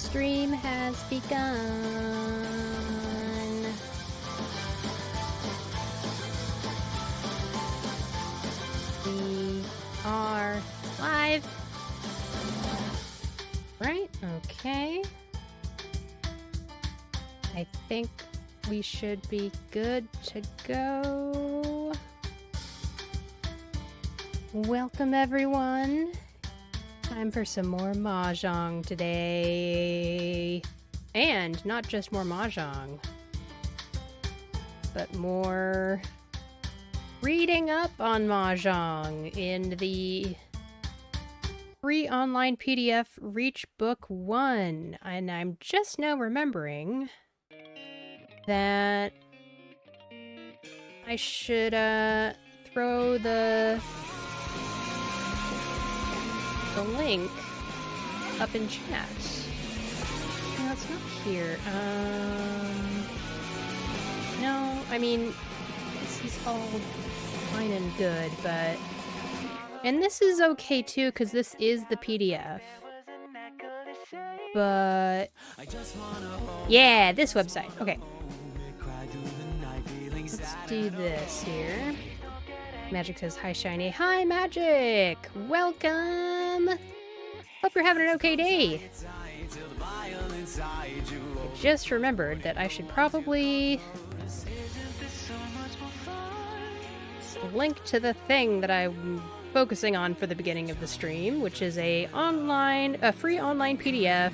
stream has begun. We are live. Right? Okay. I think we should be good to go. Welcome, everyone. Time for some more Mahjong today. And not just more Mahjong, but more reading up on Mahjong in the free online PDF Riichi Book 1. And I'm just now remembering that I should throw the link up in chat. No, it's not here. No, I mean, this is all fine and good, but... And this is okay too, because this is the PDF. But... yeah, this website. Okay. Let's do this here. Magic says, hi, Shiny. Hi, Magic! Welcome! Hope you're having an okay day. I just remembered that I should probably link to the thing that I'm focusing on for the beginning of the stream, which is a free online PDF.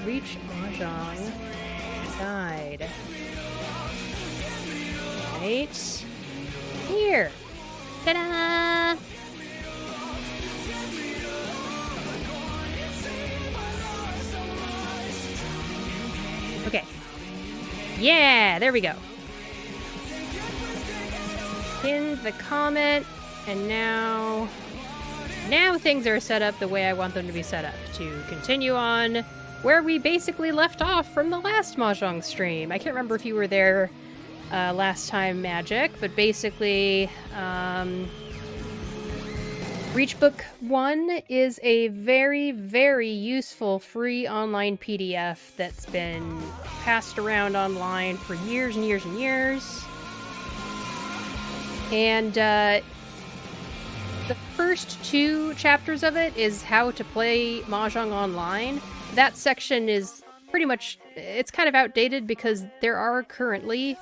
Riichi Mahjong Guide. Right here. Ta-da! Okay. Yeah, there we go. Pinned the comment, and now things are set up the way I want them to be set up, to continue on where we basically left off from the last Mahjong stream. I can't remember if you were there last time, Magic, but basically Riichi Book 1 is a very, very useful free online PDF that's been passed around online for years and years and years. And the first 2 chapters of it is how to play Mahjong online. That section is pretty much, it's kind of outdated because there are currently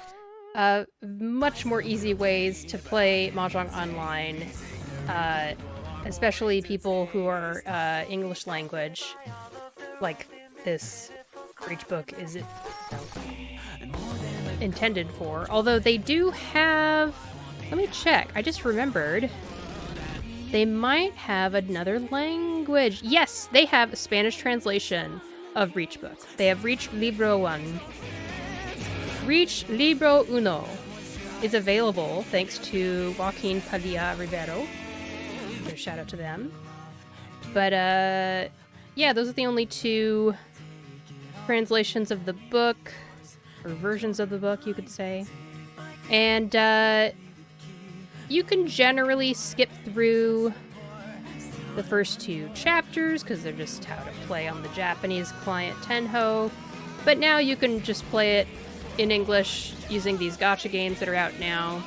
much more easy ways to play Mahjong online, especially people who are English language, like this Riichi Book is intended for. Although they do have, let me check, I just remembered, they might have another language. Yes, they have a Spanish translation of Riichi Book. They have Riichi Libro 1. Riichi Libro Uno is available thanks to Joaquin Padilla Rivero. So shout out to them. But yeah, those are the only 2 translations of the book, or versions of the book, you could say. And you can generally skip through the first 2 chapters because they're just how to play on the Japanese client Tenho. But now you can just play it in English using these gacha games that are out now.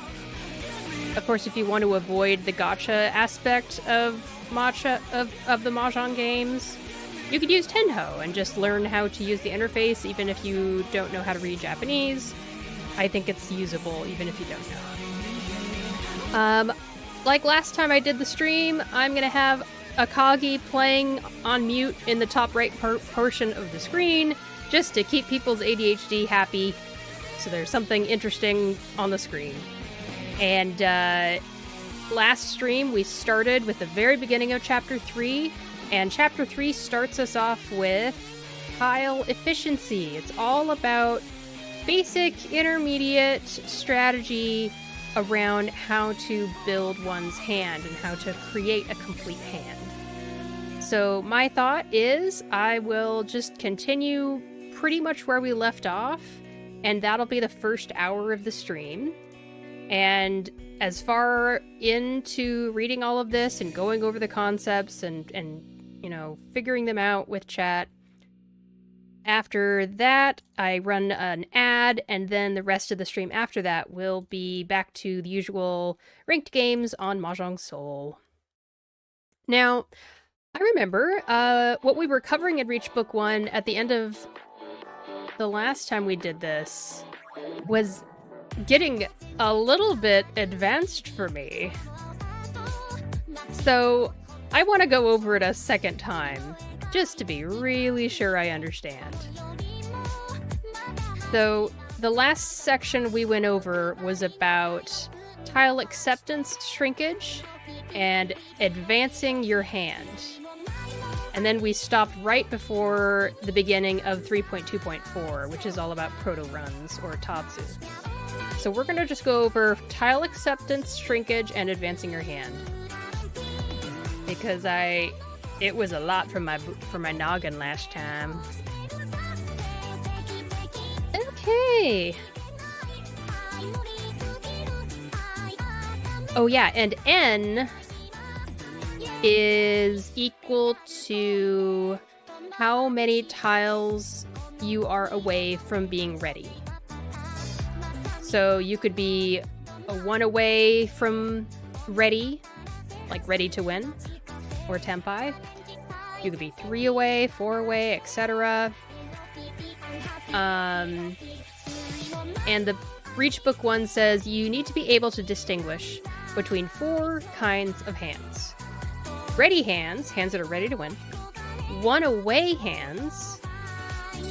Of course, if you want to avoid the gacha aspect of the Mahjong games, you could use Tenho and just learn how to use the interface even if you don't know how to read Japanese. I think it's usable even if you don't know. Like last time I did the stream, I'm gonna have Akagi playing on mute in the top right portion of the screen just to keep people's ADHD happy. So there's something interesting on the screen. And last stream we started with the very beginning of Chapter 3, and Chapter 3 starts us off with tile efficiency. It's all about basic intermediate strategy around how to build one's hand and how to create a complete hand. So my thought is I will just continue pretty much where we left off, and that'll be the first hour of the stream. And as far into reading all of this and going over the concepts and you know, figuring them out with chat. After that, I run an ad, and then the rest of the stream after that will be back to the usual ranked games on Mahjong Soul. Now, I remember what we were covering in Riichi Book 1 at the end of the last time we did this was getting a little bit advanced for me. So I want to go over it a second time, just to be really sure I understand. So the last section we went over was about tile acceptance shrinkage and advancing your hand. And then we stopped right before the beginning of 3.2.4, which is all about protoruns or tatsu. So we're going to just go over tile acceptance, shrinkage, and advancing your hand. Because it was a lot for my noggin last time. Okay. Oh yeah, and N is equal to how many tiles you are away from being ready. So you could be a 1 away from ready, like ready to win, or tempai. You could be 3 away, 4 away, etc. And the Riichi Book 1 says you need to be able to distinguish between 4 kinds of hands. Ready hands, hands that are ready to win. 1 away hands,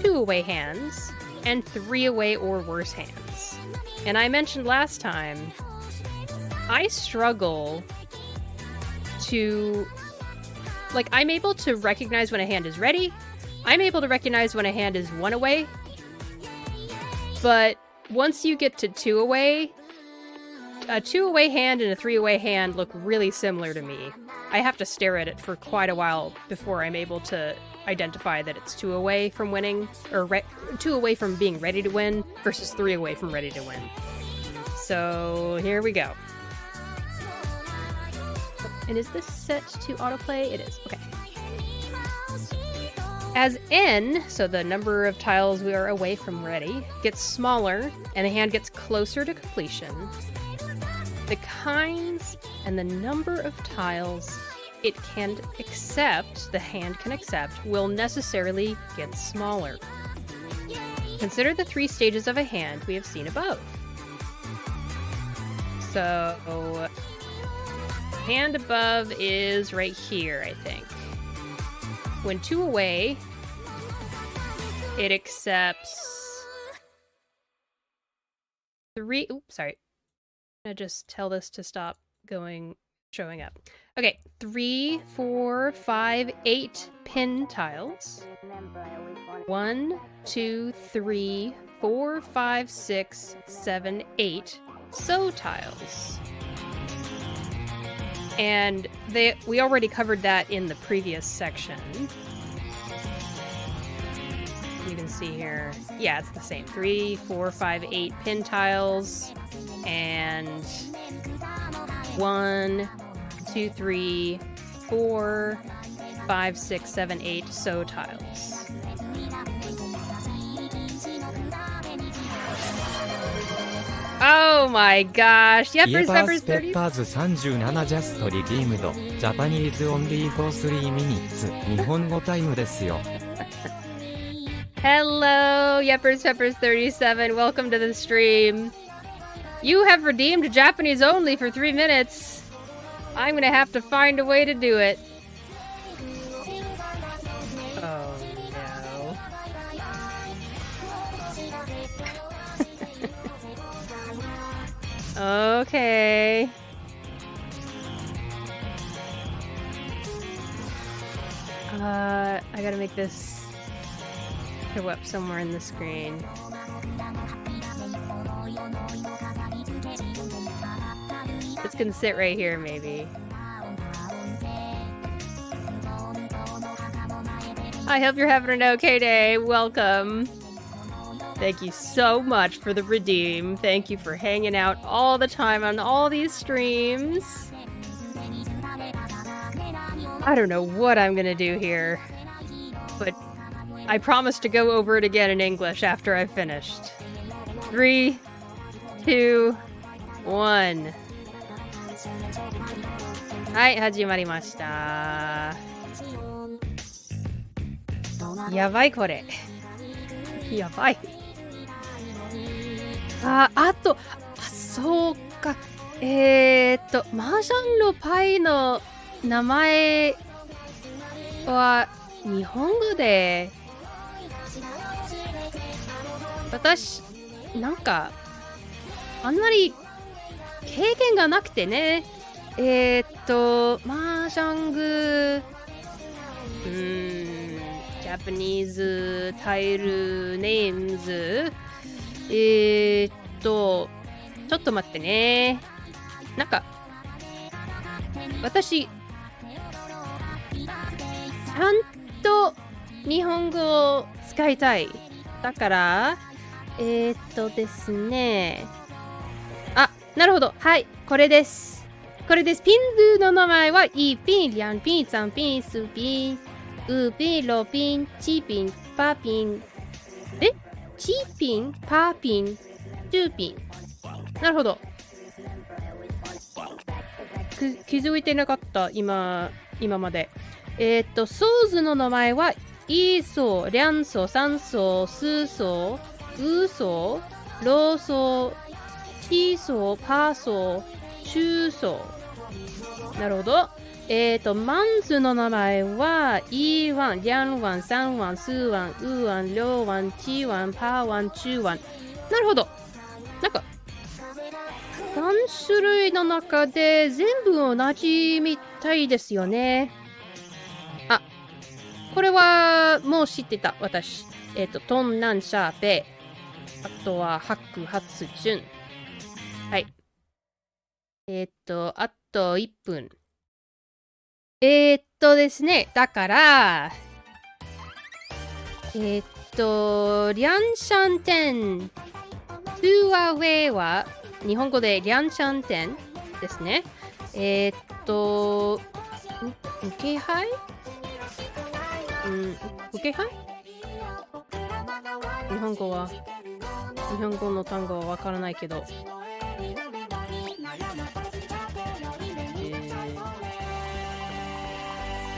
2 away hands, and 3 away or worse hands. And I mentioned last time, I struggle to... Like, I'm able to recognize when a hand is ready. I'm able to recognize when a hand is 1 away. But once you get to 2 away, a 2 away hand and a 3 away hand look really similar to me. I have to stare at it for quite a while before I'm able to identify that it's 2 away from winning, or 2 away from being ready to win versus 3 away from ready to win. So here we go. And is this set to autoplay? It is. Okay. As N, so the number of tiles we are away from ready, gets smaller and the hand gets closer to completion, the kinds and the number of tiles it can accept, the hand can accept, will necessarily get smaller. Consider the 3 stages of a hand we have seen above. So, hand above is right here, I think. When 2 away, it accepts 3... Oops, sorry. I'm gonna just tell this to stop showing up. Okay, 3, 4, 5, 8 pin tiles. 1, 2, 3, 4, 5, 6, 7, 8 so tiles. And we already covered that in the previous section. You can see here. Yeah, it's the same. 3, 4, 5, 8 pin tiles. And 1, 2, 3, 4, 5, 6, 7, 8 so tiles. Oh my gosh. Yepers Peppers 30. Peppers 37 just redeemed. Japanese only for 3 minutes. 日本語タイムですよ。Hello, Yepers Peppers 37. Welcome to the stream. You have redeemed Japanese only for 3 minutes. I'm gonna have to find a way to do it. Oh no. Okay. I gotta make this show up somewhere in the screen. It's gonna sit right here, maybe. I hope you're having an okay day. Welcome. Thank you so much for the redeem. Thank you for hanging out all the time on all these streams. I don't know what I'm gonna do here, but I promise to go over it again in English after I've finished. 3, 2, 1. はい、始まりました。やばいこれ。やばい。あと、そうか。麻雀のパイの名前は日本語で、私、なんか、あんまり経験がなくてね。マージャング、ジャパニーズタイルネームズ、ちょっと待ってね。なんか、私、ちゃんと日本語を使いたい。だから、ですね。あ、なるほど。はい、これです。これです。ピンズの名前は、1ピン、2ピン、3ピン、4ピン、5ピン、6ピン、7ピン、8ピン。7ピン、8ピン、10ピン。なるほど。気づいてなかった、今まで。ソーズの名前は、1層、2層、3層、4層、5層、6層、7層、8層、9層。なるほど。マンズの名前は、1ワン、2ワン、3ワン、4ワン、5ワン、6ワン、7ワン、8ワン、10ワン。なるほど。なんか、3種類の中で全部同じみたいですよね。あ、これはもう知ってた、私。トンナンシャーペ。あとは、ハック、ハツ、ジュン。はい。あと1分。ですね。だから、リャンシャンテン、トゥアウェイは、日本語でリャンシャンテンですね。受け配？受け配？日本語の単語はわからないけど。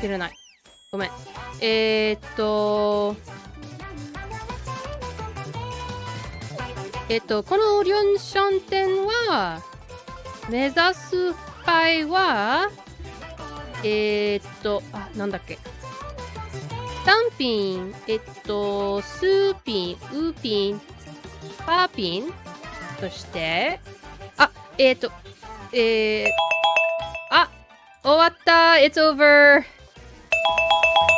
知らない。ごめん。このリョンシャン店は、目指すパイは、なんだっけ。3ピン、スーピン、ウーピン、パーピン、そして、終わった。It's over.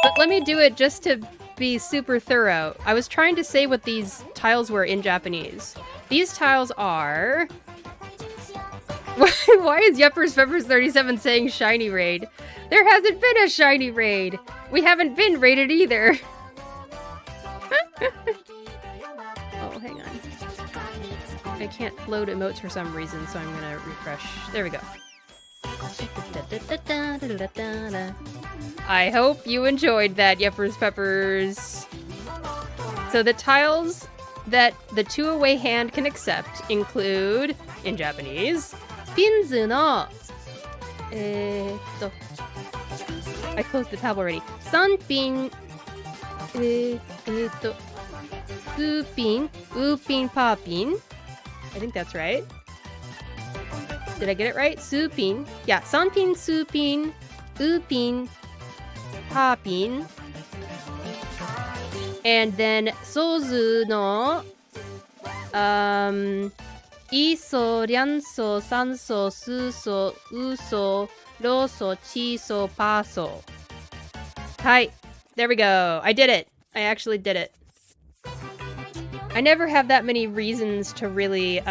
But let me do it just to be super thorough. I was trying to say what these tiles were in Japanese. These tiles are... Why is Yuppers Peppers 37 saying shiny raid? There hasn't been a shiny raid. We haven't been raided either. Oh, hang on. I can't load emotes for some reason, so I'm gonna refresh. There we go. I hope you enjoyed that, Yuppers Peppers. So the tiles that the two-away hand can accept include, in Japanese, Pinzu no... I closed the tab already. Sanpin... Supin, Upin, Papin. I think that's right. Did I get it right? Supin. Yeah, Sanpin, Supin, Upin, Papin. And then Sozu no... Iso, Ryanso, Sanso, Suso, Uso, Roso, Chiso, Paso. Hi. There we go. I did it. I actually did it. I never have that many reasons to really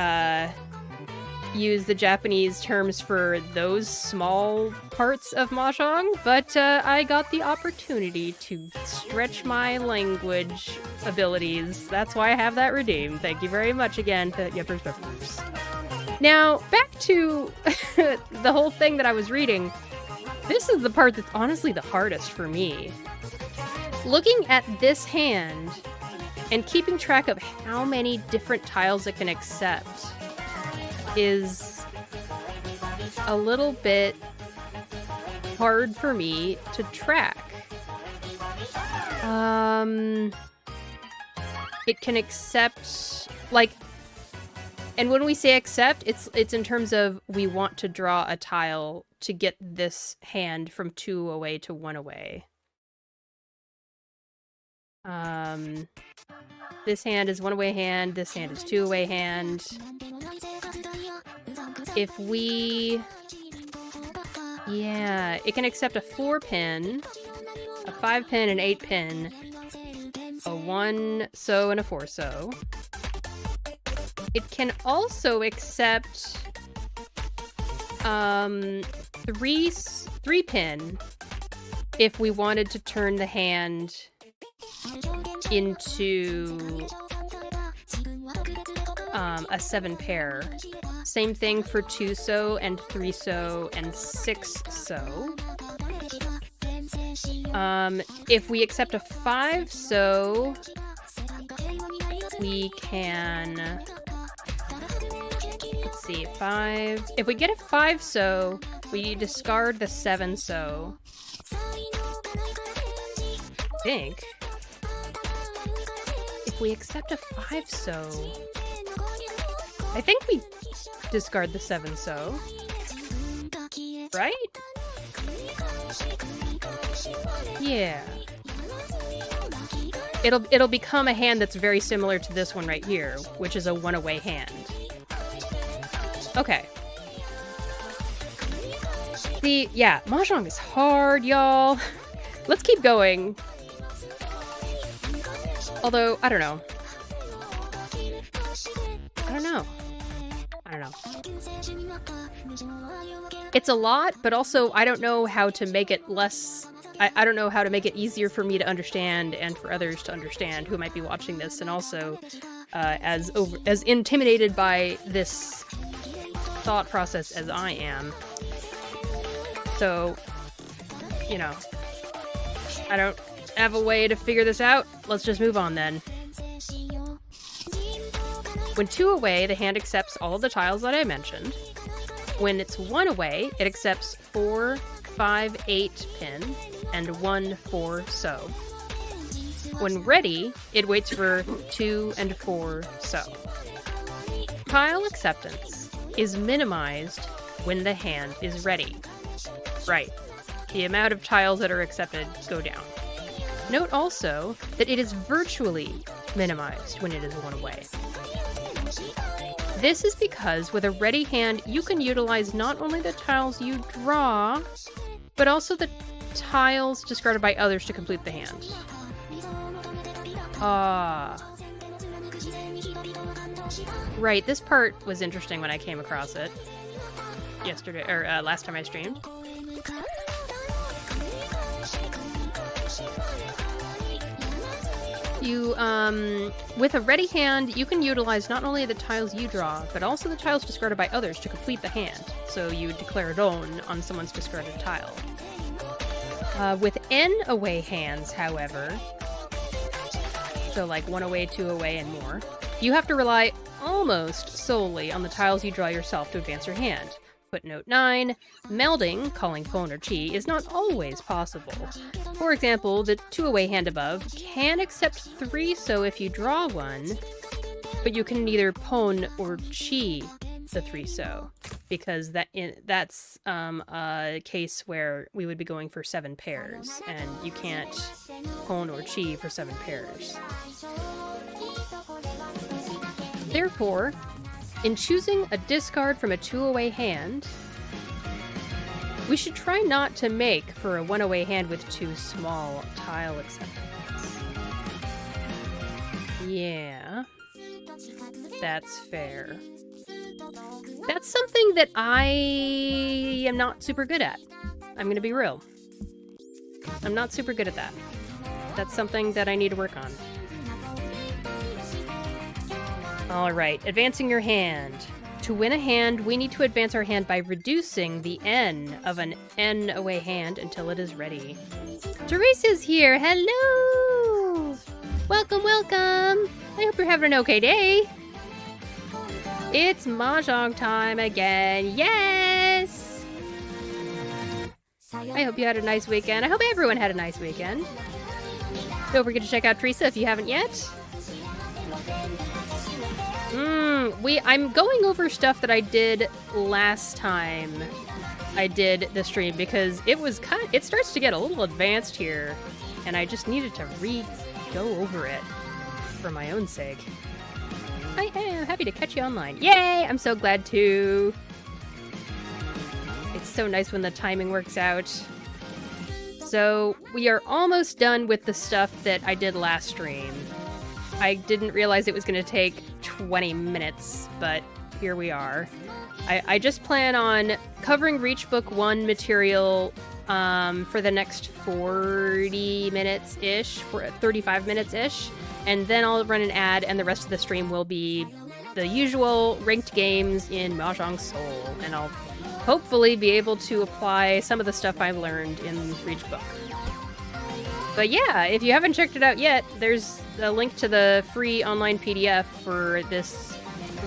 use the Japanese terms for those small parts of Mahjong, but I got the opportunity to stretch my language abilities. That's why I have that redeemed. Thank you very much again to Yuppers Peppers. Now, back to the whole thing that I was reading. This is the part that's honestly the hardest for me. Looking at this hand and keeping track of how many different tiles it can accept is a little bit hard for me to track. It can accept, like, and when we say accept, it's in terms of we want to draw a tile to get this hand from 2 away to 1 away. This hand is 1 away hand, this hand is 2 away hand. If we... Yeah, it can accept a 4 pin, a 5 pin, an 8 pin, a 1 so and a 4 so. It can also accept 3 pin if we wanted to turn the hand into a 7 pair. Same thing for 2 so and 3 so and 6 so. If we accept a 5 so, we can... Let's see, 5... If we get a 5 so, we discard the 7 so. I think. If we accept a 5 so... I think we discard the 7 so. Right? Yeah. It'll become a hand that's very similar to this one right here, which is a 1 away hand. Okay. Yeah, Mahjong is hard, y'all. Let's keep going. Although, I don't know. It's a lot, but also I don't know how to make it less... I don't know how to make it easier for me to understand and for others to understand who might be watching this, and also as intimidated by this thought process as I am. So, you know, I don't have a way to figure this out. Let's just move on then. When 2 away, the hand accepts all of the tiles that I mentioned. When it's 1 away, it accepts 4, 5, 8 pin, and 1 4 so. When ready, it waits for 2 and 4 so. Tile acceptance is minimized when the hand is ready. Right. The amount of tiles that are accepted go down. Note also that it is virtually minimized when it is 1 away. This is because with a ready hand, you can utilize not only the tiles you draw, but also the tiles discarded by others to complete the hand. Right, this part was interesting when I came across it yesterday, or last time I streamed. You, with a ready hand, you can utilize not only the tiles you draw, but also the tiles discarded by others to complete the hand. So you declare it on someone's discarded tile. With N away hands, however, so like 1 away, 2 away, and more, you have to rely almost solely on the tiles you draw yourself to advance your hand. Footnote 9, melding, calling pon or chi, is not always possible. For example, the 2 away hand above can accept 3 so if you draw one, but you can neither pon or chi the 3 so, because that's a case where we would be going for 7 pairs, and you can't pon or chi for 7 pairs. Therefore, in choosing a discard from a 2 away hand, we should try not to make for a 1 away hand with 2 small tile acceptance. Yeah, that's fair. That's something that I am not super good at. I'm gonna be real. I'm not super good at that. That's something that I need to work on. Alright, advancing your hand. To win a hand, we need to advance our hand by reducing the N of an N away hand until it is ready. Teresa's here! Hello! Welcome, welcome! I hope you're having an okay day. It's Mahjong time again. Yes! I hope you had a nice weekend. I hope everyone had a nice weekend. Don't forget to check out Teresa if you haven't yet. I'm going over stuff that I did last time I did the stream because it starts to get a little advanced here, and I just needed to go over it for my own sake. I am happy to catch you online. Yay! I'm so glad to. It's so nice when the timing works out. So we are almost done with the stuff that I did last stream. I didn't realize it was going to take 20 minutes, but here we are. I just plan on covering Riichi Book 1 material for the next 40 minutes-ish, 35 minutes-ish, and then I'll run an ad, and the rest of the stream will be the usual ranked games in Mahjong Soul, and I'll hopefully be able to apply some of the stuff I've learned in Riichi Book. But yeah, if you haven't checked it out yet, there's a link to the free online PDF for this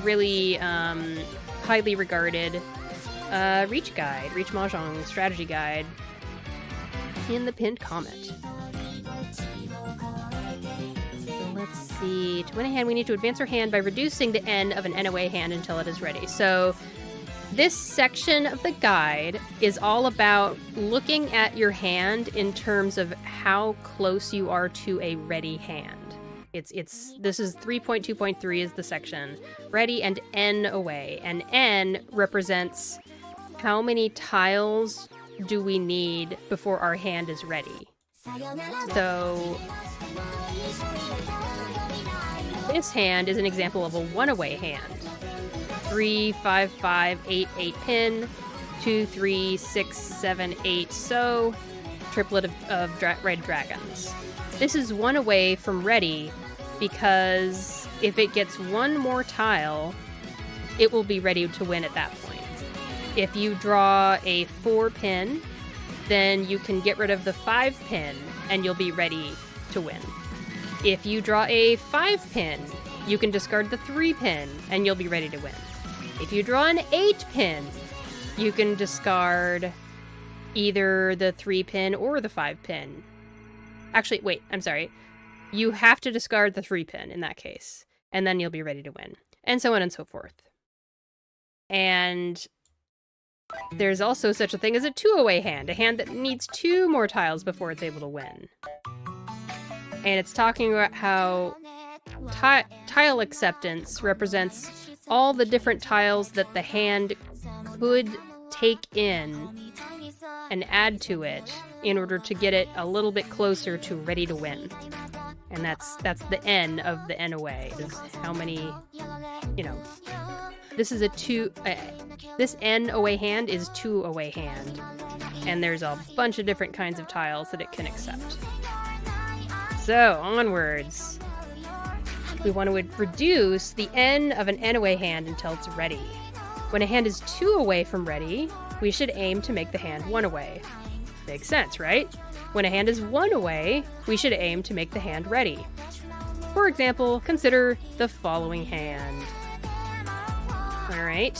really highly regarded Riichi guide, Riichi Mahjong strategy guide, in the pinned comment. So let's see. To win a hand, we need to advance our hand by reducing the N of an N away hand until it is ready. So this section of the guide is all about looking at your hand in terms of how close you are to a ready hand. This is 3.2.3 is the section. Ready and N away. And N represents how many tiles do we need before our hand is ready. So this hand is an example of a one away hand. 3, 5, 5, 8, 8 pin, 2, 3, 6, 7, 8, so triplet of red dragons. This is one away from ready because if it gets one more tile, it will be ready to win at that point. If you draw a 4 pin, then you can get rid of the 5 pin and you'll be ready to win. If you draw a 5 pin, you can discard the 3 pin and you'll be ready to win. If you draw an 8 pin, you can discard either the 3 pin or the 5 pin. Actually, wait, I'm sorry. You have to discard the 3 pin in that case, and then you'll be ready to win. And so on and so forth. And there's also such a thing as a 2-away hand, a hand that needs 2 more tiles before it's able to win. And it's talking about how tile acceptance represents all the different tiles that the hand could take in and add to it in order to get it a little bit closer to ready to win. And that's the N of the N away. Is how many, this is this N away hand is 2 away hand. And there's a bunch of different kinds of tiles that it can accept. So, onwards. We want to reduce the N of an N away hand until it's ready. When a hand is 2 away from ready, we should aim to make the hand 1 away. Makes sense, right? When a hand is 1 away, we should aim to make the hand ready. For example, consider the following hand. Alright.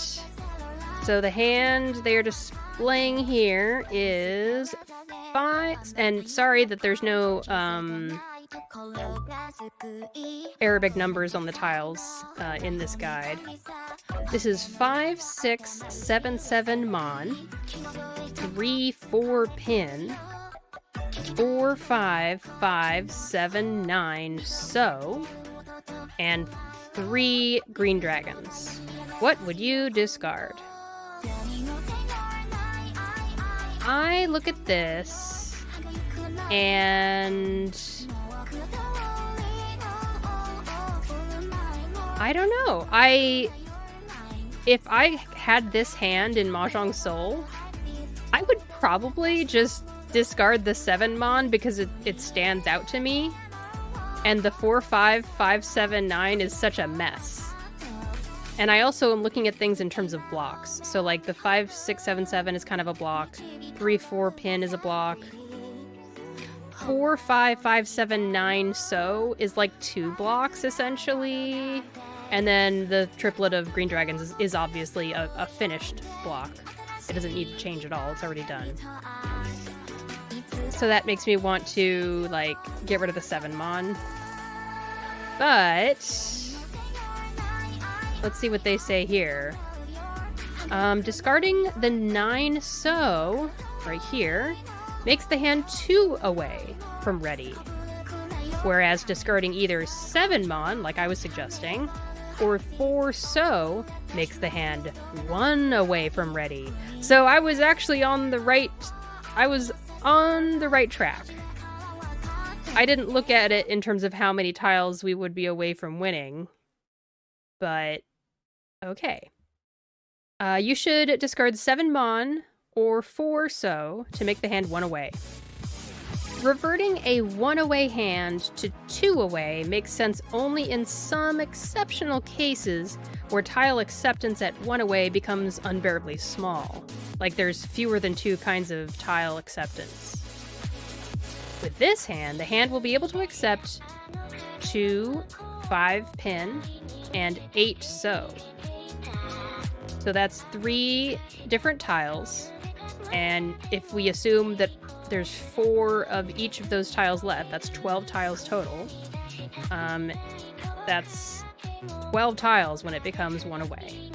So the hand they are displaying here is 5, and sorry that there's no Arabic numbers on the tiles in this guide. This is 5, 6, 7, 7 mon, 3, 4 pin, 4, 5, 5, 7, 9 so, and 3 green dragons. What would you discard? I look at this and I don't know. If I had this hand in Mahjong Soul, I would probably just discard the 7 mon because it stands out to me. And the 4, 5, 5, 7, 9 is such a mess. And I also am looking at things in terms of blocks. So like the 5, 6, 7, 7 is kind of a block. 3, 4 pin is a block. 4, 5, 5, 7, 9 so is like 2 blocks essentially. And then the triplet of green dragons is obviously a finished block. It doesn't need to change at all. It's already done. So that makes me want to like get rid of the 7 mon. But let's see what they say here. Discarding the 9 so right here makes the hand 2 away from ready. Whereas discarding either 7 mon, like I was suggesting, or 4 so makes the hand 1 away from ready. So I was actually on the right track. I didn't look at it in terms of how many tiles we would be away from winning, but okay. You should discard 7 mon or 4 so to make the hand 1 away. Reverting a 1 away hand to 2 away makes sense only in some exceptional cases where tile acceptance at 1 away becomes unbearably small. Like there's fewer than 2 kinds of tile acceptance. With this hand, the hand will be able to accept 2, 5 pin, and 8 so. So that's 3 different tiles. And if we assume that there's 4 of each of those tiles left, that's 12 tiles total. That's 12 tiles when it becomes 1 away.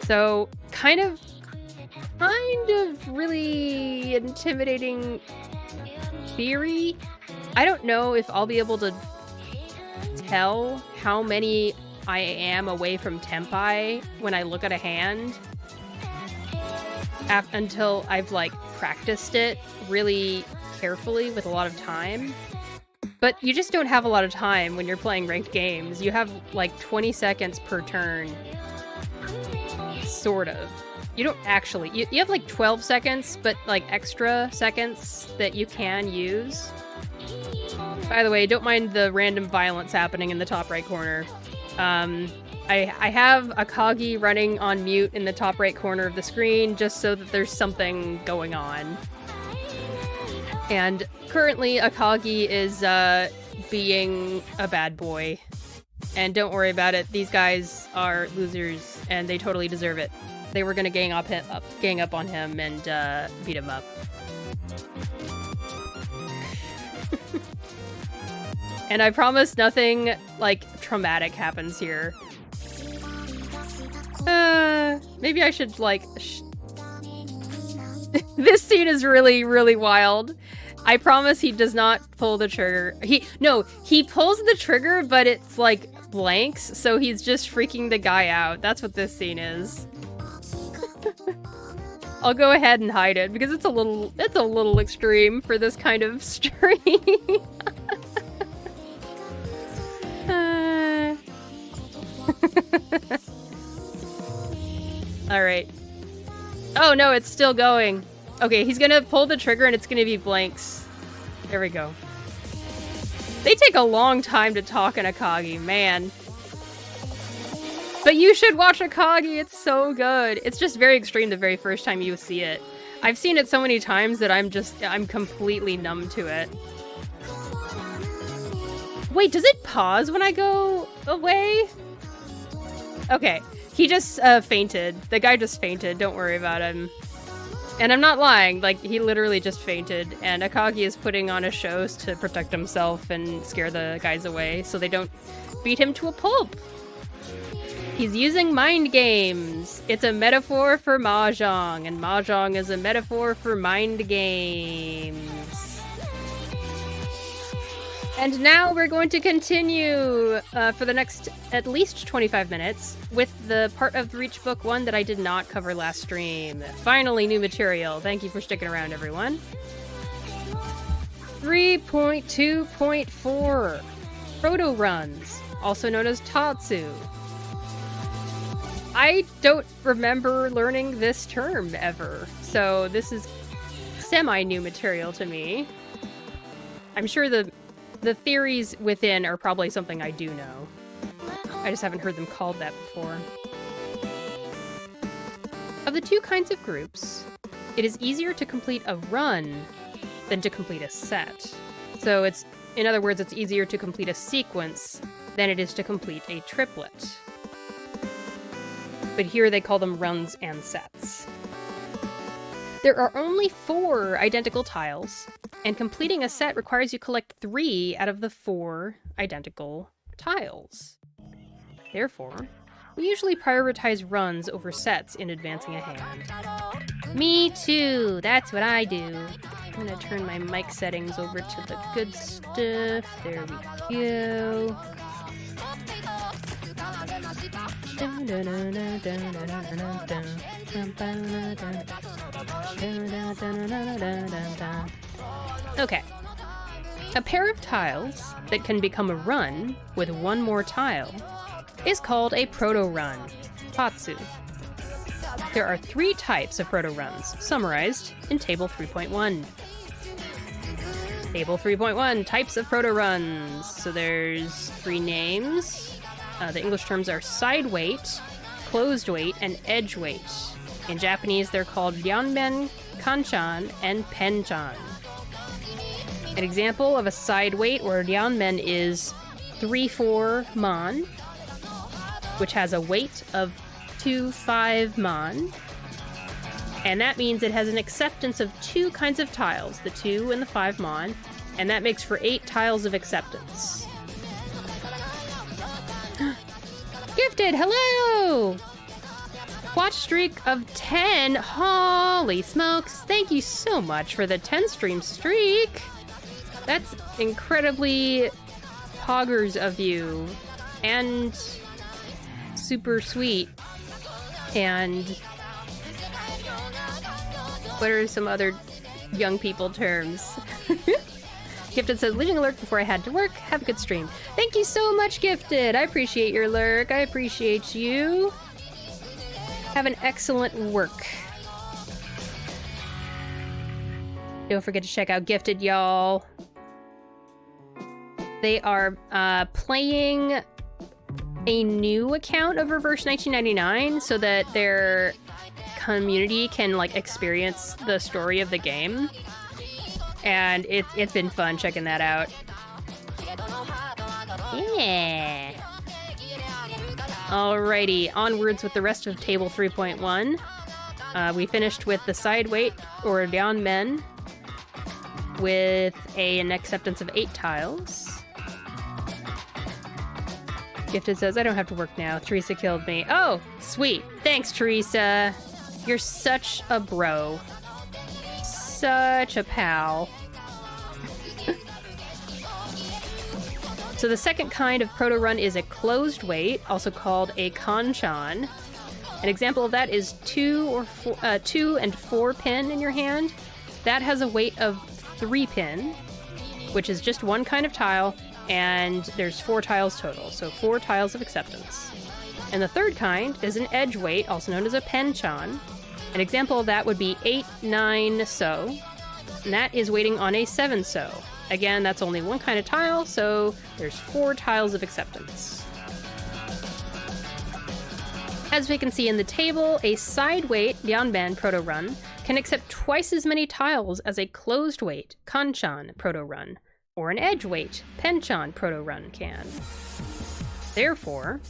So kind of really intimidating theory. I don't know if I'll be able to tell how many I am away from Tempai when I look at a hand until I've like practiced it really carefully with a lot of time. But you just don't have a lot of time when you're playing ranked games. You have like 20 seconds per turn. Sort of. You don't actually. You have like 12 seconds, but like extra seconds that you can use. By the way, don't mind the random violence happening in the top right corner. I have Akagi running on mute in the top right corner of the screen just so that there's something going on. And currently Akagi is being a bad boy. And don't worry about it, these guys are losers and they totally deserve it. They were gonna gang up on him and beat him up. And I promise nothing like traumatic happens here. Maybe I should like this scene is really, really wild. I promise he does not pull the trigger. He pulls the trigger, but it's like blanks, so he's just freaking the guy out. That's what this scene is. I'll go ahead and hide it because it's a little extreme for this kind of stream. Alright. Oh no, it's still going. Okay, he's gonna pull the trigger and it's gonna be blanks. There we go. They take a long time to talk in Akagi, man. But you should watch Akagi, it's so good. It's just very extreme the very first time you see it. I've seen it so many times that I'm completely numb to it. Wait, does it pause when I go away? Okay, he just fainted. The guy just fainted, don't worry about him. And I'm not lying, like, he literally just fainted, and Akagi is putting on a show to protect himself and scare the guys away so they don't beat him to a pulp. He's using mind games. It's a metaphor for Mahjong, and Mahjong is a metaphor for mind games. And now we're going to continue for the next at least 25 minutes with the part of the Riichi Book 1 that I did not cover last stream. Finally, new material. Thank you for sticking around, everyone. 3.2.4 protoruns, also known as Tatsu. I don't remember learning this term ever, so this is semi-new material to me. I'm sure the theories within are probably something I do know. I just haven't heard them called that before. Of the two kinds of groups, it is easier to complete a run than to complete a set. So in other words, it's easier to complete a sequence than it is to complete a triplet. But here they call them runs and sets. There are only 4 identical tiles, and completing a set requires you collect 3 out of the 4 identical tiles. Therefore, we usually prioritize runs over sets in advancing a hand. Me too! That's what I do. I'm gonna turn my mic settings over to the good stuff. There we go. Okay. A pair of tiles that can become a run with 1 more tile is called a proto-run, patsu. There are 3 types of proto-runs, summarized in Table 3.1. Table 3.1, types of proto-runs. So there's 3 names. The English terms are side weight, closed weight, and edge weight. In Japanese, they're called ryanmen, kanchan, and penchan. An example of a side weight or ryanmen is 3-4 man, which has a weight of 2-5 man. And that means it has an acceptance of 2 kinds of tiles, the 2 and the 5 man, and that makes for 8 tiles of acceptance. Gifted, hello! Watch streak of 10. Holy smokes. Thank you so much for the 10 stream streak. That's incredibly poggers of you. And super sweet. And what are some other young people terms? Gifted says, leaving a lurk before I had to work. Have a good stream. Thank you so much, Gifted. I appreciate your lurk. I appreciate you. Have an excellent work. Don't forget to check out Gifted, y'all. They are playing a new account of Reverse 1999 so that their community can like experience the story of the game. And it's been fun checking that out. Yeah. Alrighty, onwards with the rest of Table 3.1. We finished with the side weight, or ryanmen, with an acceptance of 8 tiles. Gifted says, I don't have to work now. Teresa killed me. Oh, sweet. Thanks, Teresa. You're such a bro. Such a pal. So the second kind of proto-run is a closed weight, also called a kanchan. An example of that is 2 and 4 pin in your hand. That has a weight of 3 pin, which is just 1 kind of tile, and there's 4 tiles total, so 4 tiles of acceptance. And the third kind is an edge weight, also known as a penchan. An example of that would be 8-9 so, and that is waiting on a 7 so. Again, that's only 1 kind of tile, so there's 4 tiles of acceptance. As we can see in the table, a side weight ryanmen proto-run can accept twice as many tiles as a closed weight kanchan proto-run, or an edge weight penchan proto-run can. Therefore,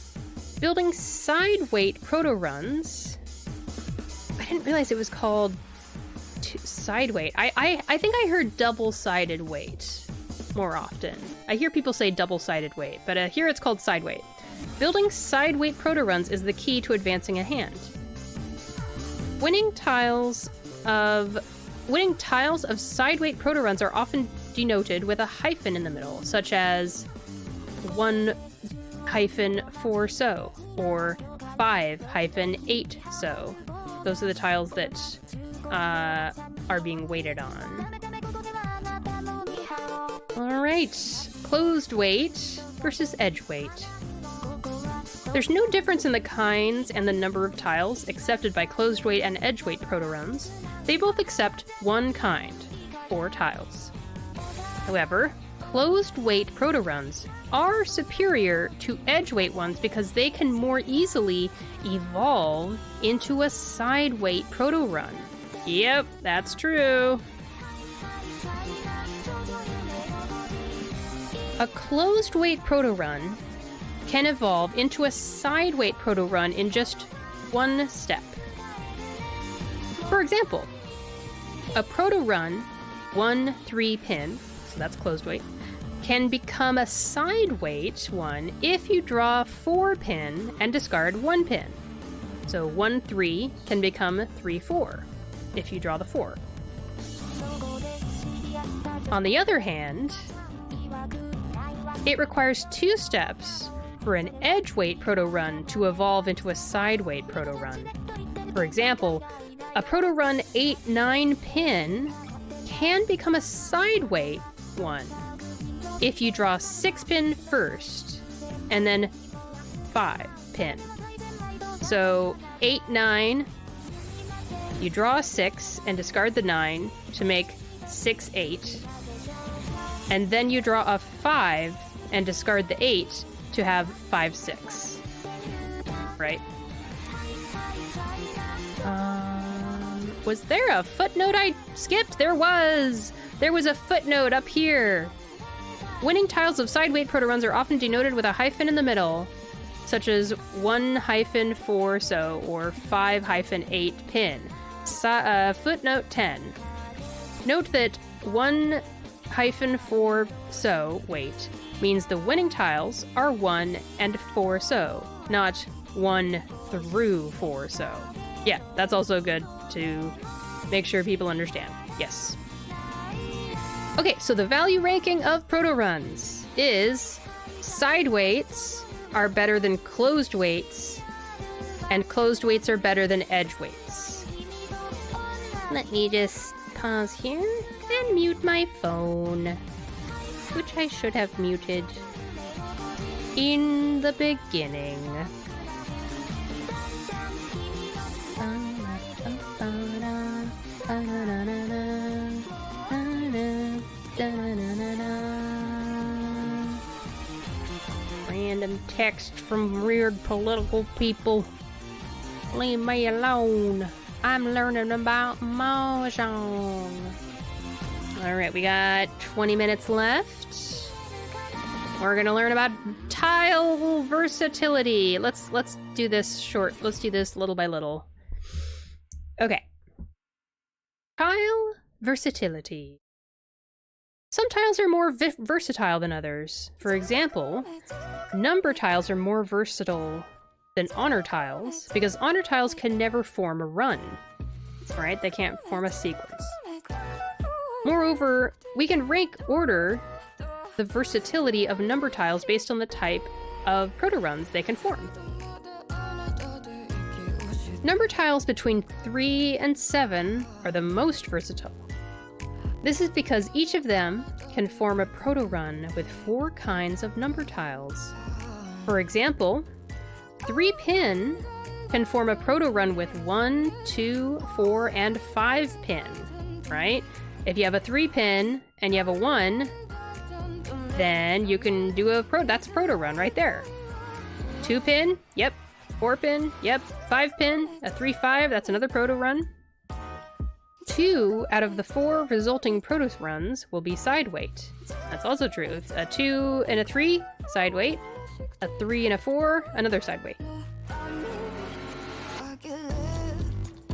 building side weight proto-runs, I didn't realize it was called side weight. I think I heard double-sided weight more often. I hear people say double-sided weight, but here it's called side weight. Building side weight proto-runs is the key to advancing a hand. Winning tiles of side weight proto-runs are often denoted with a hyphen in the middle, such as 1-4 so, or 5-8 so. Those are the tiles that are being weighted on. Alright, closed weight versus edge weight. There's no difference in the kinds and the number of tiles accepted by closed weight and edge weight proto-runs. They both accept 1 kind, 4 tiles. However, closed weight protoruns are superior to edge weight ones because they can more easily evolve into a side weight protorun. Yep, that's true. A closed weight protorun can evolve into a side weight protorun in just one step. For example, a protorun 1-3 pin, so that's closed weight, can become a side weight one if you draw 4 pin and discard 1 pin. So 1-3 can become 3-4 if you draw the 4. On the other hand, it requires 2 steps for an edge weight protorun to evolve into a side weight protorun. For example, a protorun 8-9 pin can become a side weight one if you draw 6 pin first and then 5 pin. So 8-9, you draw a 6 and discard the 9 to make 6-8, and then you draw a 5 and discard the 8 to have 5-6. Right? Was there a footnote I skipped? There was! There was a footnote up here. Winning tiles of side weight protoruns are often denoted with a hyphen in the middle, such as 1-4 so or 5-8 pin. Footnote 10. Note that 1-4 so weight means the winning tiles are 1 and 4 so, not 1 through 4 so. Yeah, that's also good to make sure people understand. Yes. Okay, so the value ranking of protoruns is side weights are better than closed weights, and closed weights are better than edge weights. Let me just pause here and mute my phone, which I should have muted in the beginning. Random text from weird political people. Leave me alone. I'm learning about Mahjong. Alright, we got 20 minutes left. We're gonna learn about tile versatility. Let's do this short. Let's do this little by little. Okay. Tile versatility. Some tiles are more versatile than others. For example, number tiles are more versatile than honor tiles because honor tiles can never form a run. Right? They can't form a sequence. Moreover, we can rank order the versatility of number tiles based on the type of protoruns they can form. Number tiles between 3 and 7 are the most versatile. This is because each of them can form a protorun with 4 kinds of number tiles. For example, 3 pin can form a protorun with 1, 2, 4, and 5 pin, right? If you have a 3 pin and you have a 1, then you can do that's a protorun right there. 2 pin, yep. 4 pin, yep. 5 pin, a 3-5, that's another protorun. 2 out of the 4 resulting protoruns will be side weight. That's also true. A 2 and a 3, side weight. A 3 and a 4, another side weight.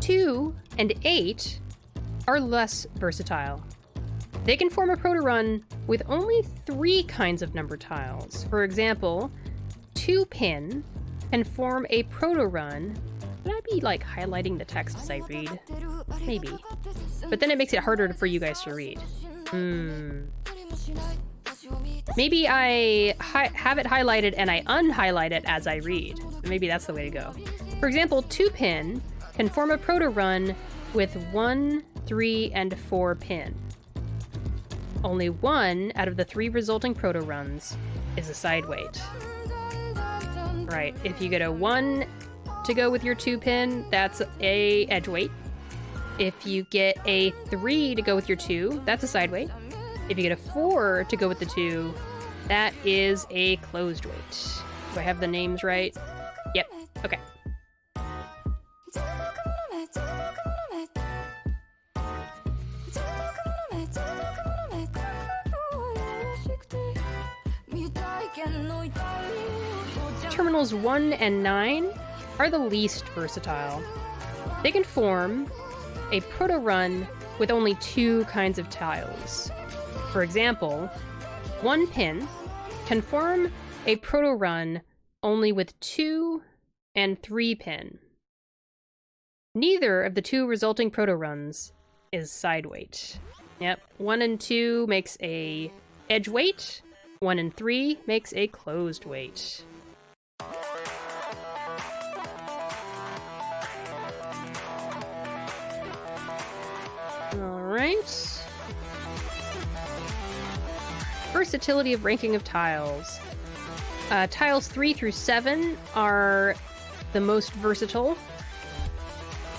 2 and 8 are less versatile. They can form a protorun with only 3 kinds of number tiles. For example, 2 pin can form a protorun. Would I be like highlighting the text as I read? Maybe. But then it makes it harder for you guys to read. Maybe I have it highlighted and I unhighlight it as I read. Maybe that's the way to go. For example, 2 pin can form a protorun with 1, 3, and 4 pin. Only 1 out of the 3 resulting protoruns is a side weight. Right, if you get a 1 to go with your 2 pin, that's a edge weight. If you get a 3 to go with your 2, that's a side weight. If you get a 4 to go with the 2, that is a closed weight. Do I have the names right? Yep. Okay. Terminals 1 and 9 are the least versatile. They can form a proto-run with only 2 kinds of tiles. For example, 1 pin can form a proto-run only with 2 and 3 pin. Neither of the 2 resulting proto-runs is side weight. Yep, 1 and 2 makes a edge weight, 1 and 3 makes a closed weight. Alright. Versatility of ranking of tiles. Tiles 3 through 7 are the most versatile.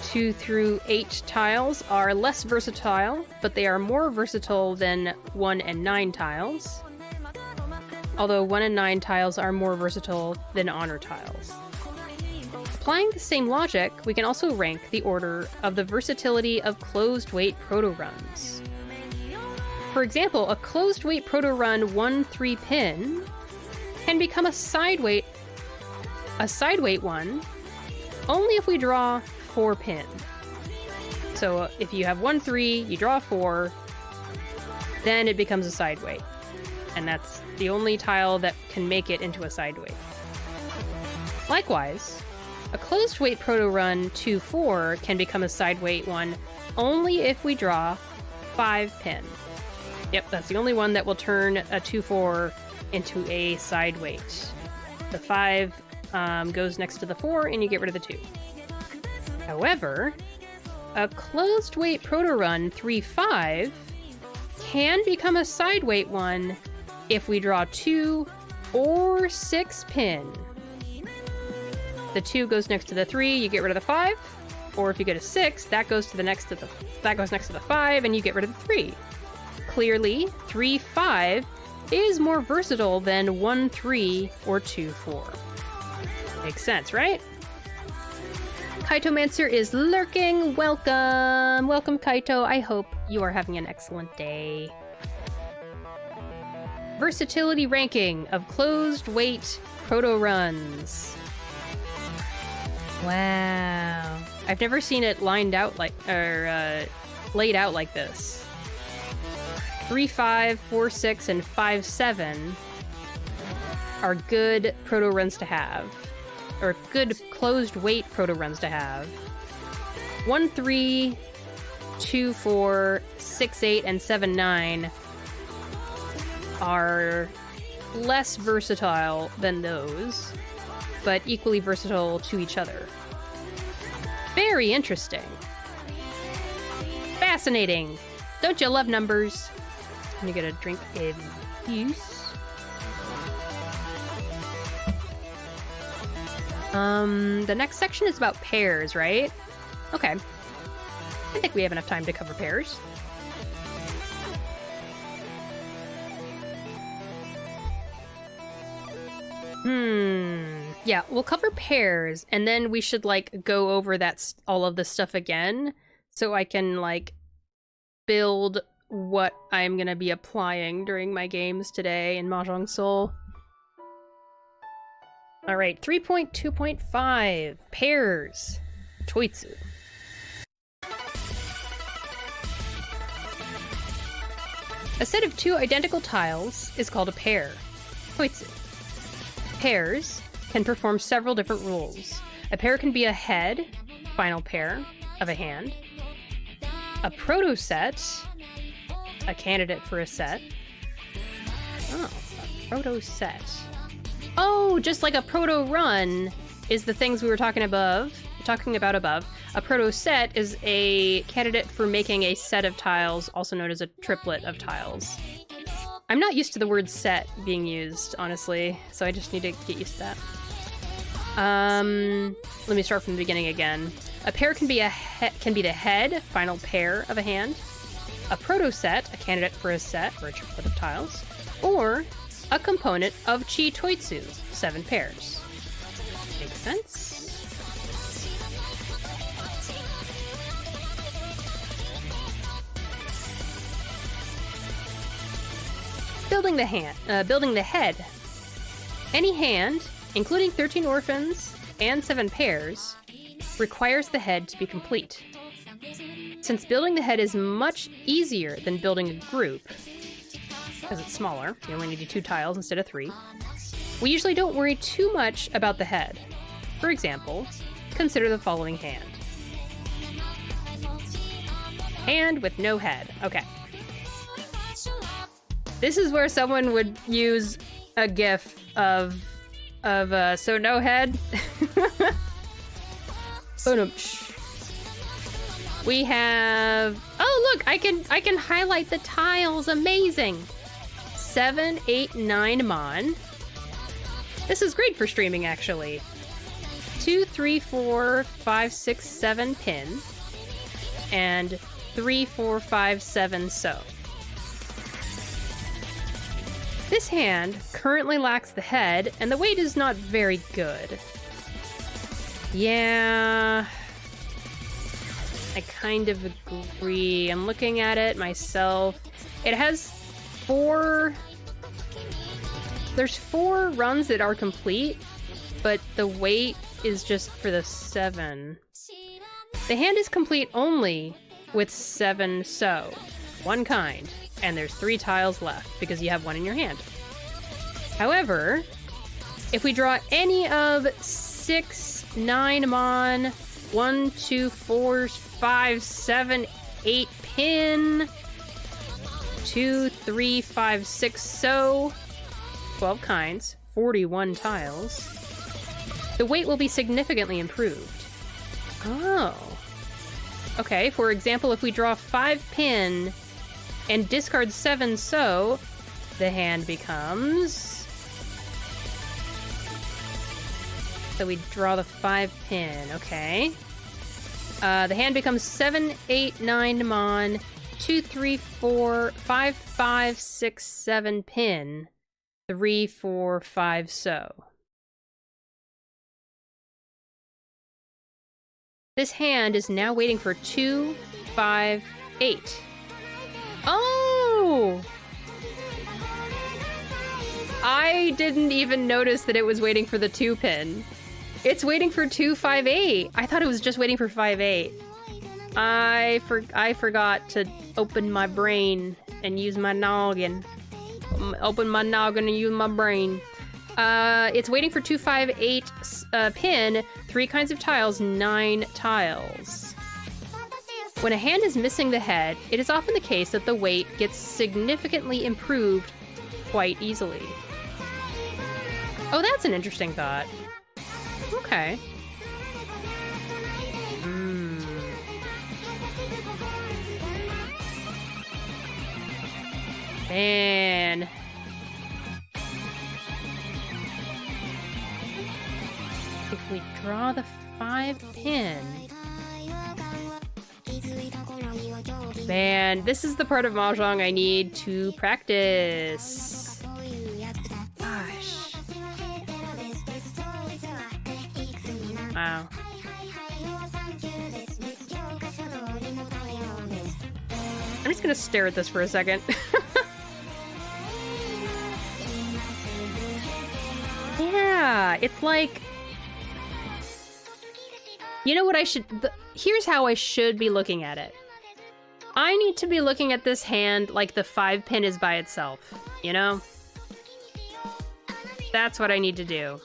2 through 8 tiles are less versatile, but they are more versatile than 1 and 9 tiles. Although 1 and 9 tiles are more versatile than honor tiles. Applying the same logic, we can also rank the order of the versatility of closed-weight proto-runs. For example, a closed-weight proto-run 1-3 pin can become a side-weight one only if we draw 4 pin. So if you have 1-3, you draw 4, then it becomes a side weight. And that's the only tile that can make it into a side weight. Likewise, a closed weight proto-run 2-4 can become a side weight one only if we draw 5 pin. Yep, that's the only one that will turn a 2-4 into a side weight. The 5 goes next to the 4 and you get rid of the 2. However, a closed weight proto-run 3-5 can become a side weight one if we draw 2 or 6 pin. The 2 goes next to the 3, you get rid of the 5. Or if you get a 6, that goes next to the 5, and you get rid of the 3. Clearly, 3-5 is more versatile than 1-3 or 2-4. Makes sense, right? Kaitomancer is lurking. Welcome! Welcome, Kaito. I hope you are having an excellent day. Versatility ranking of closed weight proto-runs. Wow. I've never seen it laid out like this. 3-5, 4-6, and 5-7 are good proto-runs to have. Or good closed weight proto-runs to have. 1-3, 2-4, 6-8, and 7-9 are less versatile than those, but equally versatile to each other. Very interesting. Fascinating. Don't you love numbers? I'm gonna get a drink of juice. The next section is about pairs, right? Okay. I think we have enough time to cover pairs. Yeah, we'll cover pairs, and then we should, like, go over all of this stuff again, so I can, like, build what I'm gonna be applying during my games today in Mahjong Soul. Alright, 3.2.5, pairs. Choitsu. A set of 2 identical tiles is called a pair. Choitsu. Pairs can perform several different rules. A pair can be a head, final pair, of a hand. A proto-set, a candidate for a set. Oh, a proto-set. Oh, just like a proto-run is the things we were talking about above. A proto-set is a candidate for making a set of tiles, also known as a triplet of tiles. I'm not used to the word set being used, honestly, so I just need to get used to that. Let me start from the beginning again. A pair can be the head, final pair of a hand. a proto set, a candidate for a set or a triplet of tiles, or a component of Chi Toitsu, 7 pairs. Makes sense? Building the head. Any hand, including 13 orphans and 7 pairs, requires the head to be complete. Since building the head is much easier than building a group, because it's smaller, you only need 2 tiles instead of 3, we usually don't worry too much about the head. For example, consider the following hand. Hand with no head. Okay. This is where someone would use a gif of so no head. We have, oh look, I can highlight the tiles. Amazing. 7, 8, 9 mon. This is great for streaming, actually. 2, 3, 4, 5, 6, 7 pin, and 3, 4, 5, 7 so. This hand currently lacks the head, and the weight is not very good. Yeah, I kind of agree. I'm looking at it myself. It has 4... There's 4 runs that are complete, but the weight is just for the 7. The hand is complete only with 7 so. One kind. And there's 3 tiles left, because you have 1 in your hand. However, if we draw any of 6, 9 mon, 1, 2, 4, 5, 7, 8 pin, 2, 3, 5, 6 so, 12 kinds, 41 tiles, the weight will be significantly improved. Oh. Okay, for example, if we draw 5 pin and discard 7 so, the hand becomes... So we draw the 5 pin, okay. The hand becomes 7, 8, 9 mon, 2, 3, 4, 5, 5, 6, 7 pin, 3, 4, 5 so. This hand is now waiting for 2, 5, 8. Oh! I didn't even notice that it was waiting for the 2 pin. It's waiting for 2, 5, 8. I thought it was just waiting for 5, 8. I forgot to open my brain and use my noggin. Open my noggin and use my brain. It's waiting for 2, 5, 8 pin, 3 kinds of tiles, 9 tiles. When a hand is missing the head, it is often the case that the weight gets significantly improved quite easily. Oh, that's an interesting thought. Okay. Man. If we draw the 5 pin... Man, this is the part of Mahjong I need to practice. Gosh. Wow. I'm just gonna stare at this for a second. Yeah, it's like... You know what I should... Here's how I should be looking at it. I need to be looking at this hand like the 5 pin is by itself, you know? That's what I need to do.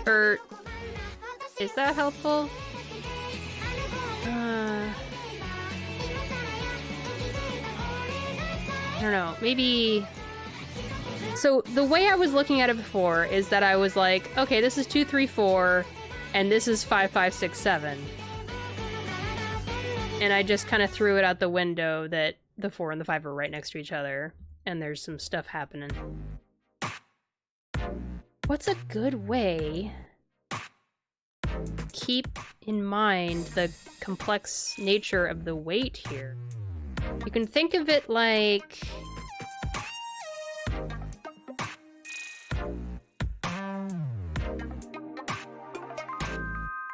Or... Is that helpful? I don't know, maybe... So, the way I was looking at it before is that I was like, okay, this is 2, 3, 4, and this is 5, 5, 6, 7. And I just kind of threw it out the window that the 4 and the 5 are right next to each other, and there's some stuff happening. What's a good way to keep in mind the complex nature of the weight here? You can think of it like...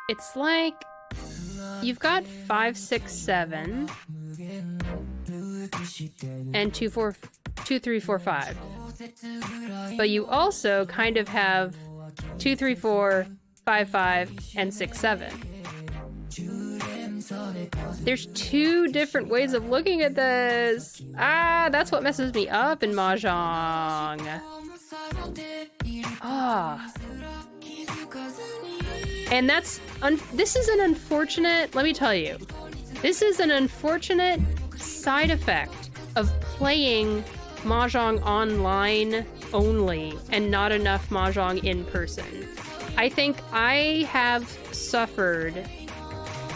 It's like you've got 5, 6, 7, and 2, 3, 4, 5. But you also kind of have 2, 3, 4, 5, 5, and 6, 7. There's 2 different ways of looking at this. Ah, that's what messes me up in Mahjong. Ah. And this is an unfortunate, let me tell you, this is an unfortunate side effect of playing Mahjong online only and not enough Mahjong in person. I think I have suffered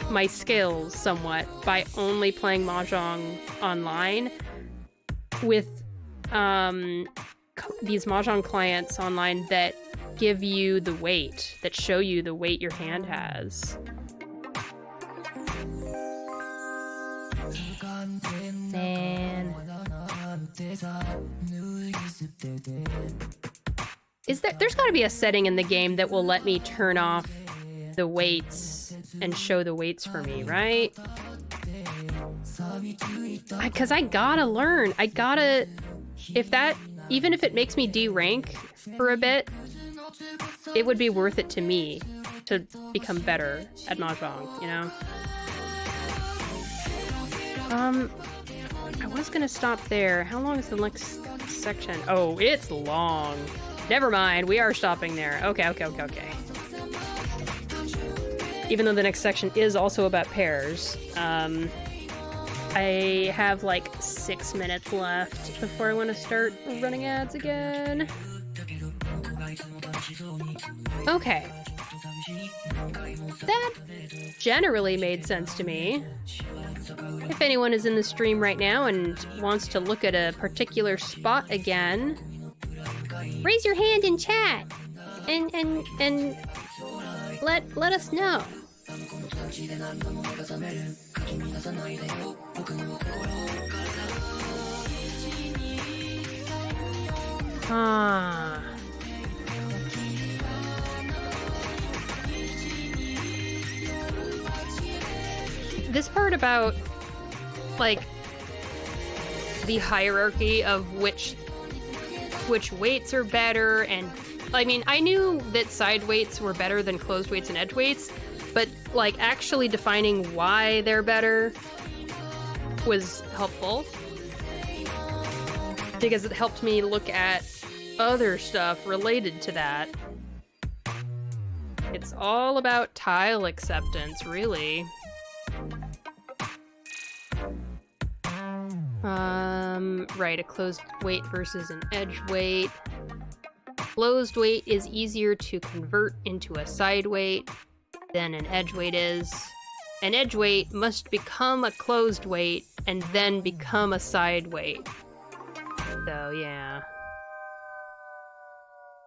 my skills somewhat by only playing Mahjong online with these Mahjong clients online that give you the weight, that show you the weight your hand has. Man. There's gotta be a setting in the game that will let me turn off the weights and show the weights for me, right? Because I gotta learn. Even if it makes me D-rank for a bit, it would be worth it to me to become better at Mahjong, you know? I was gonna stop there. How long is the next section? Oh, it's long. Never mind, we are stopping there. Okay. Even though the next section is also about pairs, I have like 6 minutes left before I want to start running ads again. Okay. That generally made sense to me. If anyone is in the stream right now and wants to look at a particular spot again, raise your hand in chat and let us know. This part about, like, the hierarchy of which weights are better, and I mean, I knew that side weights were better than closed weights and edge weights, but like actually defining why they're better was helpful because it helped me look at other stuff related to that. It's all about tile acceptance, really. Right, a closed weight versus an edge weight. Closed weight is easier to convert into a side weight than an edge weight is. An edge weight must become a closed weight and then become a side weight. So, yeah.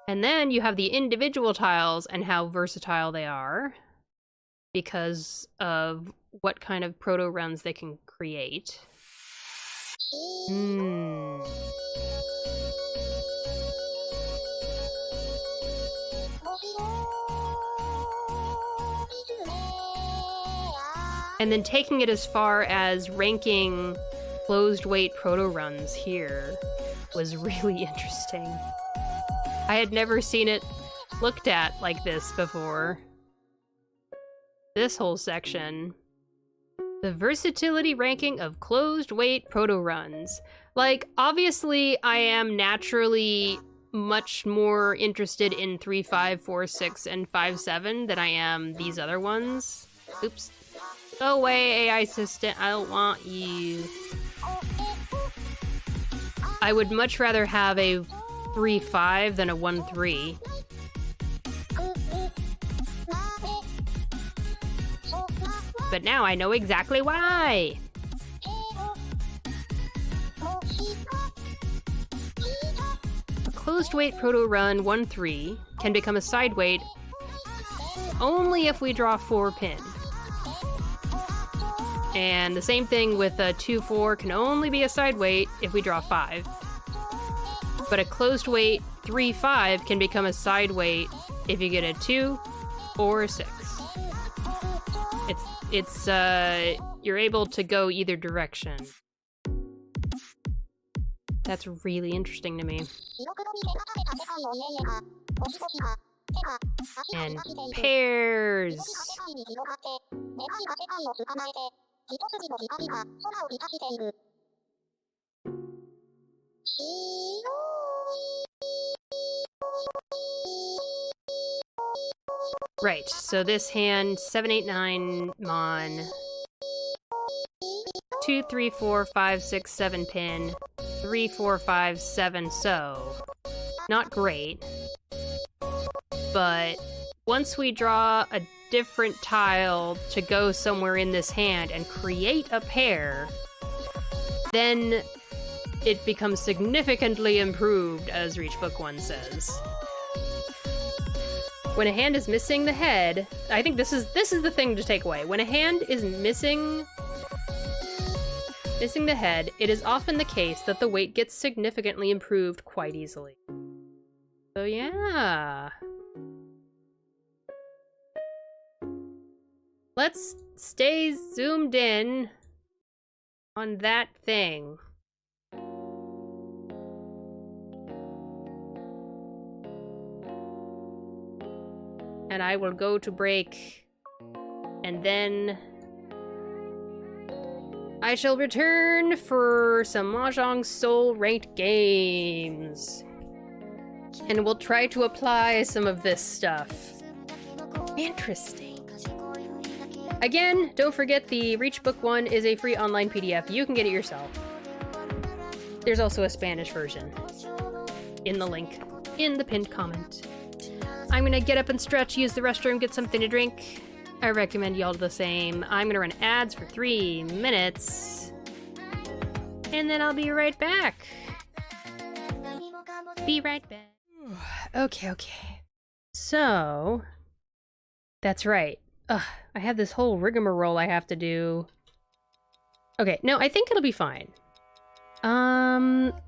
And then you have the individual tiles and how versatile they are because of what kind of proto-runs they can create. And then taking it as far as ranking closed weight proto-runs here was really interesting. I had never seen it looked at like this before. This whole section. The versatility ranking of closed weight proto-runs. Like, obviously, I am naturally much more interested in 3, 5, 4, 6, and 5, 7 than I am these other ones. Oops. Go away, AI assistant. I don't want you. I would much rather have a 3, 5 than a 1, 3. But now I know exactly why! A closed weight proto-run 1, 3 can become a side weight only if we draw 4 pin. And the same thing with a 2-4 can only be a side weight if we draw 5. But a closed weight 3-5 can become a side weight if you get a 2 or a 6. You're able to go either direction. That's really interesting to me. And pairs. Right, so this hand, 7, 8, 9, Mon. 2, 3, 4, 5, 6, 7 pin. 3, 4, 5, 7 so. Not great. But once we draw a different tile to go somewhere in this hand and create a pair, then it becomes significantly improved, as Riichi Book 1 says. When a hand is missing the head, I think this is the thing to take away. When a hand is missing the head, it is often the case that the weight gets significantly improved quite easily. So yeah. Let's stay zoomed in on that thing. And I will go to break, and then I shall return for some Mahjong Soul ranked games. And we'll try to apply some of this stuff. Interesting. Again, don't forget the Riichi Book 1 is a free online PDF. You can get it yourself. There's also a Spanish version in the link in the pinned comment. I'm gonna get up and stretch, use the restroom, get something to drink. I recommend y'all do the same. I'm gonna run ads for 3 minutes. And then I'll be right back. Be right back. Okay. So, that's right. Ugh, I have this whole rigmarole I have to do. Okay, no, I think it'll be fine.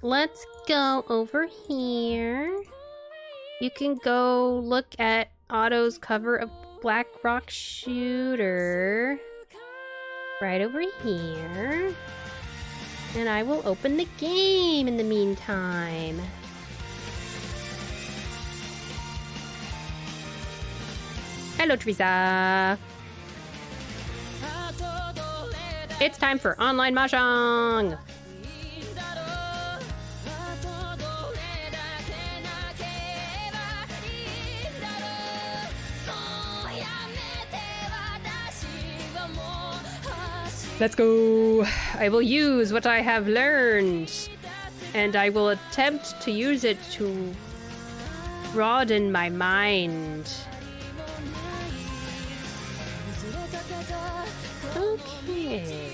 Let's go over here. You can go look at Otto's cover of Black Rock Shooter. Right over here. And I will open the game in the meantime. Hello, Teresa. It's time for online Mahjong. Let's go. I will use what I have learned, and I will attempt to use it to broaden my mind. Okay.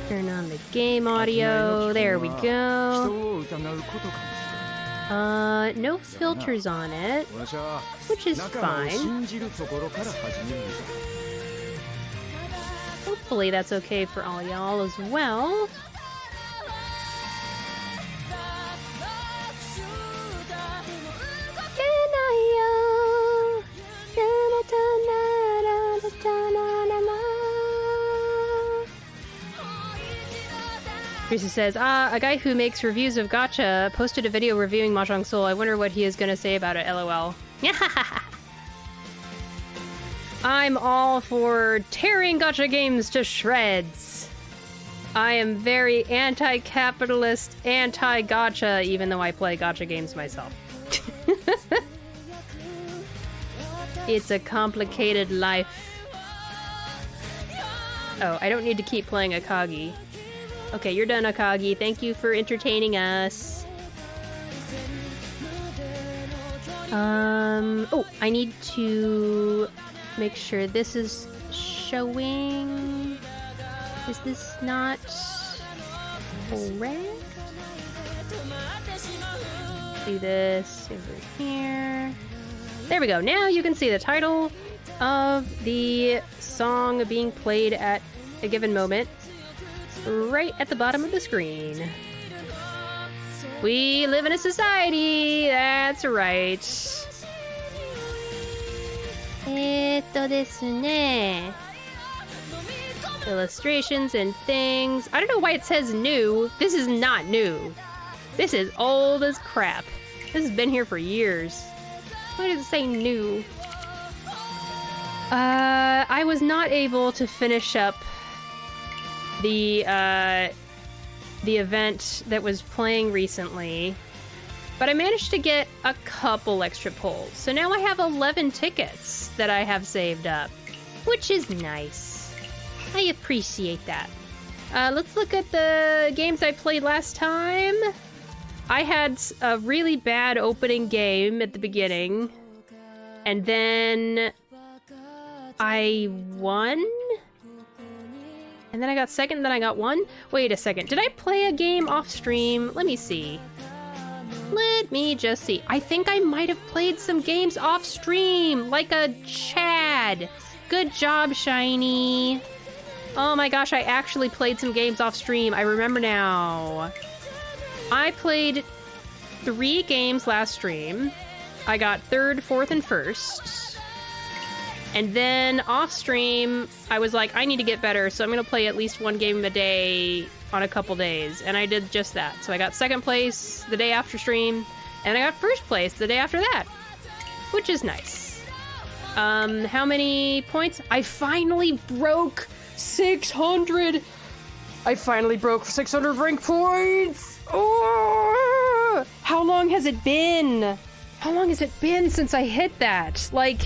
Turn on the game audio. There we go. No filters on it, which is fine. Hopefully that's okay for all y'all as well. Teresa says, a guy who makes reviews of gacha posted a video reviewing Mahjong Soul. I wonder what he is going to say about it, lol. I'm all for tearing gacha games to shreds. I am very anti-capitalist, anti-gacha, even though I play gacha games myself. It's a complicated life. Oh, I don't need to keep playing Akagi. Okay, you're done, Akagi. Thank you for entertaining us. Oh, I need to make sure this is showing. Is this not correct? do this over here. There we go. Now you can see the title of the song being played at a given moment right at the bottom of the screen. We live in a society, that's right. ですね. Illustrations and things. I don't know why it says new. This is not new. This is old as crap. This has been here for years. Why does it say new? I was not able to finish up the event that was playing recently, but I managed to get a couple extra pulls. So now I have 11 tickets that I have saved up, which is nice. I appreciate that. Let's look at the games I played last time. I had a really bad opening game at the beginning, and then I won? And then I got second, then I got one? Wait a second, did I play a game off stream? Let me see. Let me just see. I think I might have played some games off stream, like a Chad. Good job, Shiny. Oh my gosh, I actually played some games off stream. I remember now. I played 3 games last stream. I got 3rd, 4th, and 1st. And then off stream, I was like, I need to get better, so I'm going to play at least 1 game a day on a couple days. And I did just that. So I got 2nd place the day after stream, and I got 1st place the day after that, which is nice. How many points? I finally broke 600! I finally broke 600 rank points! Oh! How long has it been? How long has it been since I hit that? Like,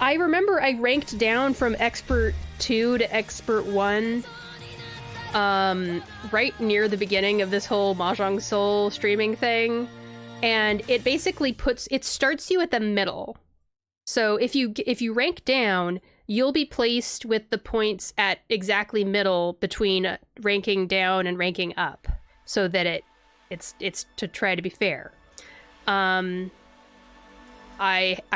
I remember I ranked down from Expert 2 to Expert 1 right near the beginning of this whole Mahjong Soul streaming thing, and it basically starts you at the middle. So if you rank down, you'll be placed with the points at exactly middle between ranking down and ranking up, so that it's to try to be fair. I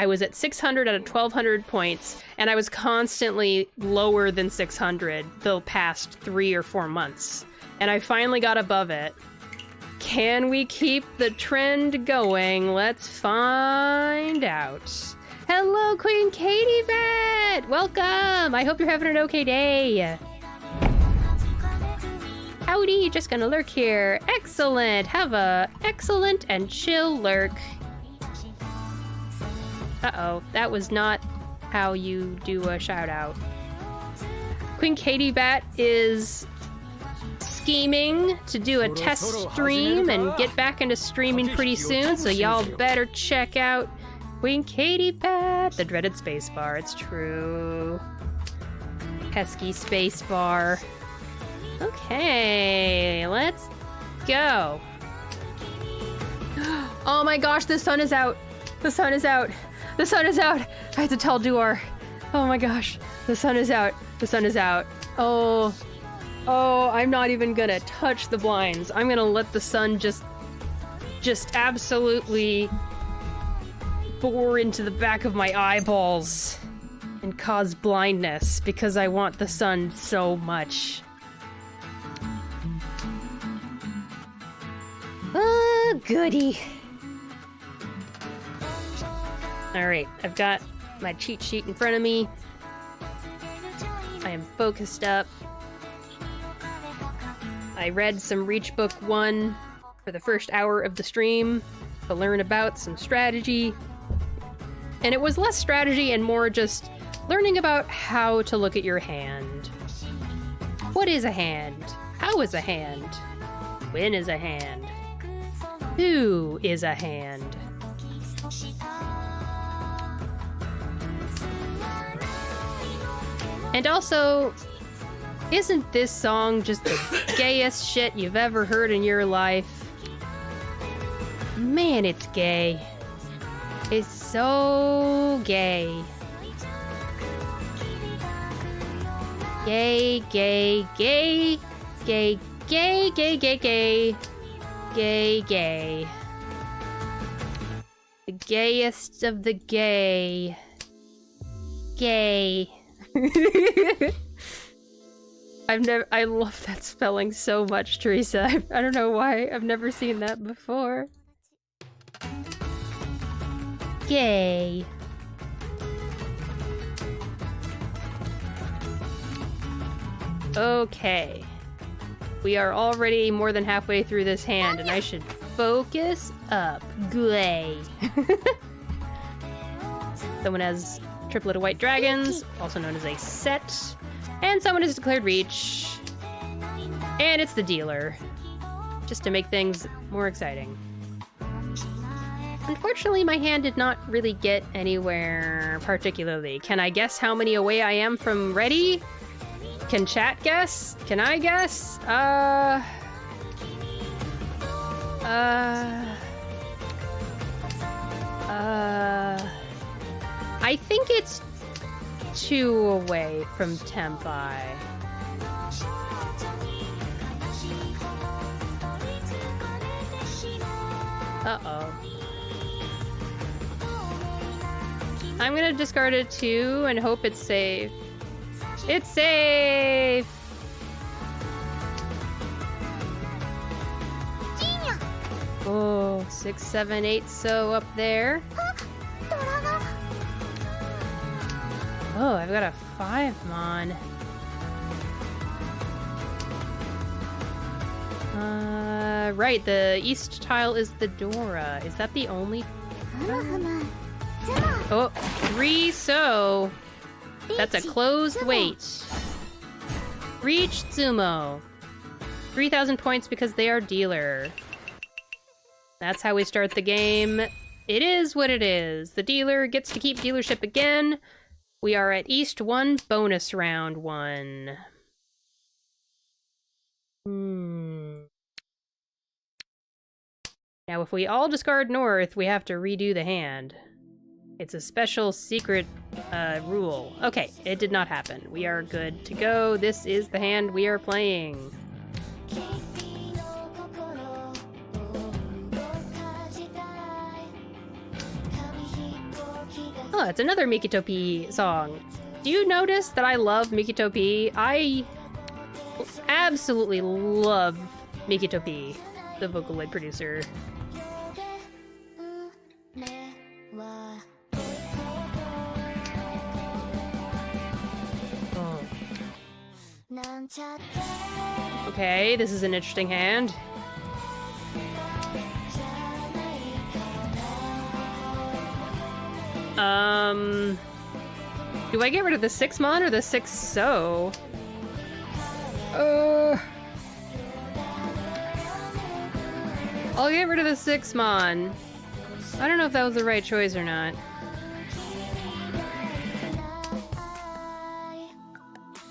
was at 600 out of 1,200 points, and I was constantly lower than 600 the past 3 or 4 months. And I finally got above it. Can we keep the trend going? Let's find out. Hello, Queen Katie Bat! Welcome! I hope you're having an okay day. Howdy, just gonna lurk here. Excellent! Have a excellent and chill lurk. Uh-oh, that was not how you do a shout-out. Queen Katie Bat is scheming to do a test stream and get back into streaming pretty soon, so y'all better check out Queen Katie Bat, the dreaded spacebar. It's true. Pesky spacebar. Okay, let's go. Oh my gosh, the sun is out. The sun is out. The sun is out. I have to tell Duar. Oh my gosh, the sun is out. The sun is out. Oh, I'm not even gonna touch the blinds. I'm gonna let the sun just absolutely bore into the back of my eyeballs and cause blindness because I want the sun so much. Oh, goody. Alright, I've got my cheat sheet in front of me. I am focused up. I read some Riichi Book 1 for the first hour of the stream to learn about some strategy. And it was less strategy and more just learning about how to look at your hand. What is a hand? How is a hand? When is a hand? Who is a hand? And also, isn't this song just the gayest shit you've ever heard in your life? Man, it's gay. It's so gay. Gay, gay, gay, gay, gay, gay, gay, gay, gay, gay. gayest of the gay. Gay. I love that spelling so much, Teresa. I don't know why. I've never seen that before. Gay. Okay. We are already more than halfway through this hand, and I should focus up. Gay. Someone has triplet of white dragons, also known as a set. And someone has declared Reach. And it's the dealer. Just to make things more exciting. Unfortunately, my hand did not really get anywhere particularly. Can I guess how many away I am from ready? Can chat guess? Can I guess? I think it's 2 away from Tempai. Uh-oh. I'm gonna discard a 2 and hope it's safe. It's safe! Oh, 6, 7, 8, so up there. Oh, I've got a 5-mon. Right, the east tile is the Dora. Is that the only... Oh, 3 so. That's a closed wait. Reach Tsumo. 3,000 points because they are dealer. That's how we start the game. It is what it is. The dealer gets to keep dealership again. We are at East 1, bonus round 1. Now, if we all discard North, we have to redo the hand. It's a special secret rule. Okay, it did not happen. We are good to go. This is the hand we are playing. Oh, it's another Mikitopi song. Do you notice that I love Mikitopi? I absolutely love Mikitopi, the Vocaloid producer. Oh. Okay, this is an interesting hand. Do I get rid of the 6-mon or the 6 so? I'll get rid of the 6-mon. I don't know if that was the right choice or not.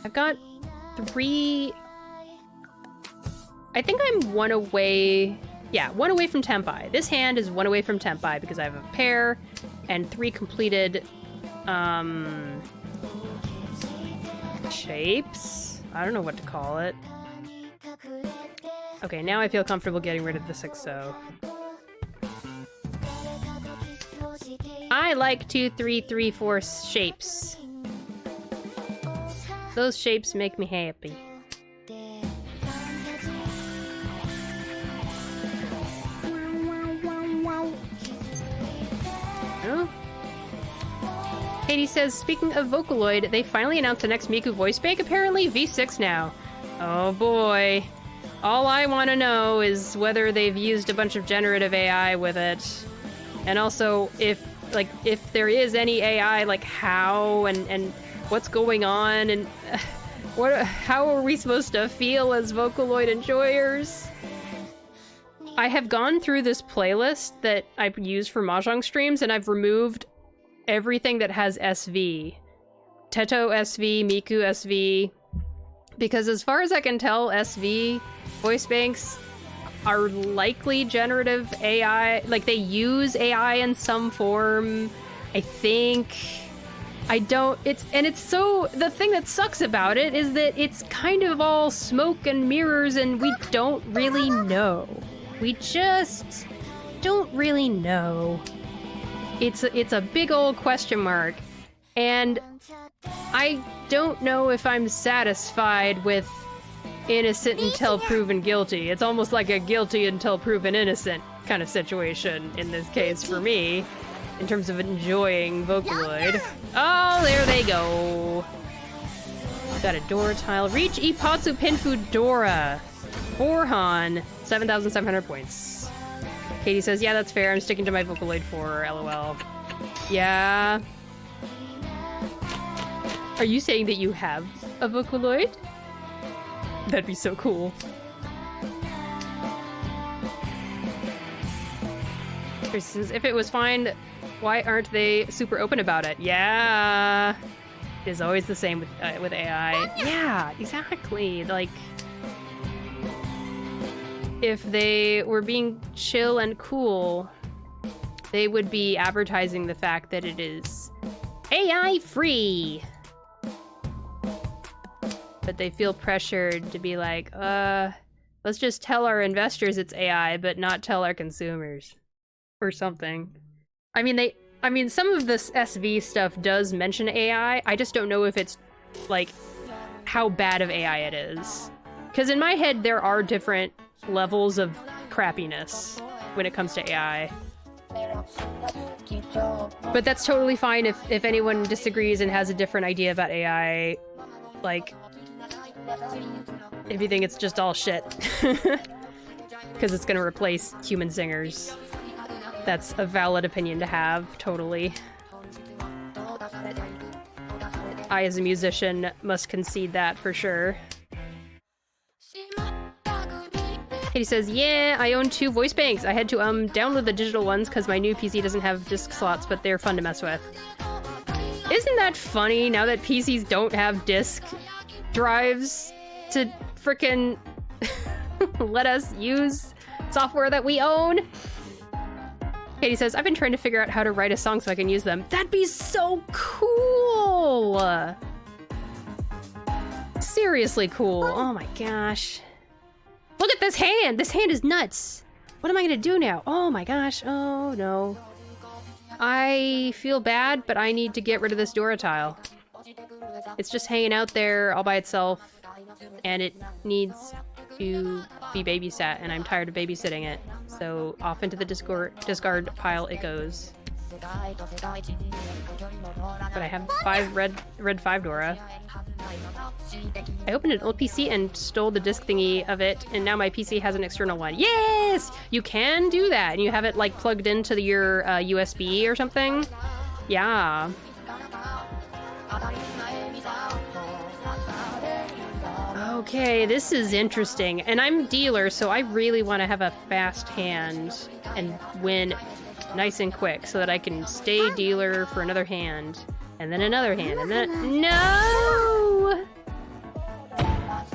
I've got 3... I think I'm 1 away... Yeah, 1 away from Tempai. This hand is 1 away from Tempai because I have a pair and 3 completed, shapes? I don't know what to call it. Okay, now I feel comfortable getting rid of the 6-0. I like 2, 3, 3, 4 shapes. Those shapes make me happy. Katie says, speaking of Vocaloid, they finally announced the next Miku voice bank, apparently V6 now. Oh boy. All I want to know is whether they've used a bunch of generative AI with it. And also, if there is any AI, like how and what's going on, and how are we supposed to feel as Vocaloid enjoyers? I have gone through this playlist that I use for Mahjong streams, and I've removed everything that has SV. Teto SV, Miku SV. Because as far as I can tell, SV voice banks are likely generative AI. Like, they use AI in some form, I think. I don't... It's so... The thing that sucks about it is that it's kind of all smoke and mirrors, and we don't really know. We just don't really know. It's a big old question mark. And I don't know if I'm satisfied with innocent until proven guilty. It's almost like a guilty until proven innocent kind of situation in this case for me, in terms of enjoying Vocaloid. Oh, there they go. Got a Dora tile. Riichi Potsu Pinfu Dora. 4 Han. 7,700 points. Katie says, yeah, that's fair. I'm sticking to my Vocaloid 4, lol. Yeah. Are you saying that you have a Vocaloid? That'd be so cool. Says, if it was fine, why aren't they super open about it? Yeah. It is always the same with AI. Yeah, exactly. Like, if they were being chill and cool, they would be advertising the fact that it is AI free. But they feel pressured to be like, let's just tell our investors it's AI, but not tell our consumers. Or something. I mean, some of this SV stuff does mention AI. I just don't know if it's, like, how bad of AI it is. Because in my head, there are different levels of crappiness when it comes to AI. But that's totally fine if anyone disagrees and has a different idea about AI. Like, if you think it's just all shit. Because it's gonna replace human singers. That's a valid opinion to have, totally. I, as a musician, must concede that for sure. Katie says, yeah, I own 2 voice banks. I had to download the digital ones because my new PC doesn't have disk slots, but they're fun to mess with. Isn't that funny now that PCs don't have disk drives to frickin' let us use software that we own? Katie says, I've been trying to figure out how to write a song so I can use them. That'd be so cool! Seriously cool. Oh my gosh. Look at this hand! This hand is nuts! What am I gonna do now? Oh my gosh. Oh no. I feel bad, but I need to get rid of this Dora tile. It's just hanging out there all by itself, and it needs to be babysat, and I'm tired of babysitting it. So off into the discard pile it goes. But I have 5 red 5 Dora. I opened an old PC and stole the disc thingy of it, and now my PC has an external one. Yes! You can do that, and you have it like plugged into your USB or something. Yeah. Okay, this is interesting. And I'm dealer, so I really want to have a fast hand and win nice and quick so that I can stay dealer for another hand. And then another hand, and then... No!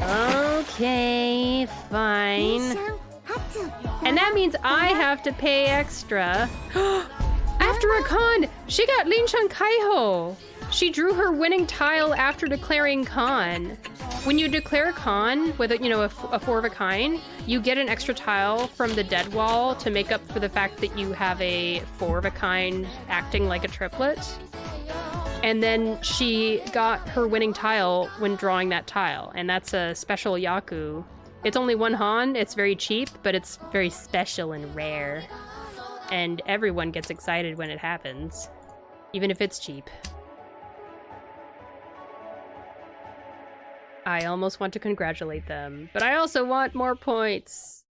Okay, fine. And that means I have to pay extra. After a con, she got Linchan Kaiho. She drew her winning tile after declaring con. When you declare con with a 4 of a kind, you get an extra tile from the dead wall to make up for the fact that you have a 4 of a kind acting like a triplet. And then she got her winning tile when drawing that tile, and that's a special Yaku. It's only 1 Han, it's very cheap, but it's very special and rare. And everyone gets excited when it happens, even if it's cheap. I almost want to congratulate them, but I also want more points.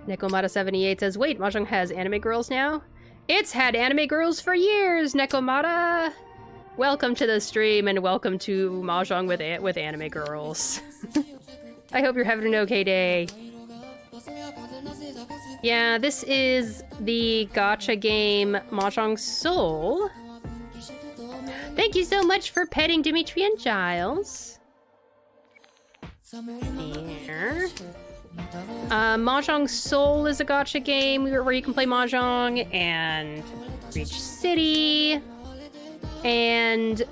Nekomata78 says, wait, Mahjong has anime girls now? It's had anime girls for years, Nekomata! Welcome to the stream and welcome to Mahjong with anime girls. I hope you're having an okay day. Yeah, this is the gacha game Mahjong Soul. Thank you so much for petting Dimitri and Giles. Here. Mahjong Soul is a gacha game where you can play Mahjong and reach city. And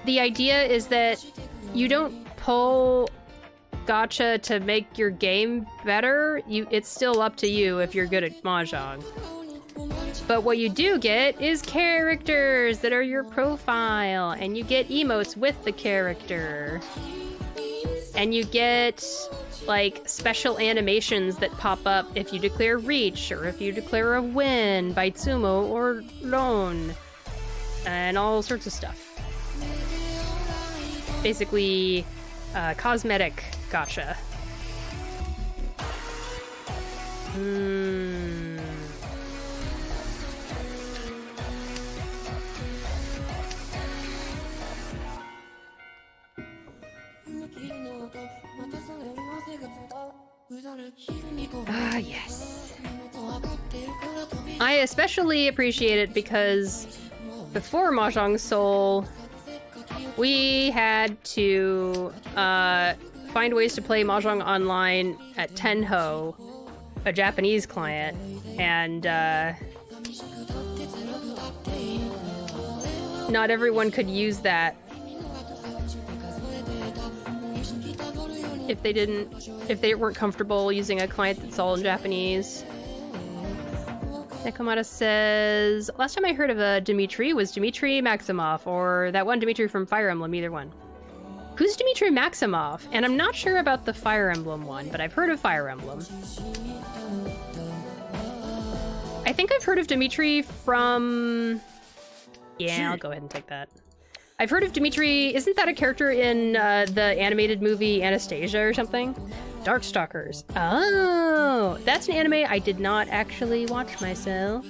the idea is that you don't pull gacha to make your game better, it's still up to you if you're good at Mahjong. But what you do get is characters that are your profile, and you get emotes with the character. And you get, like, special animations that pop up if you declare reach, or if you declare a win by Tsumo or Ron, and all sorts of stuff. Basically, cosmetic gacha. Ah, yes. I especially appreciate it because before Mahjong Soul, we had to find ways to play Mahjong online at Tenho, a Japanese client, and not everyone could use that if they weren't comfortable using a client that's all in Japanese. Nekomata says, last time I heard of a Dmitri was Dmitri Maximov, or that one Dmitri from Fire Emblem, either one. Who's Dmitri Maximov? And I'm not sure about the Fire Emblem one, but I've heard of Fire Emblem. I think I've heard of Dmitri from... Yeah, I'll go ahead and take that. I've heard of Dmitri. Isn't that a character in the animated movie Anastasia or something? Darkstalkers. Oh, that's an anime I did not actually watch myself.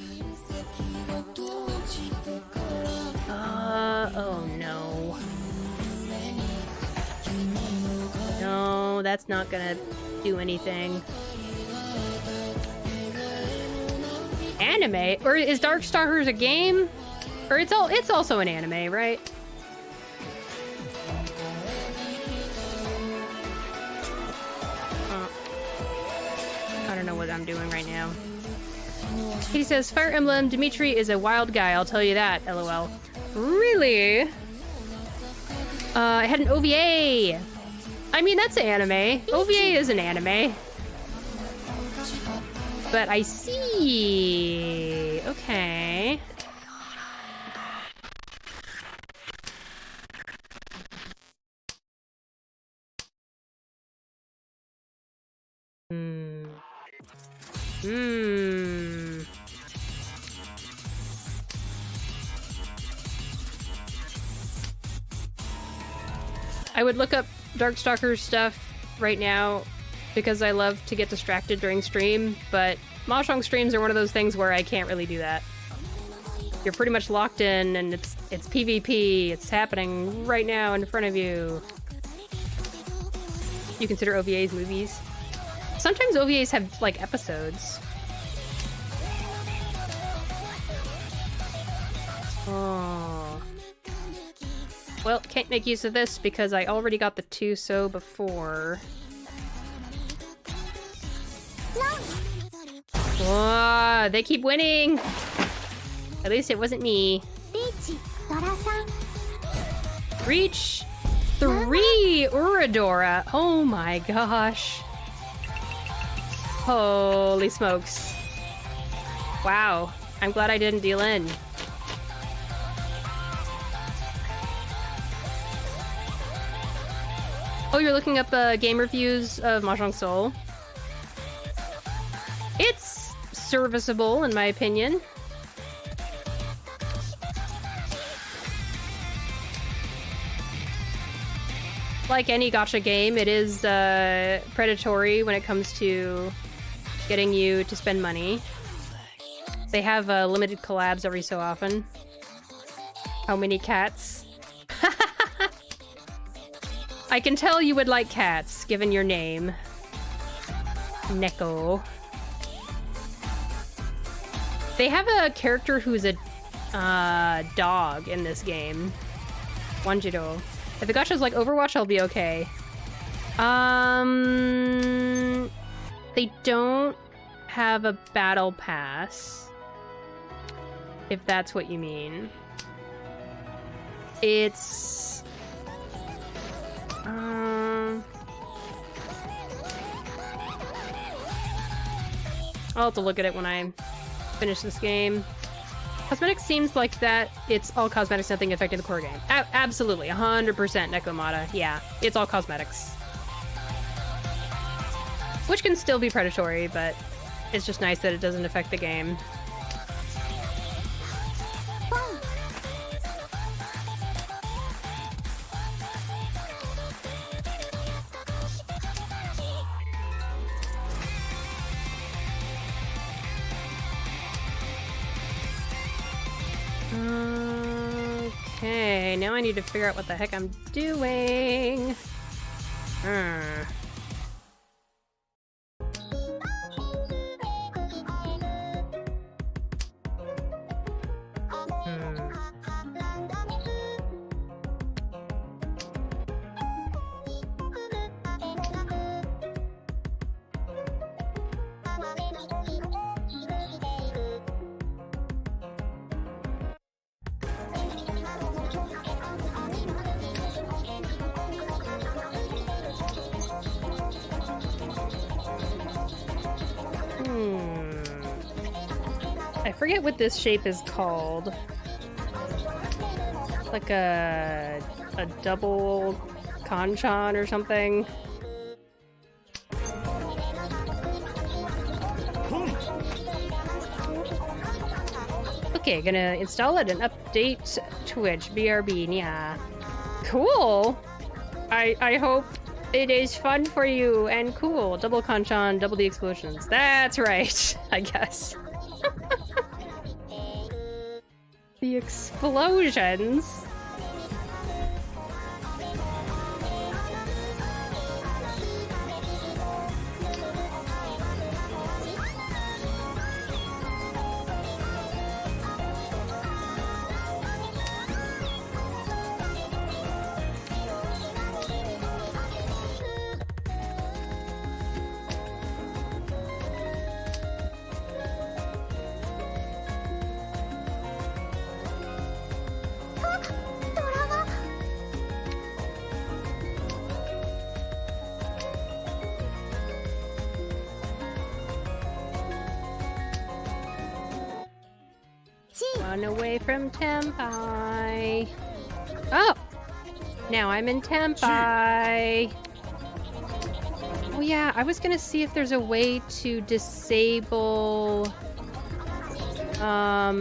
Oh no. No, that's not gonna do anything. Anime? Or is Darkstalkers a game? Or it's also an anime, right? I don't know what I'm doing right now. He says, Fire Emblem, Dmitri is a wild guy, I'll tell you that, lol. Really? It had an OVA. I mean, that's an anime. OVA is an anime. But I see. Okay. I would look up Darkstalkers stuff right now because I love to get distracted during stream, but Mahjong streams are one of those things where I can't really do that. You're pretty much locked in, and it's PvP. It's happening right now in front of you. You consider OVAs movies? Sometimes OVAs have, like, episodes. Oh. Well, can't make use of this because I already got the 2-so before. Whoa, they keep winning! At least it wasn't me. Reach 3 Uradora! Oh my gosh. Holy smokes. Wow. I'm glad I didn't deal in. Oh, you're looking up game reviews of Mahjong Soul? It's serviceable, in my opinion. Like any gacha game, it is predatory when it comes to getting you to spend money. They have limited collabs every so often. How many cats? I can tell you would like cats, given your name. Neko. They have a character who's a dog in this game. Wanjiro. If the gacha's like Overwatch, I'll be okay. They don't have a battle pass. If that's what you mean. It's... I'll have to look at it when I finish this game. Cosmetics seems like that. It's all cosmetics, nothing affecting the core game. Absolutely, 100% Nekomata. Yeah, it's all cosmetics. Which can still be predatory, but it's just nice that it doesn't affect the game. Okay, now I need to figure out what the heck I'm doing. I forget what this shape is called. Like a double kanchan or something. Okay, gonna install it and update Twitch. BRB, yeah. Cool! I hope it is fun for you and cool. Double kanchan, double the explosions. That's right, I guess. The explosions? Run away from Tempai. Oh! Now I'm in Tempai. Oh yeah, I was gonna see if there's a way to disable... I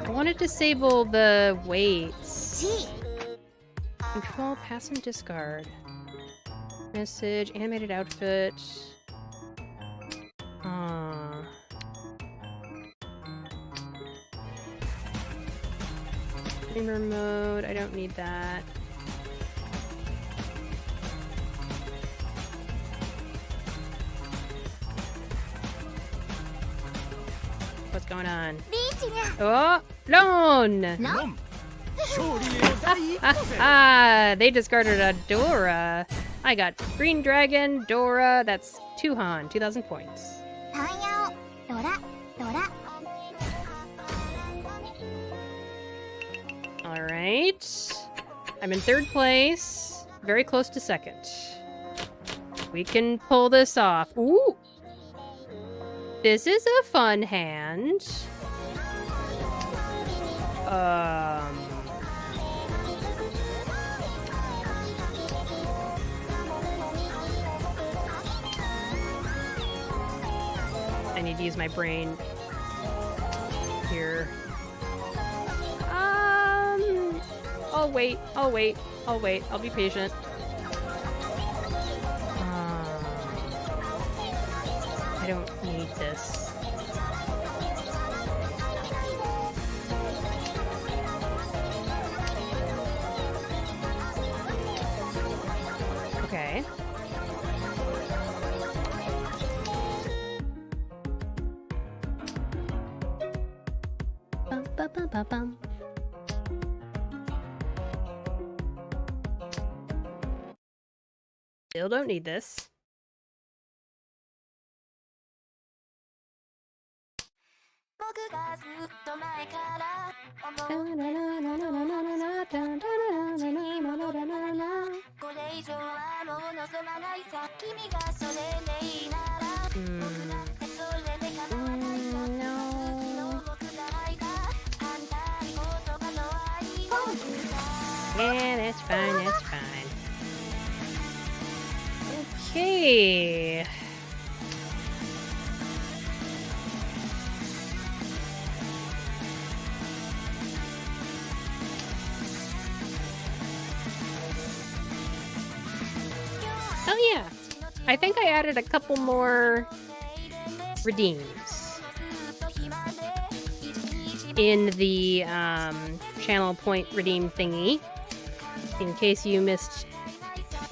want to disable the weights. Control, pass and discard. Message, animated outfit. Gamer mode, I don't need that. What's going on? Oh, Lone! They discarded a Dora. I got Green Dragon, Dora, that's Tuhan, 2,000 points. Alright. I'm in third place. Very close to second. We can pull this off. Ooh! This is a fun hand. I need to use my brain here. I'll wait, I'll wait, I'll wait. I'll be patient. I don't need this. Okay. Bum, bum, bum, bum, bum. Still don't need this. No. Yeah, that's fine, that's fine. Okay. Oh yeah, I think I added a couple more redeems in the channel point redeem thingy, in case you missed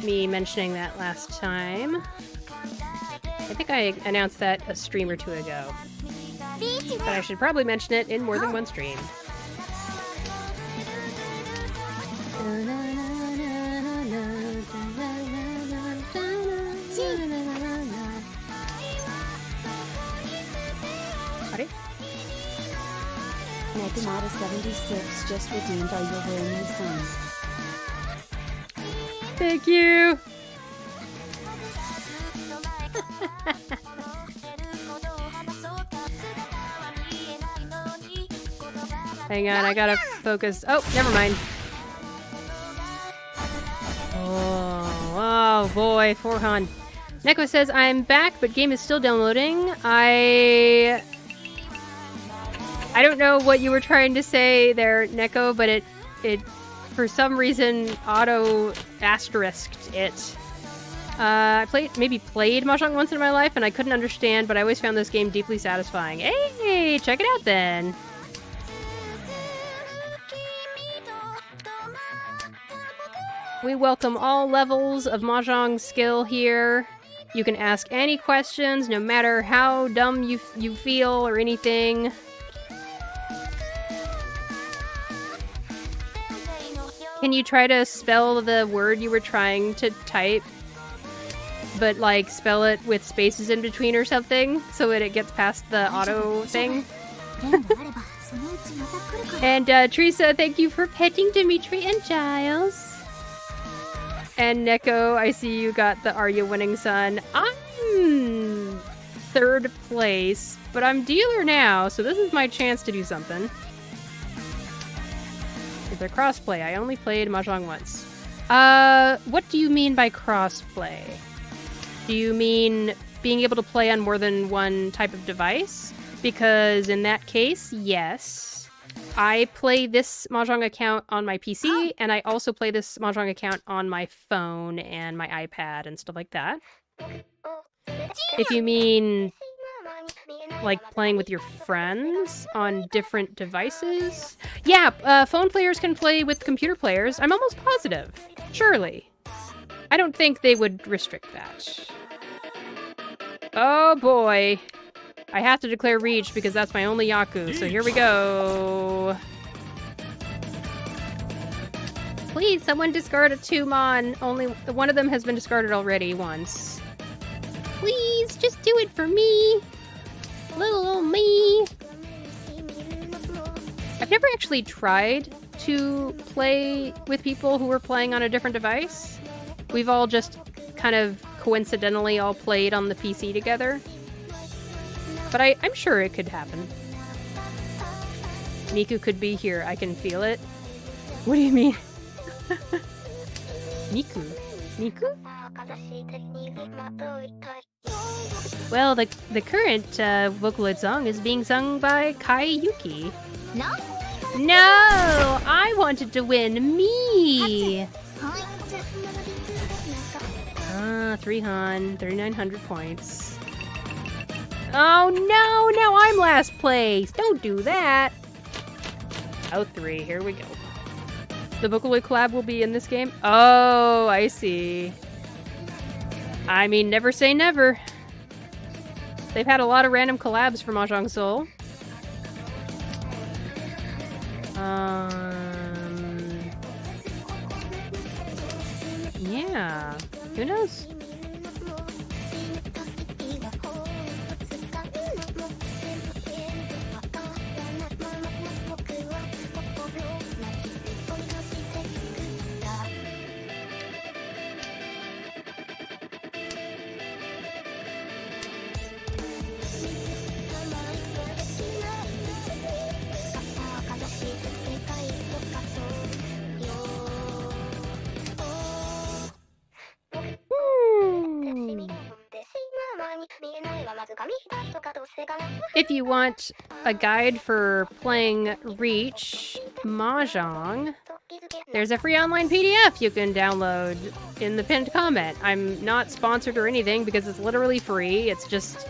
me mentioning that last time. I think I announced that a stream or two ago, but I should probably mention it in more than one stream. Sorry? Nakamata 76 just redeemed Are You Wearing These Songs? Thank you! Hang on, I gotta focus. Oh, never mind. Oh boy, Forhan. Neko says, I'm back, but game is still downloading. I don't know what you were trying to say there, Neko, but it for some reason auto asterisked it. I played Mahjong once in my life, and I couldn't understand, but I always found this game deeply satisfying. Hey, check it out then. We welcome all levels of Mahjong skill here. You can ask any questions, no matter how dumb you feel or anything. Can you try to spell the word you were trying to type, but like spell it with spaces in between or something, so that it gets past the auto thing? And Teresa, thank you for petting Dimitri and Giles. And Neko, I see you got the Are You Winning Son. I'm third place, but I'm dealer now, so this is my chance to do something. It's a crossplay. I only played Mahjong once. What do you mean by crossplay? Do you mean being able to play on more than one type of device? Because in that case, yes. I play this Mahjong account on my PC, and I also play this Mahjong account on my phone and my iPad and stuff like that. If you mean like playing with your friends on different devices, yeah, phone players can play with computer players. I'm almost positive. Surely. I don't think they would restrict that. Oh boy. I have to declare Reach because that's my only Yaku, so here we go. Please, someone discard a Tumon. Only one of them has been discarded already once. Please, just do it for me. Little old me. I've never actually tried to play with people who were playing on a different device. We've all just kind of coincidentally all played on the PC together. But I'm sure it could happen. Miku could be here. I can feel it. What do you mean? Miku? Miku? Well, the current Vocaloid song is being sung by Kai Yuki. No? No! I wanted to win me! 3,900 points. Oh no, now I'm last place! Don't do that! Oh, 3, here we go. The Vocaloid collab will be in this game? Oh, I see. I mean, never say never. They've had a lot of random collabs for Mahjong Soul. Yeah, who knows? If you want a guide for playing Reach Mahjong, there's a free online PDF you can download in the pinned comment. I'm not sponsored or anything because it's literally free. It's just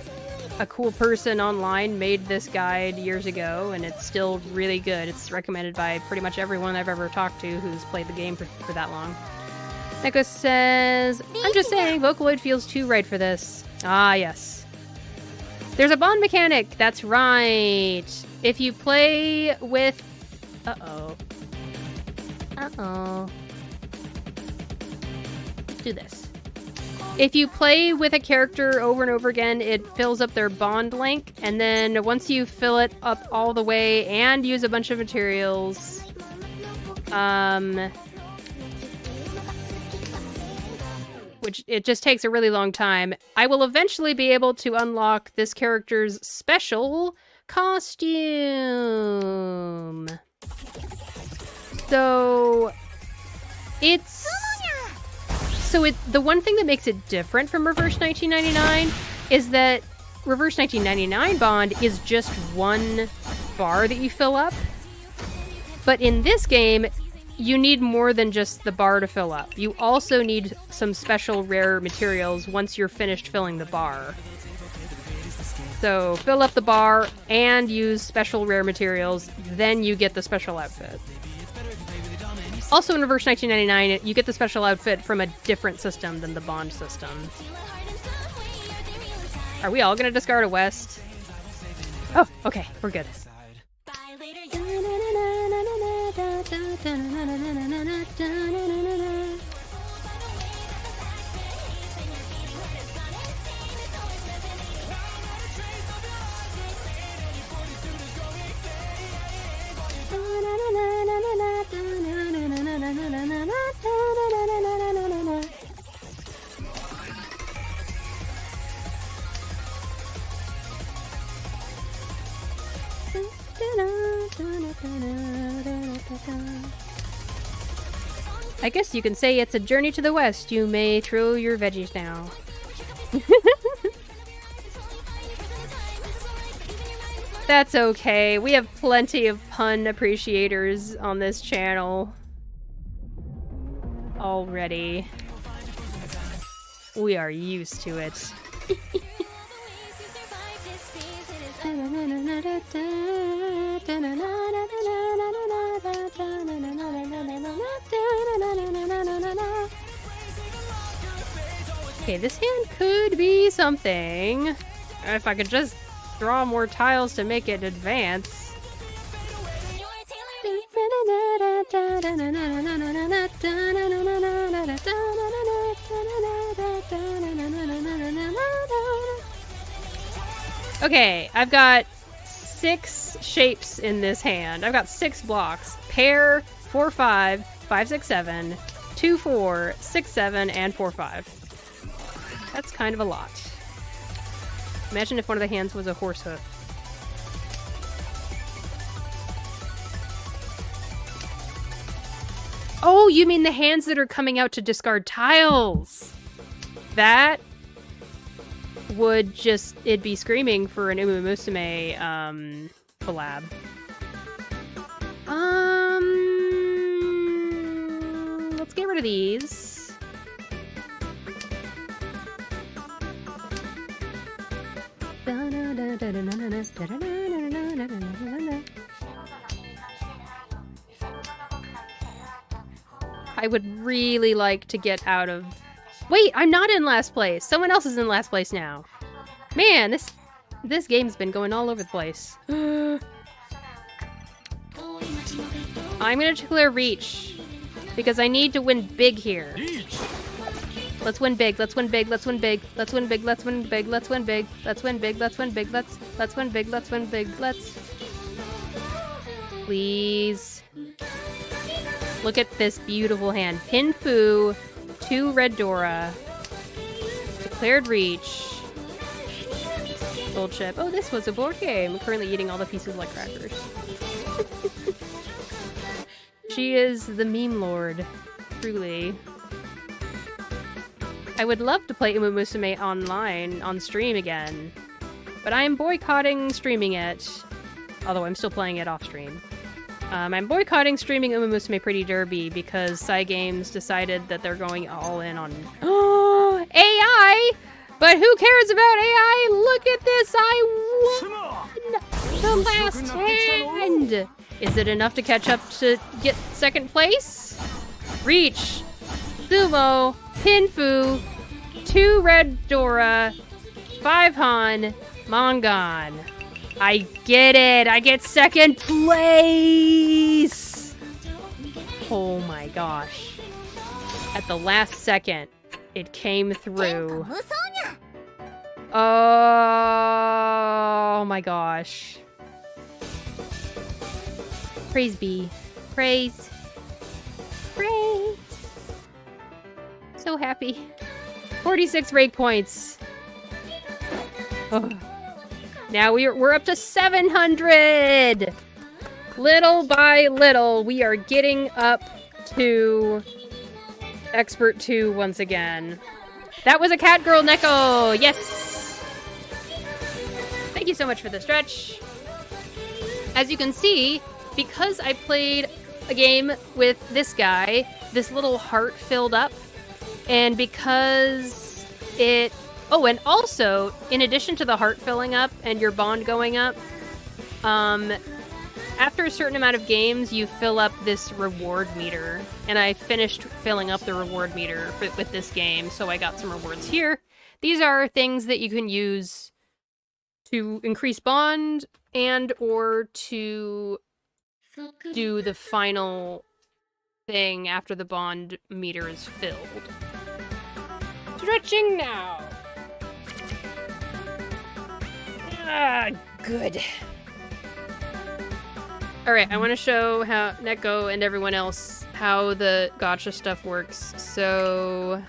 a cool person online made this guide years ago, and it's still really good. It's recommended by pretty much everyone I've ever talked to who's played the game for that long. Neko says, I'm just saying, Vocaloid feels too right for this. Ah, yes. There's a bond mechanic. That's right. If you play with... Uh-oh. Uh-oh. Let's do this. If you play with a character over and over again, it fills up their bond link, and then once you fill it up all the way and use a bunch of materials, which it just takes a really long time, I will eventually be able to unlock this character's special costume. So the one thing that makes it different from Reverse 1999 is that Reverse 1999 Bond is just one bar that you fill up. But in this game, you need more than just the bar to fill up. You also need some special rare materials once you're finished filling the bar. So fill up the bar and use special rare materials, then you get the special outfit. Also in Reverse 1999, you get the special outfit from a different system than the Bond system. Are we all gonna discard a West? Oh, okay, we're good. I guess you can say it's a journey to the west. You may throw your veggies now. That's okay. We have plenty of pun appreciators on this channel already. We are used to it. Okay, this hand could be something. If I could just draw more tiles to make it advance. Okay, I've got 6 shapes in this hand. I've got 6 blocks. Pair, 4, 5, 5, 6, 7, 2, 4, 6, 7, and 4, 5. That's kind of a lot. Imagine if one of the hands was a horse hoof. Oh, you mean the hands that are coming out to discard tiles? That would just... it'd be screaming for an Umumusume, collab. Let's get rid of these. I would really like to get out of... Wait, I'm not in last place. Someone else is in last place now. Man, this game's been going all over the place. I'm gonna declare Reach because I need to win big here. Let's win big. Let's win big. Let's win big. Let's win big. Let's win big. Let's win big. Let's win big. Let's win big. Let's win big. Let's win big. Let's... Please. Look at this beautiful hand. Pin Fu, 2 Red Dora, declared Reach, Gold Chip. Oh, this was a board game. I'm currently eating all the pieces like crackers. She is the meme lord, truly. I would love to play Umumusume online, on stream again. but I am boycotting streaming it. Although I'm still playing it off stream. I'm boycotting streaming Uma Musume Pretty Derby because Cygames decided that they're going all in on AI! But who cares about AI? Look at this! I won the last hand! Is it enough to catch up to get second place? Reach, Sumo, Pinfu, 2 Red Dora, 5 Han, Mongon. I get it! I get second place! Oh my gosh. At the last second, it came through. Oh my gosh. Praise be. Praise. Praise. So happy. 46 rake points. Oh. Now we're up to 700! Little by little, we are getting up to Expert 2 once again. That was a cat girl, Neko! Yes! Thank you so much for the stretch. As you can see, because I played a game with this guy, this little heart filled up, and because it... Oh, and also, in addition to the heart filling up and your bond going up, after a certain amount of games, you fill up this reward meter. And I finished filling up the reward meter with this game, so I got some rewards here. These are things that you can use to increase bond and or to do the final thing after the bond meter is filled. Stretching now! Ah, good. Alright, I want to show how Neko and everyone else how the gacha stuff works. So...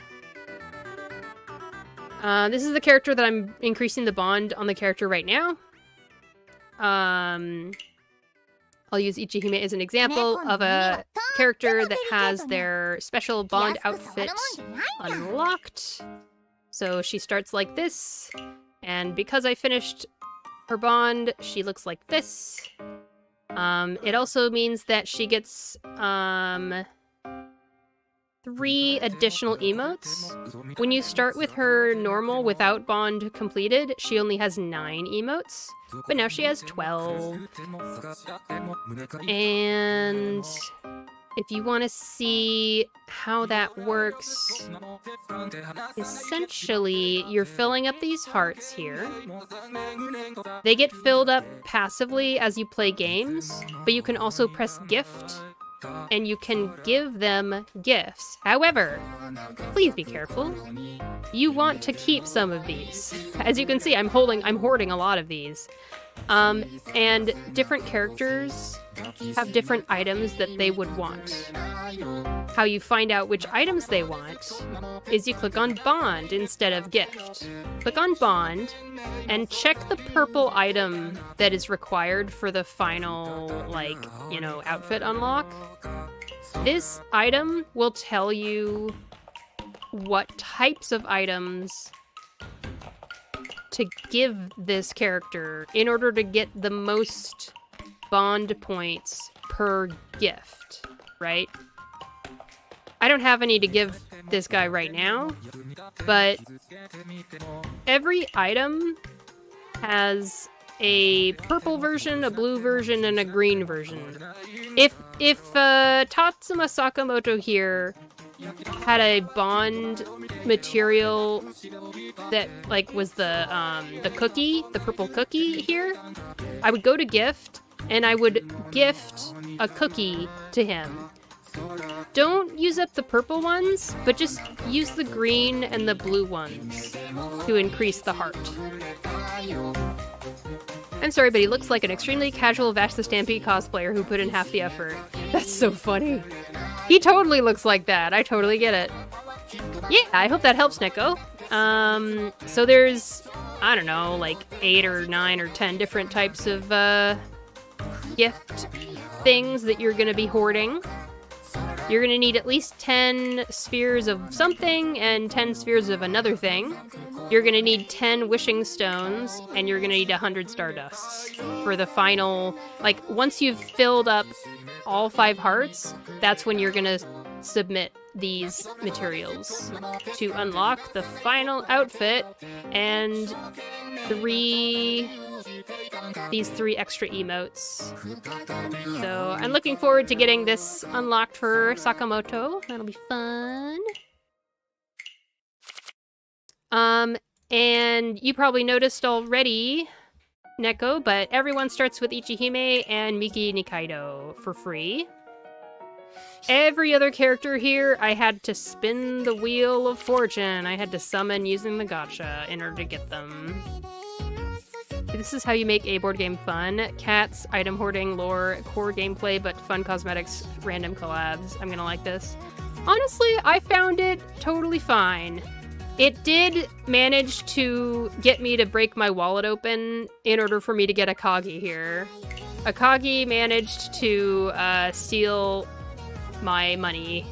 this is the character that I'm increasing the bond on the character right now. I'll use Ichihime as an example of a character that has their special bond outfit unlocked. So she starts like this, and because I finished her bond, she looks like this. It also means that she gets 3 additional emotes. When you start with her normal without bond completed, she only has 9 emotes, but now she has 12. And if you want to see how that works, essentially you're filling up these hearts here. They get filled up passively as you play games, but you can also press gift and you can give them gifts. However, please be careful. You want to keep some of these. As you can see, I'm hoarding a lot of these. And different characters have different items that they would want. How you find out which items they want is you click on Bond instead of Gift. Click on Bond and check the purple item that is required for the final, outfit unlock. This item will tell you what types of items to give this character in order to get the most bond points per gift, right? I don't have any to give this guy right now, but every item has a purple version, a blue version, and a green version. If Tatsuma Sakamoto here had a bond material that was the cookie, the purple cookie here, I would go to gift and I would gift a cookie to him. Don't use up the purple ones, but just use the green and the blue ones to increase the heart. I'm sorry, but he looks like an extremely casual Vash the Stampede cosplayer who put in half the effort. That's so funny. He totally looks like that. I totally get it. Yeah, I hope that helps, Neko. So there's, 8 or 9 or 10 different types of gift things that you're gonna be hoarding. You're gonna need at least 10 spheres of something and 10 spheres of another thing. You're gonna need 10 wishing stones, and you're gonna need 100 stardusts for the final, like, once you've filled up all 5 hearts, that's when you're gonna submit these materials to unlock the final outfit and these 3 extra emotes. So I'm looking forward to getting this unlocked for Sakamoto. That'll be fun. And you probably noticed already, Neko, but everyone starts with Ichihime and Miki Nikaido for free. Every other character here, I had to spin the Wheel of Fortune. I had to summon using the gacha in order to get them. This is how you make a board game fun. Cats, item hoarding, lore, core gameplay, but fun cosmetics, random collabs. I'm gonna like this. Honestly, I found it totally fine. It did manage to get me to break my wallet open in order for me to get Akagi here. Akagi managed to steal my money.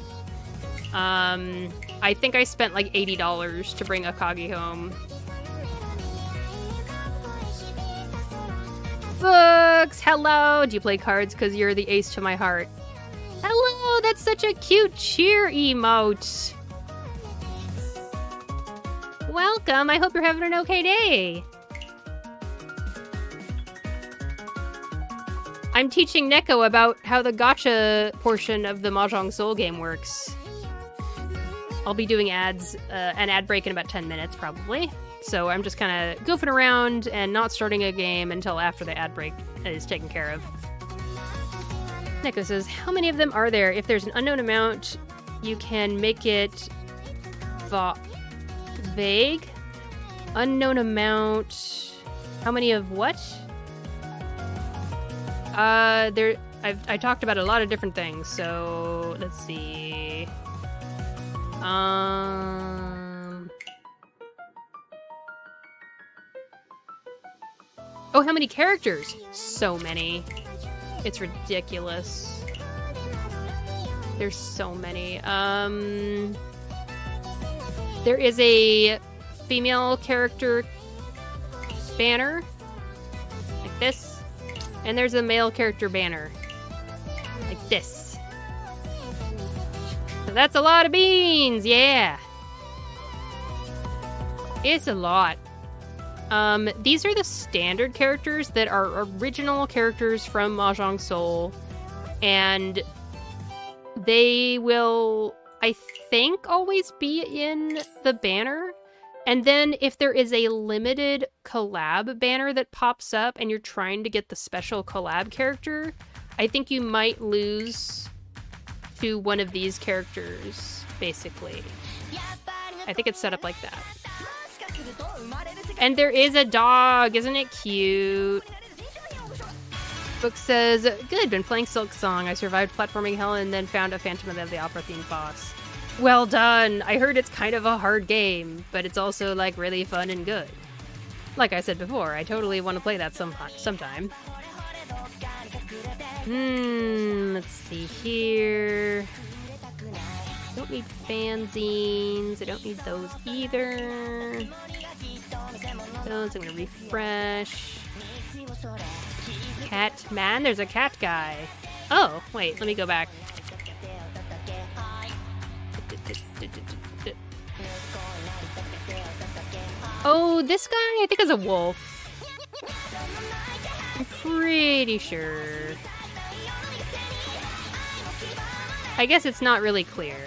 I think I spent like $80 to bring Akagi home. Books! Hello! Do you play cards? Because you're the ace to my heart. Hello! That's such a cute cheer emote! Welcome! I hope you're having an okay day! I'm teaching Neko about how the gacha portion of the Mahjong Soul game works. I'll be doing ads, an ad break in about 10 minutes, probably. So I'm just kind of goofing around and not starting a game until after the ad break is taken care of. Neko says, how many of them are there? If there's an unknown amount, you can make it vague. Unknown amount. How many of what? I talked about a lot of different things, so let's see. Oh, how many characters? So many. It's ridiculous. There's so many. There is a female character banner, like this, and there's a male character banner, like this. So that's a lot of beans, yeah. It's a lot. These are the standard characters that are original characters from Mahjong Soul, and they will, I think, always be in the banner. And then if there is a limited collab banner that pops up and you're trying to get the special collab character, I think you might lose to one of these characters, basically. I think it's set up like that. And there is a dog, isn't it cute? Book says, good, been playing Silk Song. I survived platforming hell and then found a Phantom of the Opera themed boss. Well done! I heard it's kind of a hard game, but it's also like really fun and good. Like I said before, I totally want to play that sometime. Let's see here. Don't need fanzines. I don't need those either. Those, I'm gonna refresh. Cat man, there's a cat guy. Oh, wait, let me go back. Oh, this guy, I think is a wolf. I'm pretty sure. I guess it's not really clear.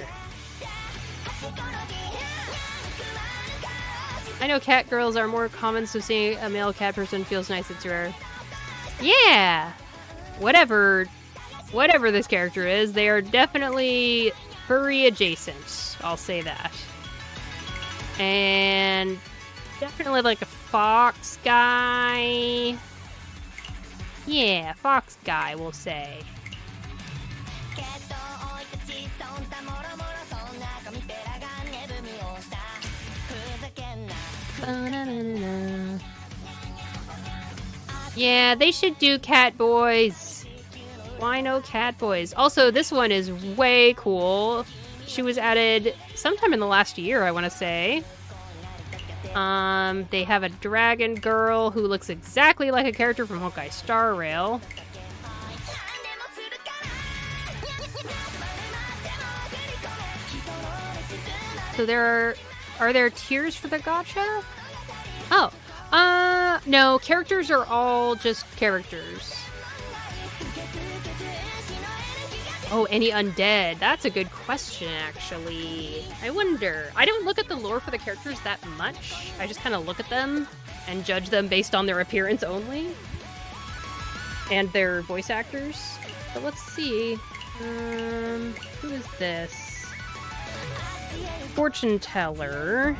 I know cat girls are more common, so seeing a male cat person feels nice. It's rare. Yeah! Whatever this character is, they are definitely furry adjacent. I'll say that. And definitely like a fox guy. Yeah, fox guy, we'll say. Yeah, they should do cat boys. Wino Cat Boys. Also, this one is way cool. She was added sometime in the last year, I want to say. They have a dragon girl who looks exactly like a character from Honkai Star Rail. So are there tiers for the gacha? Oh, no, characters are all just characters. Oh, any undead? That's a good question, actually. I wonder. I don't look at the lore for the characters that much. I just kind of look at them and judge them based on their appearance only. And their voice actors. But let's see. Who is this? Fortune teller.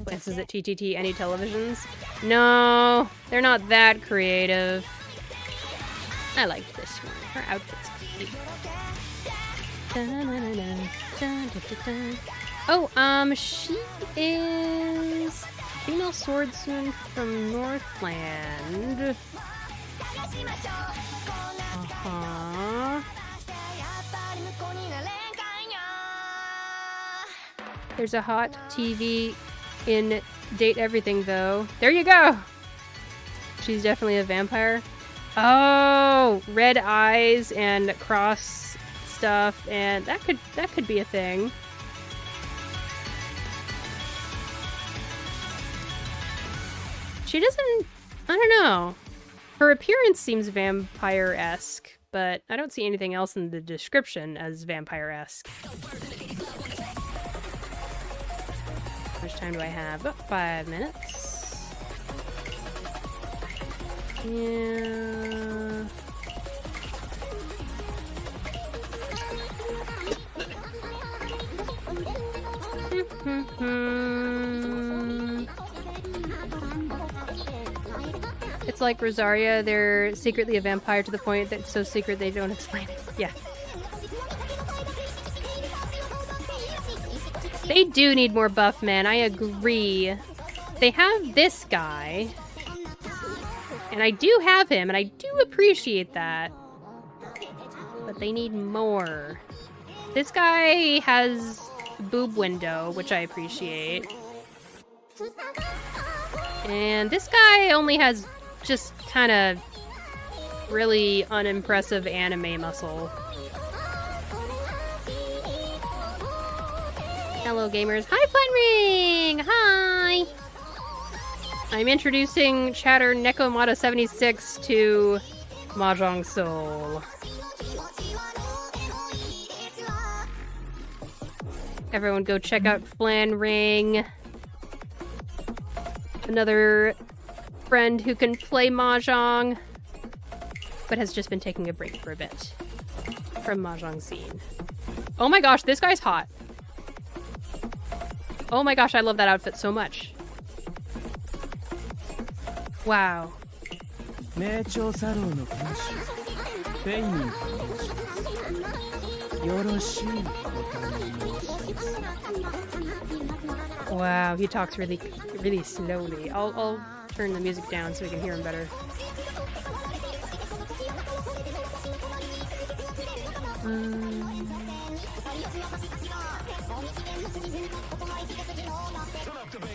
Glances at TTT, any televisions? No, they're not that creative. I like this one. Her outfit's cute. Oh, she is female swordsman from Northland. There's a hot TV in Date Everything, though. There you go! She's definitely a vampire. Oh! Red eyes and cross stuff, and that could be a thing. She doesn't... I don't know. Her appearance seems vampire-esque, but I don't see anything else in the description as vampire-esque. How much time do I have? About 5 minutes. Yeah. It's like Rosaria, they're secretly a vampire to the point that it's so secret they don't explain it. Yeah. They do need more buff men, I agree. They have this guy. And I do have him, and I do appreciate that. But they need more. This guy has boob window, which I appreciate. And this guy only has just kind of really unimpressive anime muscle. Hello, gamers. Hi, Fun Ring! Hi! I'm introducing Chatter Nekomata76 to Mahjong Soul. Everyone go check out Flan Ring. Another friend who can play Mahjong, but has just been taking a break for a bit from Mahjong scene. Oh my gosh, this guy's hot. Oh my gosh, I love that outfit so much. Wow. Wow, he talks really, really slowly. I'll turn the music down so we can hear him better.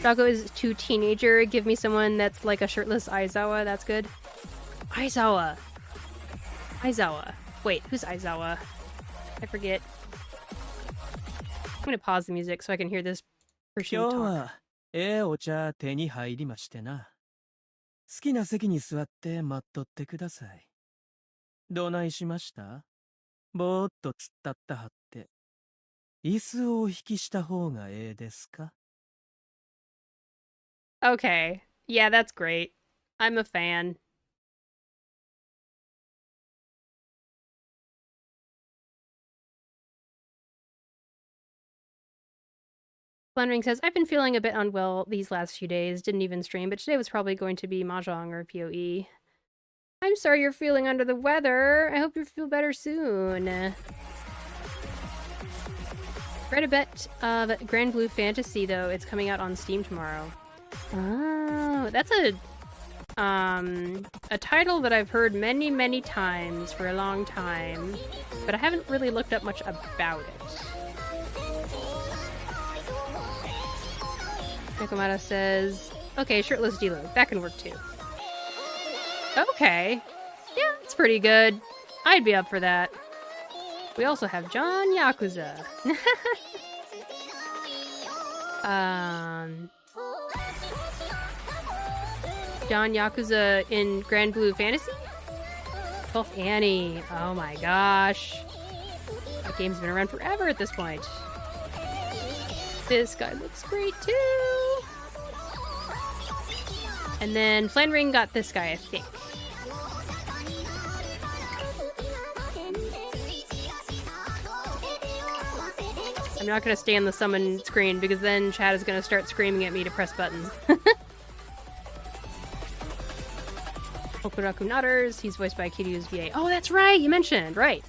Dago is too teenager. Give me someone that's like a shirtless Aizawa. That's good. Aizawa. Wait, who's Aizawa? I forget. I'm gonna pause the music so I can hear this person talk. お茶手に入りましてな。好きな席に座って待っとってください。どないしました？ぼーっと突っ立ったはって。椅子をお引きした方がええですか？ Okay. Yeah, that's great. I'm a fan. Flunring says, I've been feeling a bit unwell these last few days. Didn't even stream, but today was probably going to be Mahjong or PoE. I'm sorry you're feeling under the weather. I hope you feel better soon. Read a bit of Grand Blue Fantasy, though. It's coming out on Steam tomorrow. Oh, that's a title that I've heard many, many times for a long time, but I haven't really looked up much about it. Nekomata says, okay, shirtless deload. That can work too. Okay. Yeah, it's pretty good. I'd be up for that. We also have John Yakuza. John Yakuza in Grand Blue Fantasy? 12th Annie. Oh my gosh. That game's been around forever at this point. This guy looks great too. And then Flanring got this guy, I think. I'm not gonna stay on the summon screen because then Chad is gonna start screaming at me to press buttons. Okuraku Nutters, he's voiced by Kiryu's VA. Oh, that's right, you mentioned, right.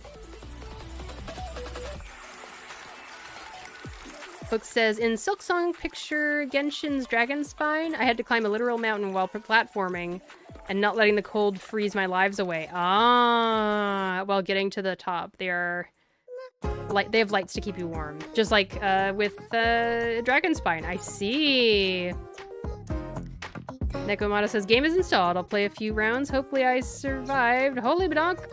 Book says, in Silksong picture Genshin's Dragon Spine, I had to climb a literal mountain while platforming and not letting the cold freeze my lives away. Ah, while getting to the top. They have lights to keep you warm. Just like with Dragon Spine. I see. Nekomata says, game is installed. I'll play a few rounds. Hopefully I survived. Holy badonk.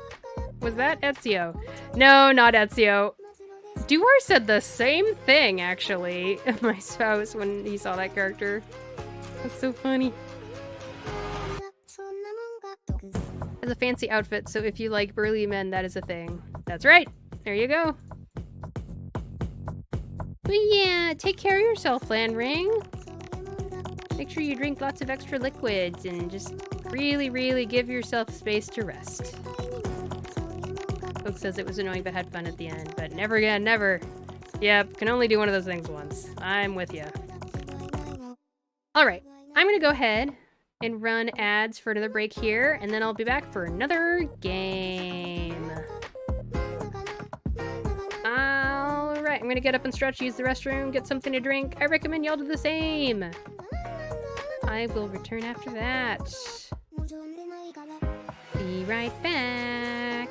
Was that Ezio? No, not Ezio. Duar said the same thing, actually. My spouse, when he saw that character. That's so funny. Has a fancy outfit, so if you like burly men, that is a thing. That's right. There you go. But yeah, take care of yourself, Flanring. Make sure you drink lots of extra liquids and just really, really give yourself space to rest. Book says it was annoying but had fun at the end, but never again, never. Yep, can only do one of those things once. I'm with you. Alright, I'm gonna go ahead and run ads for another break here, and then I'll be back for another game. Alright, I'm gonna get up and stretch, use the restroom, get something to drink. I recommend y'all do the same. I will return after that. Be right back.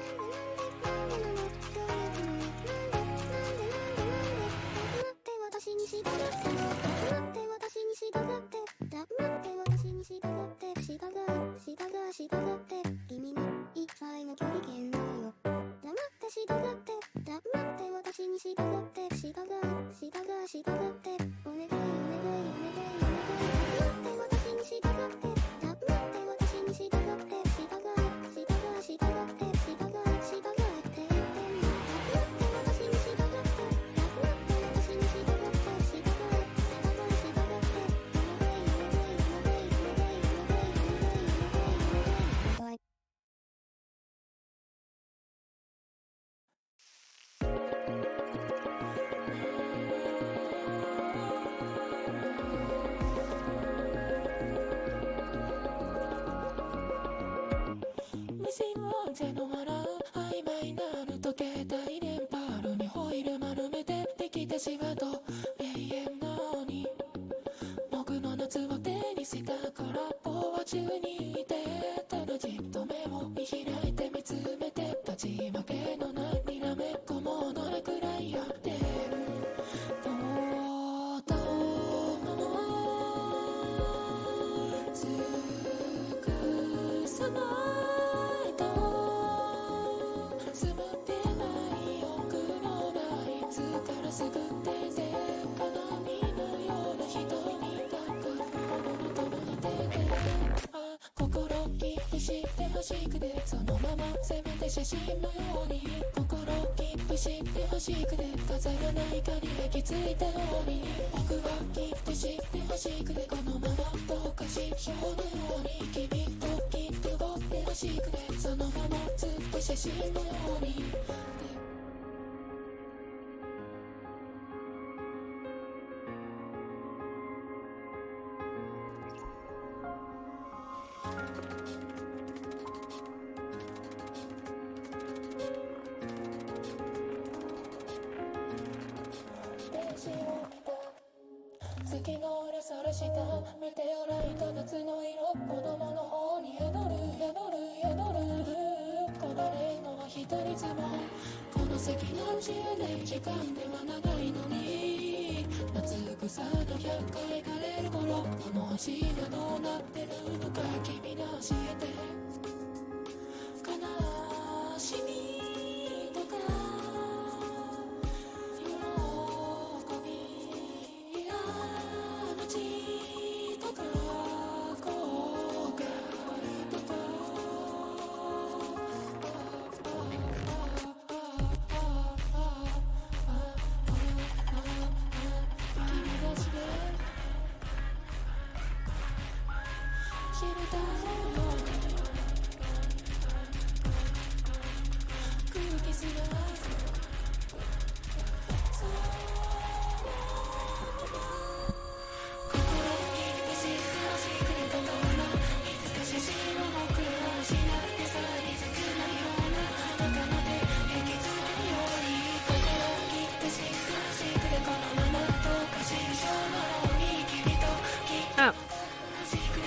Oh,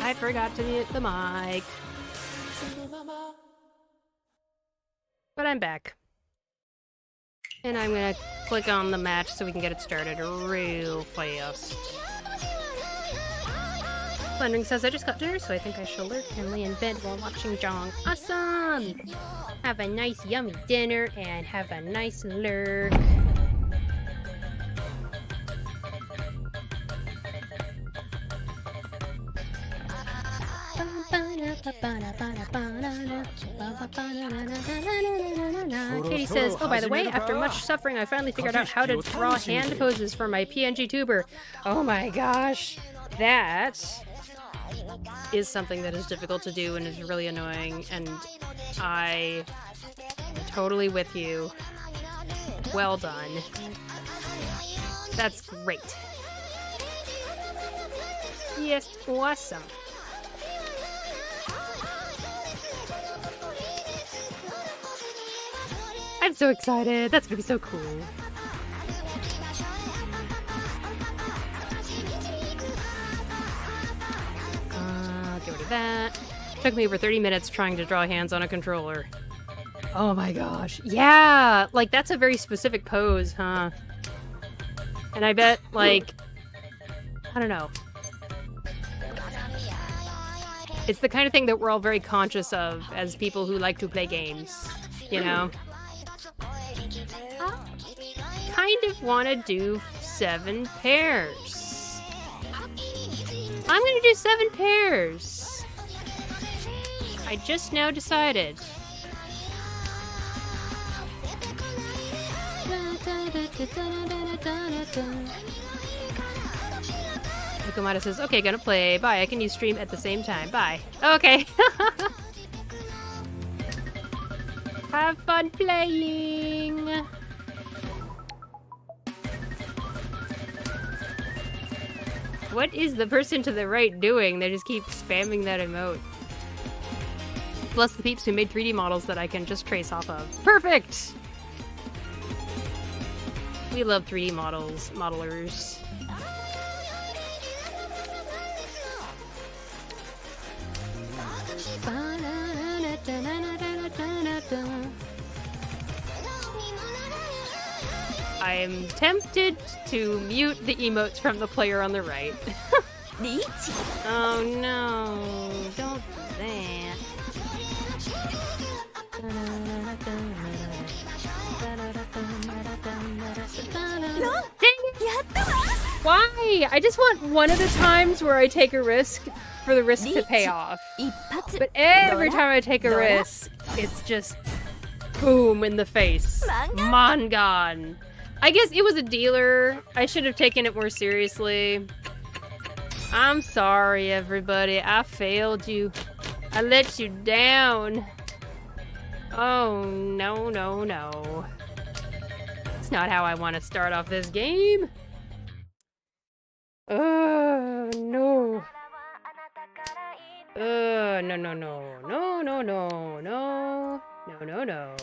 I forgot to mute the mic. But I'm back. And I'm gonna click on the match so we can get it started real fast. Blending says, I just got dinner, so I think I shall lurk and lay in bed while watching Jong. Awesome! Have a nice yummy dinner and have a nice lurk. Katie says, oh, by the way, after much suffering, I finally figured out how to draw hand poses for my PNG tuber. Oh my gosh. That is something that is difficult to do and is really annoying, and I am totally with you. Well done. That's great. Yes, awesome. I'm so excited. That's gonna be so cool. Get rid of that. Took me over 30 minutes trying to draw hands on a controller. Oh my gosh. Yeah, like that's a very specific pose, huh? And I bet, like, I don't know. It's the kind of thing that we're all very conscious of as people who like to play games, you know? Kind of want to do 7 pairs. I'm gonna do 7 pairs. I just now decided. Nikomata says, okay, gonna play. Bye, I can use stream at the same time. Bye. Okay. Have fun playing. What is the person to the right doing? They just keep spamming that emote. Plus the peeps who made 3D models that I can just trace off of. Perfect! We love 3D models, modelers. I am tempted to mute the emotes from the player on the right. Oh no, don't do that. Why? I just want one of the times where I take a risk for the risk to pay off. But every time I take a risk, it's just boom in the face. Mangan. I guess it was a dealer. I should have taken it more seriously. I'm sorry, everybody. I failed you. I let you down. Oh, no, no, no. It's not how I want to start off this game. Oh, no. No, no, no. No, no, no, no. No, no, no.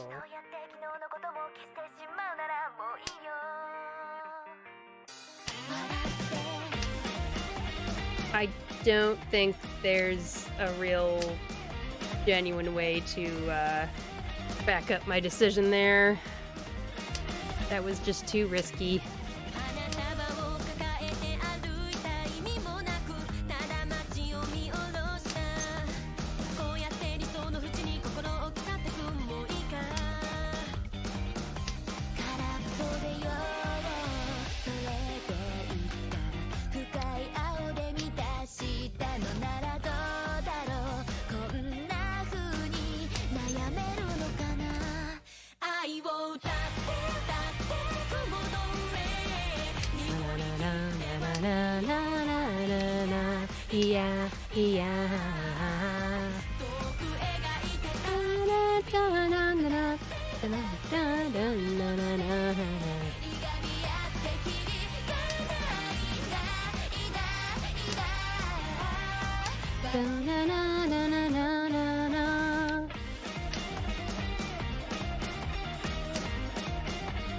I don't think there's a real genuine way to back up my decision there. That was just too risky. Yeah, yeah.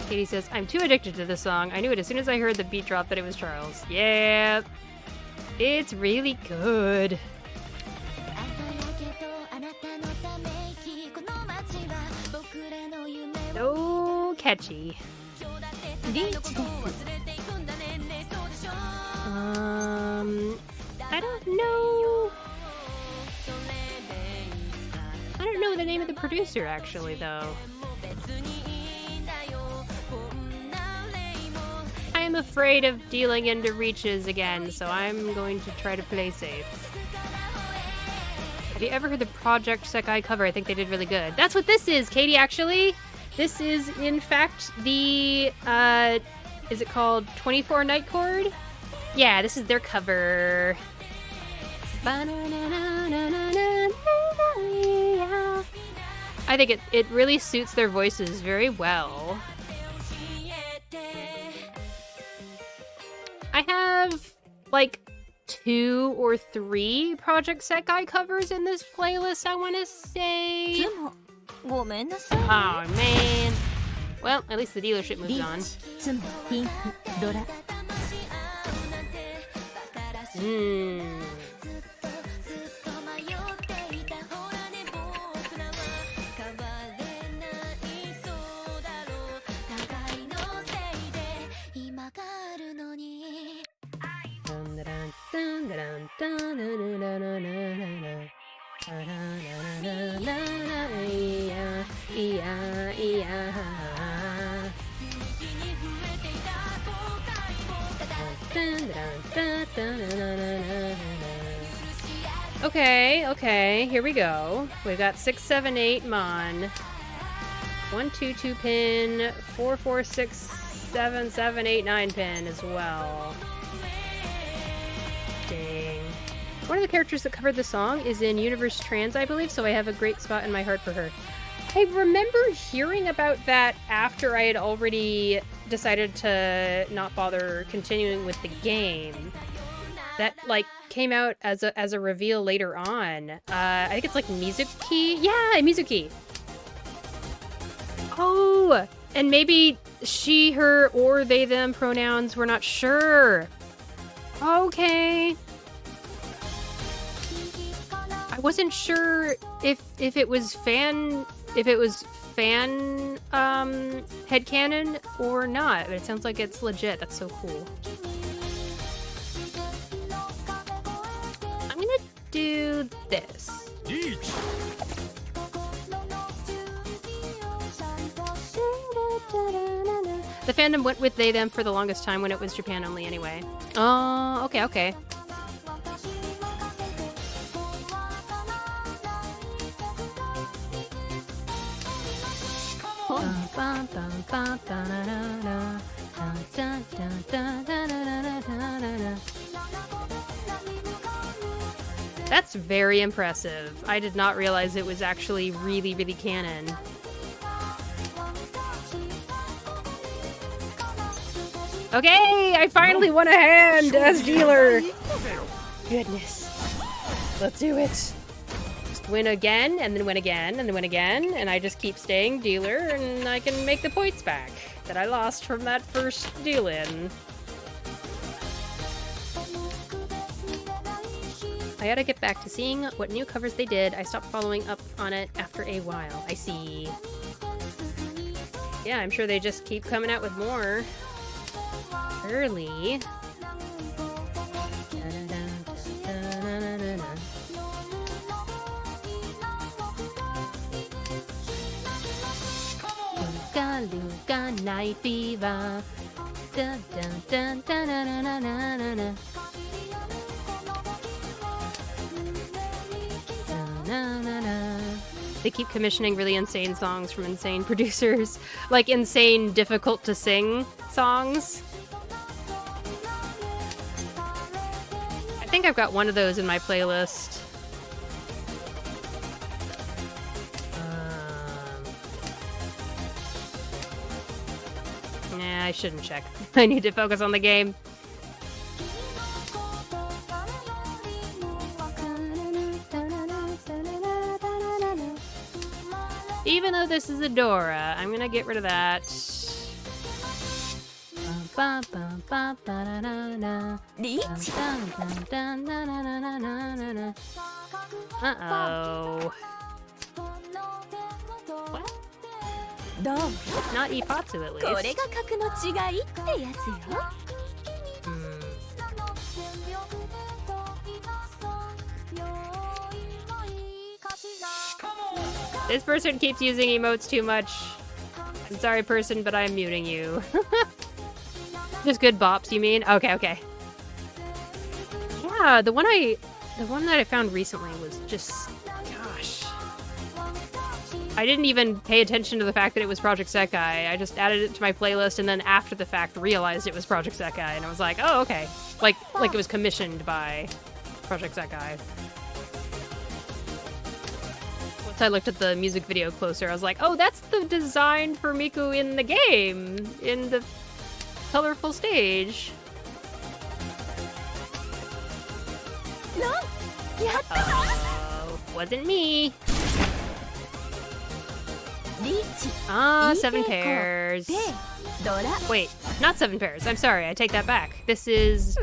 Katie says, I'm too addicted to this song. I knew it as soon as I heard the beat drop that it was Charles. Yeah, it's really good. So catchy. I don't know. I don't know the name of the producer actually, though. I'm afraid of dealing into reaches again, so I'm going to try to play safe. Have you ever heard the Project Sekai cover? I think they did really good. That's what this is, Katie, actually. This is, in fact, the, is it called 24 Night Chord? Yeah, this is their cover. I think it really suits their voices very well. I have, like, 2 or 3 Project Sekai covers in this playlist, I want to say. Oh, man. Well, at least the dealership moved on. Okay, here we go. We've got 6, 7, 8 Mon. 1, 2, 2 pin, 4, 4, 6, 7, 7, 8, 9 pin as well. Dang. One of the characters that covered the song is in Universe Trans, I believe, so I have a great spot in my heart for her. I remember hearing about that after I had already decided to not bother continuing with the game. That, like, came out as a reveal later on. I think it's like Mizuki? Yeah, Mizuki! Oh! And maybe she, her, or they, them pronouns, we're not sure. Okay. I wasn't sure if it was fan headcanon or not, but it sounds like it's legit. That's so cool. I'm gonna do this. The fandom went with they them for the longest time when it was Japan only anyway. Oh, okay. That's very impressive. I did not realize it was actually really, really canon. Okay, I finally won a hand as dealer. Goodness. Let's do it. Just win again, and then win again, and then win again, and I just keep staying dealer, and I can make the points back that I lost from that first deal-in. I gotta get back to seeing what new covers they did. I stopped following up on it after a while. I see. Yeah, I'm sure they just keep coming out with more. Early. Luga, Luga, night fever. Dun, dun, dun, dun, dun, dun, dun, dun, dun. Na, na, na. They keep commissioning really insane songs from insane producers, like insane, difficult to sing songs. I think I've got one of those in my playlist. Nah, I shouldn't check. I need to focus on the game. Even though this is Adora, I'm gonna get rid of that. Uh-oh. What? Not Ipatsu, at least. This person keeps using emotes too much. I'm sorry, person, but I'm muting you. Just good bops, you mean? Okay, okay. Yeah, the one that I found recently was just, gosh. I didn't even pay attention to the fact that it was Project Sekai. I just added it to my playlist and then after the fact realized it was Project Sekai and I was like, oh, okay. Like it was commissioned by Project Sekai. Once I looked at the music video closer, I was like, oh, that's the design for Miku in the game, in the colorful stage. Wasn't me. Ah, 7 pairs. Wait, not 7 pairs. I'm sorry, I take that back. This is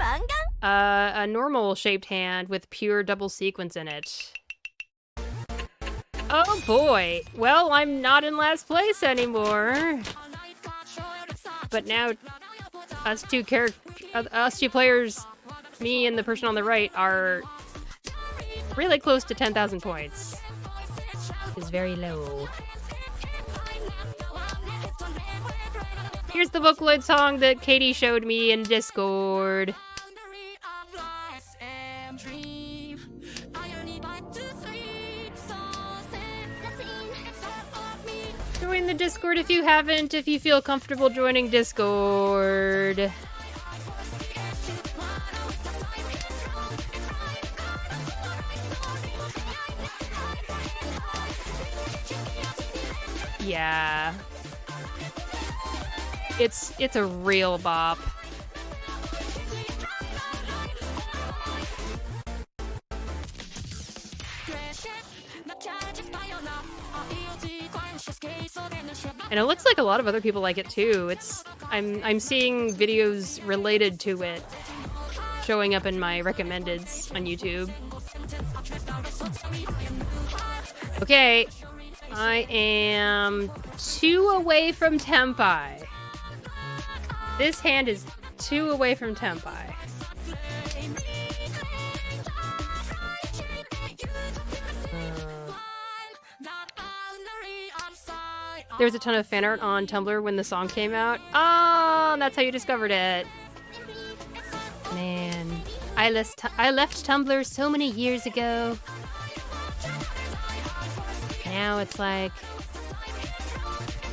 a normal shaped hand with pure double sequence in it. Oh boy. Well, I'm not in last place anymore. But now us two players, me and the person on the right, are really close to 10,000 points. It's very low. Here's the Vocaloid song that Katie showed me in Discord. Join the Discord if you haven't, if you feel comfortable joining Discord. Yeah. It's a real bop. And it looks like a lot of other people like it too. I'm seeing videos related to it showing up in my recommendeds on YouTube. Okay, I am 2 away from Tenpai. This hand is 2 away from Tenpai. There was a ton of fan art on Tumblr when the song came out. Oh, that's how you discovered it. Man, I left Tumblr so many years ago. Now it's like,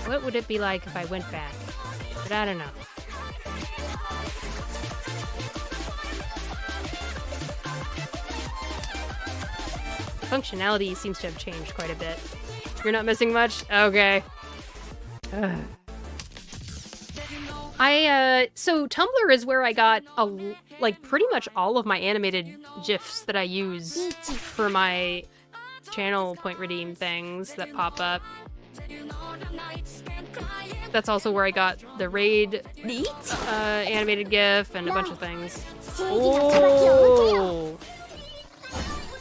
what would it be like if I went back? But I don't know. Functionality seems to have changed quite a bit. You're not missing much? Okay. So Tumblr is where I got pretty much all of my animated GIFs that I use for my channel point redeem things that pop up. That's also where I got the raid animated GIF and a bunch of things. Oh!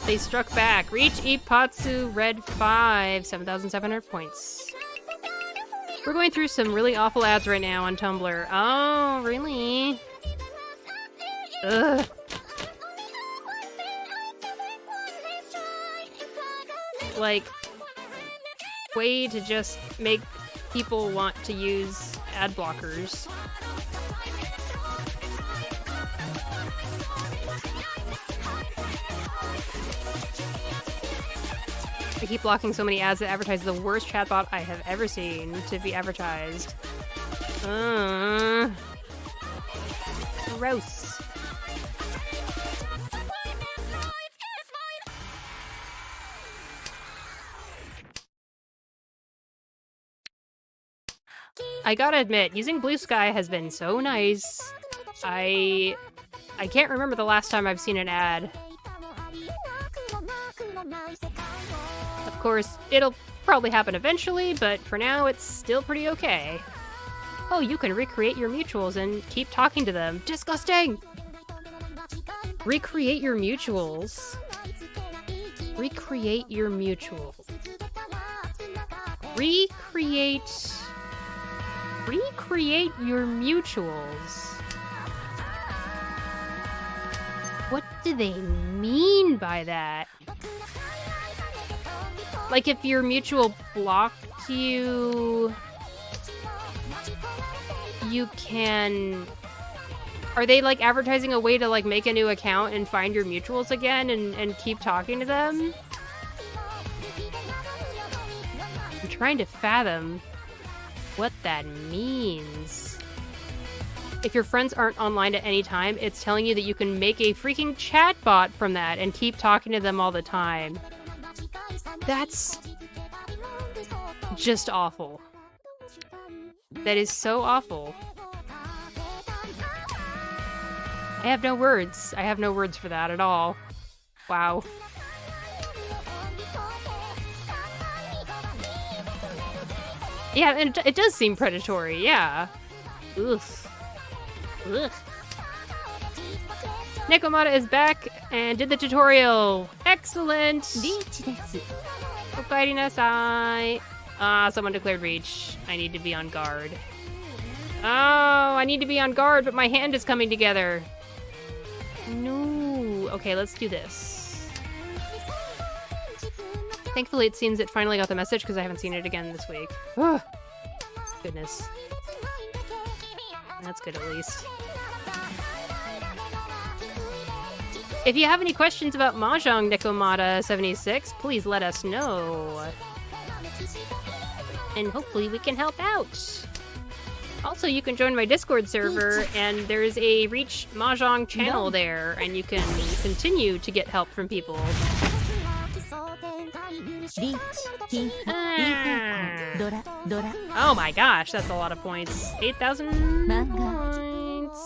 They struck back. Reach Ipatsu, red 5, 7,700 points. We're going through some really awful ads right now on Tumblr. Oh, really? Ugh. Like, way to just make people want to use ad blockers. I keep blocking so many ads that advertise the worst chatbot I have ever seen to be advertised. Gross. I gotta admit, using Blue Sky has been so nice. I can't remember the last time I've seen an ad. Of course, it'll probably happen eventually, but for now, it's still pretty okay. Oh, you can recreate your mutuals and keep talking to them. Disgusting! Recreate your mutuals. Recreate your mutuals. Recreate your mutuals. What do they mean by that? Like if your mutual blocked you, you can... Are they like advertising a way to like make a new account and find your mutuals again and keep talking to them? I'm trying to fathom what that means. If your friends aren't online at any time, it's telling you that you can make a freaking chatbot from that and keep talking to them all the time. That's just awful. That is so awful. I have no words. I have no words for that at all. Wow. Yeah, and it does seem predatory, yeah. Ugh. Ugh. Nekomata is back and did the tutorial. Excellent! Okaeri nasai. Someone declared Reach. I need to be on guard. Oh, I need to be on guard, but my hand is coming together. No. Okay, let's do this. Thankfully, it seems it finally got the message because I haven't seen it again this week. Ugh. Goodness. That's good, at least. If you have any questions about Mahjong Nekomata 76, please let us know. And hopefully we can help out. Also, you can join my Discord server, and there's a Reach Mahjong channel there, and you can continue to get help from people. Oh my gosh, that's a lot of points. 8,000 points.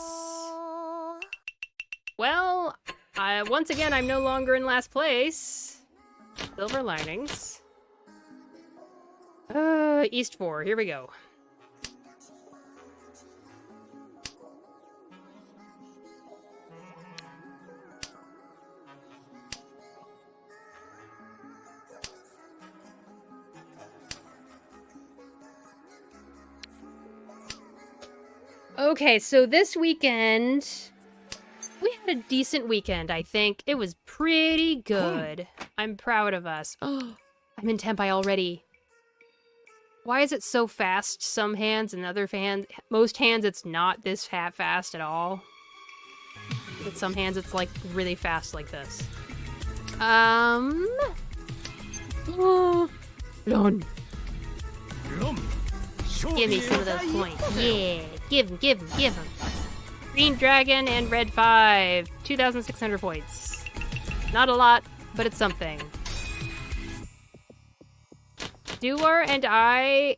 Well, once again, I'm no longer in last place. Silver linings. East 4, here we go. Okay, so this weekend, we had a decent weekend, I think. It was pretty good. I'm proud of us. Oh, I'm in Tempai already. Why is it so fast some hands and other hands? Most hands, it's not this fast at all. But some hands, it's like really fast like this. Oh, Run. Give me some of those points. Yeah, give them. Green Dragon and Red 5. 2,600 points. Not a lot, but it's something. Duar and I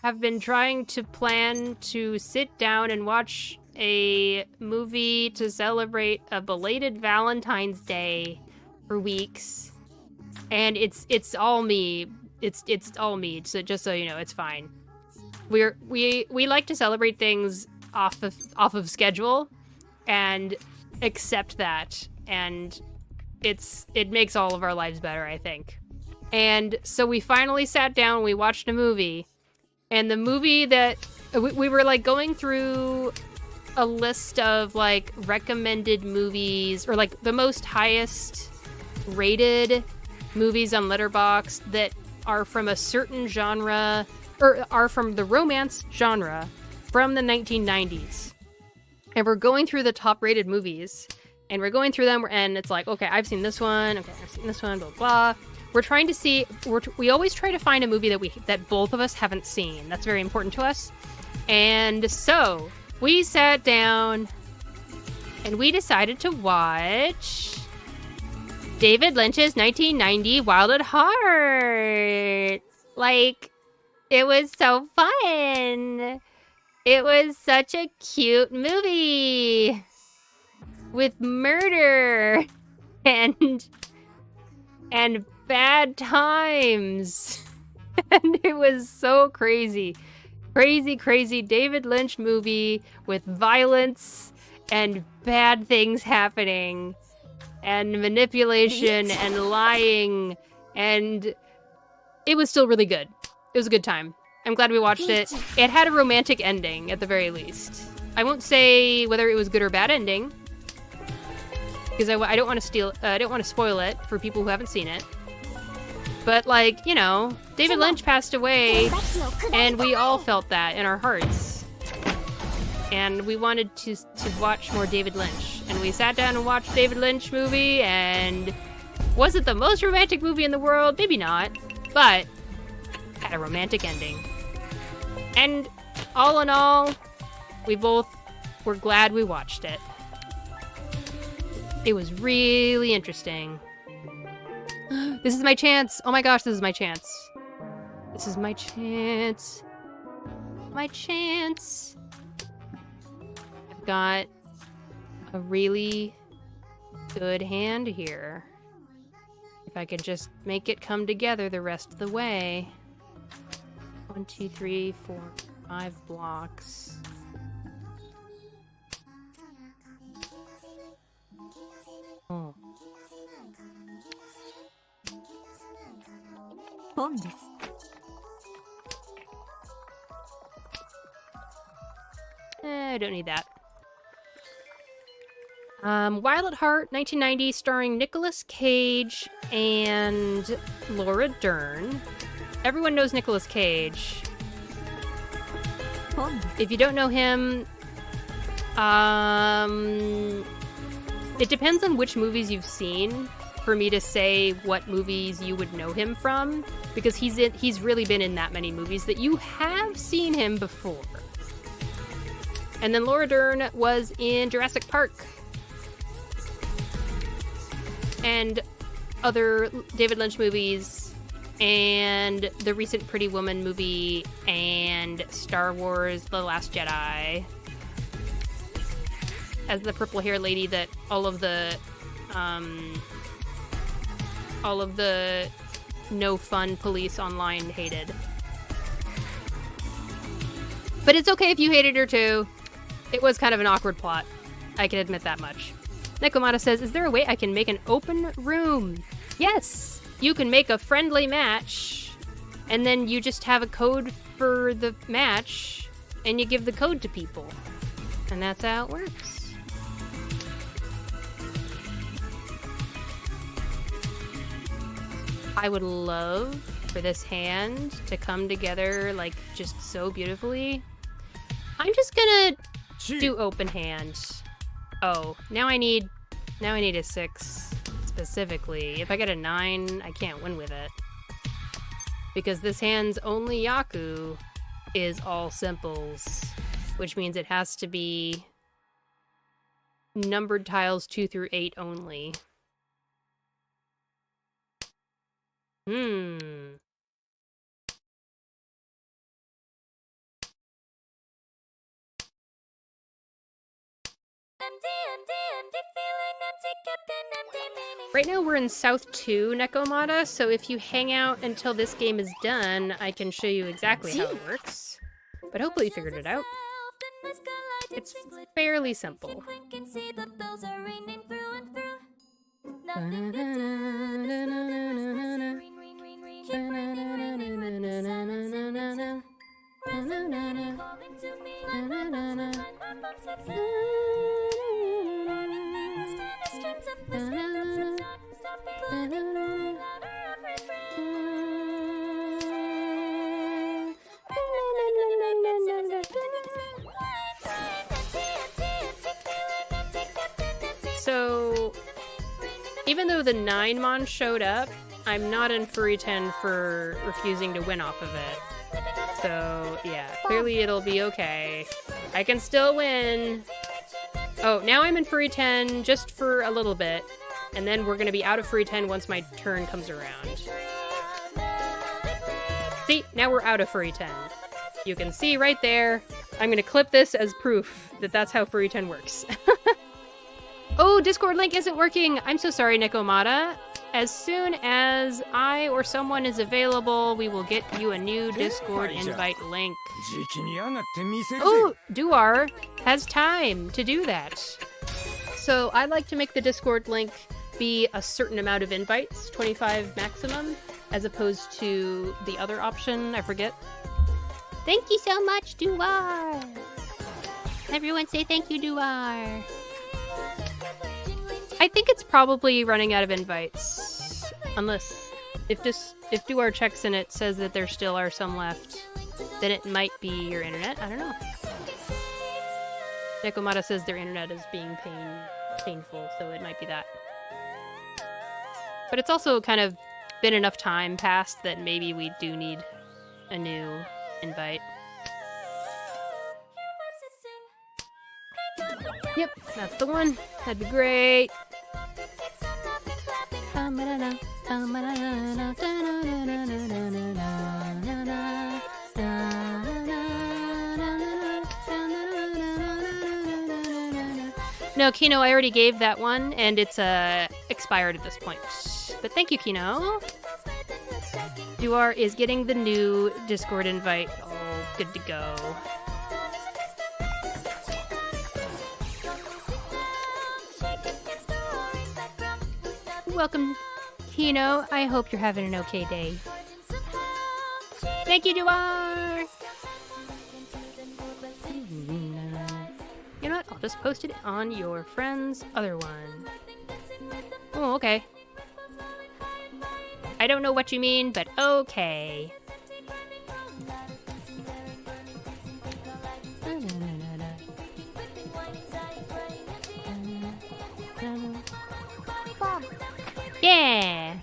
have been trying to plan to sit down and watch a movie to celebrate a belated Valentine's Day for weeks. And it's all me. It's all me, so just so you know, it's fine. We like to celebrate things off of schedule and accept that, and it makes all of our lives better, I think. And so we finally sat down, we watched a movie, And the movie that we were like going through a list of like recommended movies or like the most highest rated movies on Letterboxd that are from a certain genre or are from the romance genre from the 1990s. And we're going through the top rated movies and we're going through them and it's like, okay, I've seen this one. Okay, I've seen this one, blah, blah. We're trying to see, we always try to find a movie that both of us haven't seen. That's very important to us. And so we sat down and we decided to watch David Lynch's 1990 Wild at Heart. Like, it was so fun. It was such a cute movie with murder and bad times. And it was so crazy. Crazy David Lynch movie with violence and bad things happening and manipulation and lying, and it was still really good. It was a good time. I'm glad we watched it. It had a romantic ending at the very least. I won't say whether it was good or bad ending because I don't want to spoil it for people who haven't seen it. But like, you know, David Lynch passed away and we all felt that in our hearts. And we wanted to watch more David Lynch. And we sat down and watched David Lynch movie, and was it the most romantic movie in the world? Maybe not, but had a romantic ending. And all in all, we both were glad we watched it. It was really interesting. This is my chance. Oh my gosh, this is my chance. This is my chance. My chance. I've got a really good hand here. If I could just make it come together the rest of the way. 1, 2, 3, 4, 5 blocks. Oh. I don't need that. Wild at Heart, 1990, starring Nicolas Cage and Laura Dern. Everyone knows Nicolas Cage. If you don't know him, it depends on which movies you've seen for me to say what movies you would know him from, because he's really been in that many movies that you have seen him before. And then Laura Dern was in Jurassic Park and other David Lynch movies and the recent Pretty Woman movie and Star Wars The Last Jedi as the purple hair lady that all of the no fun police online hated. But it's okay if you hated her too. It was kind of an awkward plot. I can admit that much. Nekomata says, is there a way I can make an open room? Yes! You can make a friendly match, and then you just have a code for the match, and you give the code to people. And that's how it works. I would love for this hand to come together, like, just so beautifully. I'm just gonna do open hand. Oh, now I need a 6 specifically. If I get a 9, I can't win with it. Because this hand's only Yaku is all simples, which means it has to be numbered tiles 2 through 8 only. Right now we're in South 2, Nekomata, so if you hang out until this game is done, I can show you exactly how it works. But hopefully you figured it out. It's fairly simple. So, even though the 9mon showed up, I'm not in Furry 10 for refusing to win off of it. So, yeah, clearly it'll be okay. I can still win. Oh, now I'm in Furry 10 just for a little bit, and then we're gonna be out of Furry 10 once my turn comes around. See, now we're out of Furry 10. You can see right there. I'm gonna clip this as proof that that's how Furry 10 works. Oh, Discord link isn't working! I'm so sorry, Nekomata. As soon as I or someone is available, we will get you a new Discord invite link. Oh, Duar has time to do that. So I like to make the Discord link be a certain amount of invites, 25 maximum, as opposed to the other option, I forget. Thank you so much, Duar! Everyone say thank you, Duar! I think it's probably running out of invites. Unless, if Duar checks and it says that there still are some left, then it might be your internet. I don't know. Nekomata says their internet is being painful, so it might be that. But it's also kind of been enough time past that maybe we do need a new invite. Yep, that's the one. That'd be great. No, Kino, I already gave that one, and it's expired at this point. But thank you, Kino. Duar is getting the new Discord invite all good to go. Welcome, Kino. I hope you're having an okay day. Thank you, Duar! You know what? I'll just post it on your friend's other one. Oh, okay. I don't know what you mean, but okay. Yeah!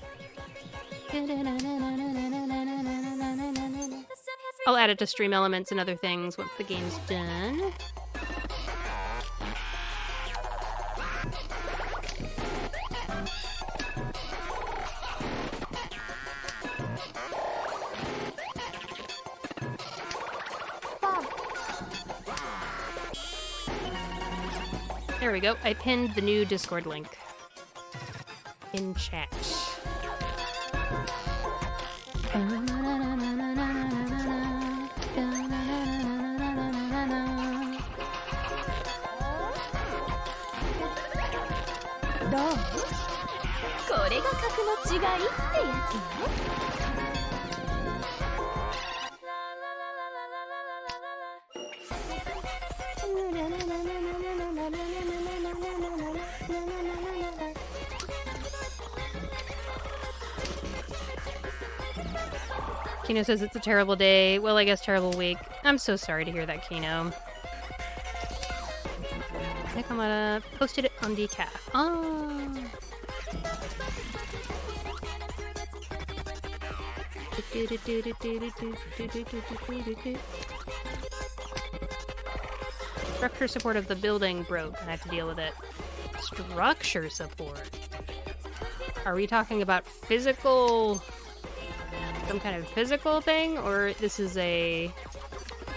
I'll add it to stream elements and other things once the game's done. There we go. I pinned the new Discord link in chat. Kino says it's a terrible day. Well, I guess terrible week. I'm so sorry to hear that, Kino. Nekomata posted it on decaf. Oh. Structure support of the building broke, and I have to deal with it. Structure support? Are we talking about physical... some kind of physical thing? Or this is a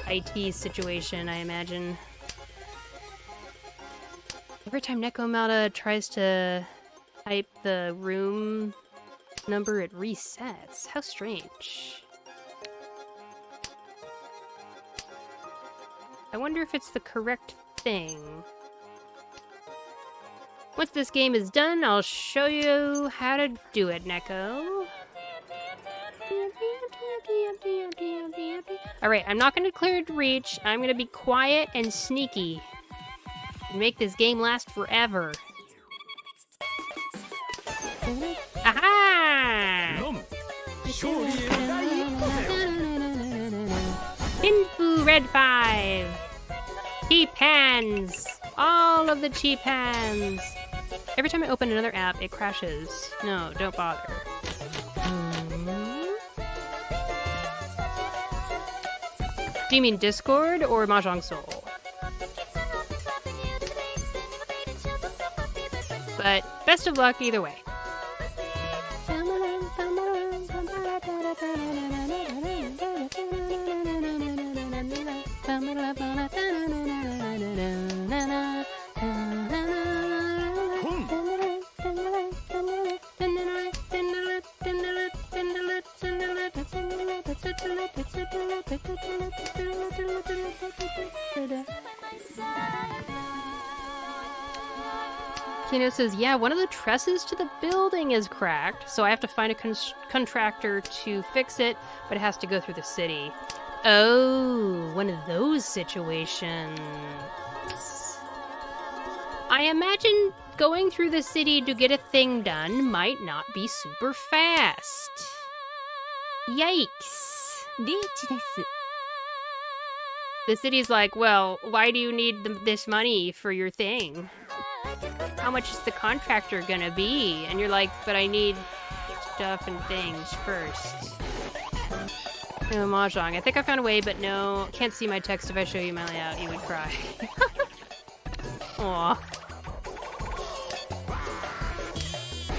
IT situation, I imagine? Every time Nekomata tries to type the room number, it resets. How strange. I wonder if it's the correct thing. Once this game is done, I'll show you how to do it, Neko. Alright, I'm not gonna declare Reach. I'm gonna be quiet and sneaky. And make this game last forever. Aha! Pinfu Red 5! Cheap hands! All of the cheap hands! Every time I open another app, it crashes. No, don't bother. Do you mean Discord or Mahjong Soul? But best of luck either way. Kino says, yeah, one of the trusses to the building is cracked, so I have to find a contractor to fix it, but it has to go through the city. Oh, one of those situations. I imagine going through the city to get a thing done might not be super fast. Yikes. The city's like, well, why do you need this money for your thing? How much is the contractor gonna be? And you're like, but I need stuff and things first. No, Mahjong. I think I found a way, but no. Can't see my text if I show you my layout. You would cry. Aw.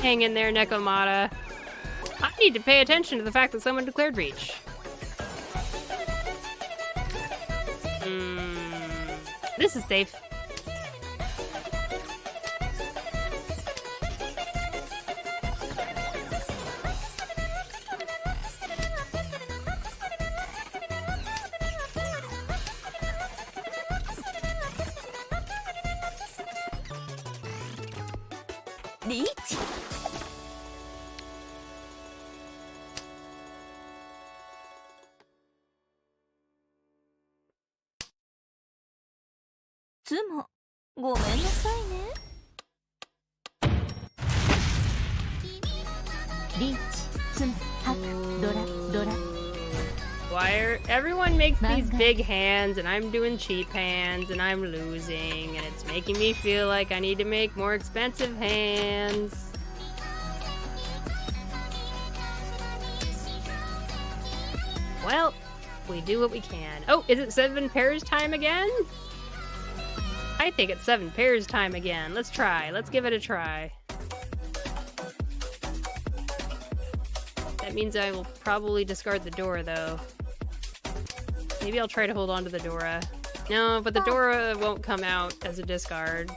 Hang in there, Nekomata. I need to pay attention to the fact that someone declared Reach. This is safe. Riichi. Tsumo, ごめんなさいね。リーチ、ツム、ハク、ドラ、ドラ。 Why are everyone makes these big hands and I'm doing cheap hands and I'm losing and it's making me feel like I need to make more expensive hands. Well, we do what we can. Oh, is it 7 pairs time again? I think it's 7 pairs time again. Let's try. Let's give it a try. That means I will probably discard the Dora, though. Maybe I'll try to hold on to the Dora. No, but the Dora won't come out as a discard.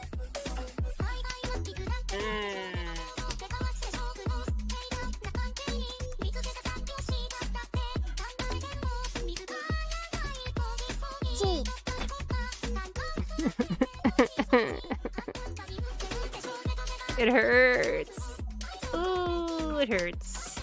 It hurts. Ooh, it hurts.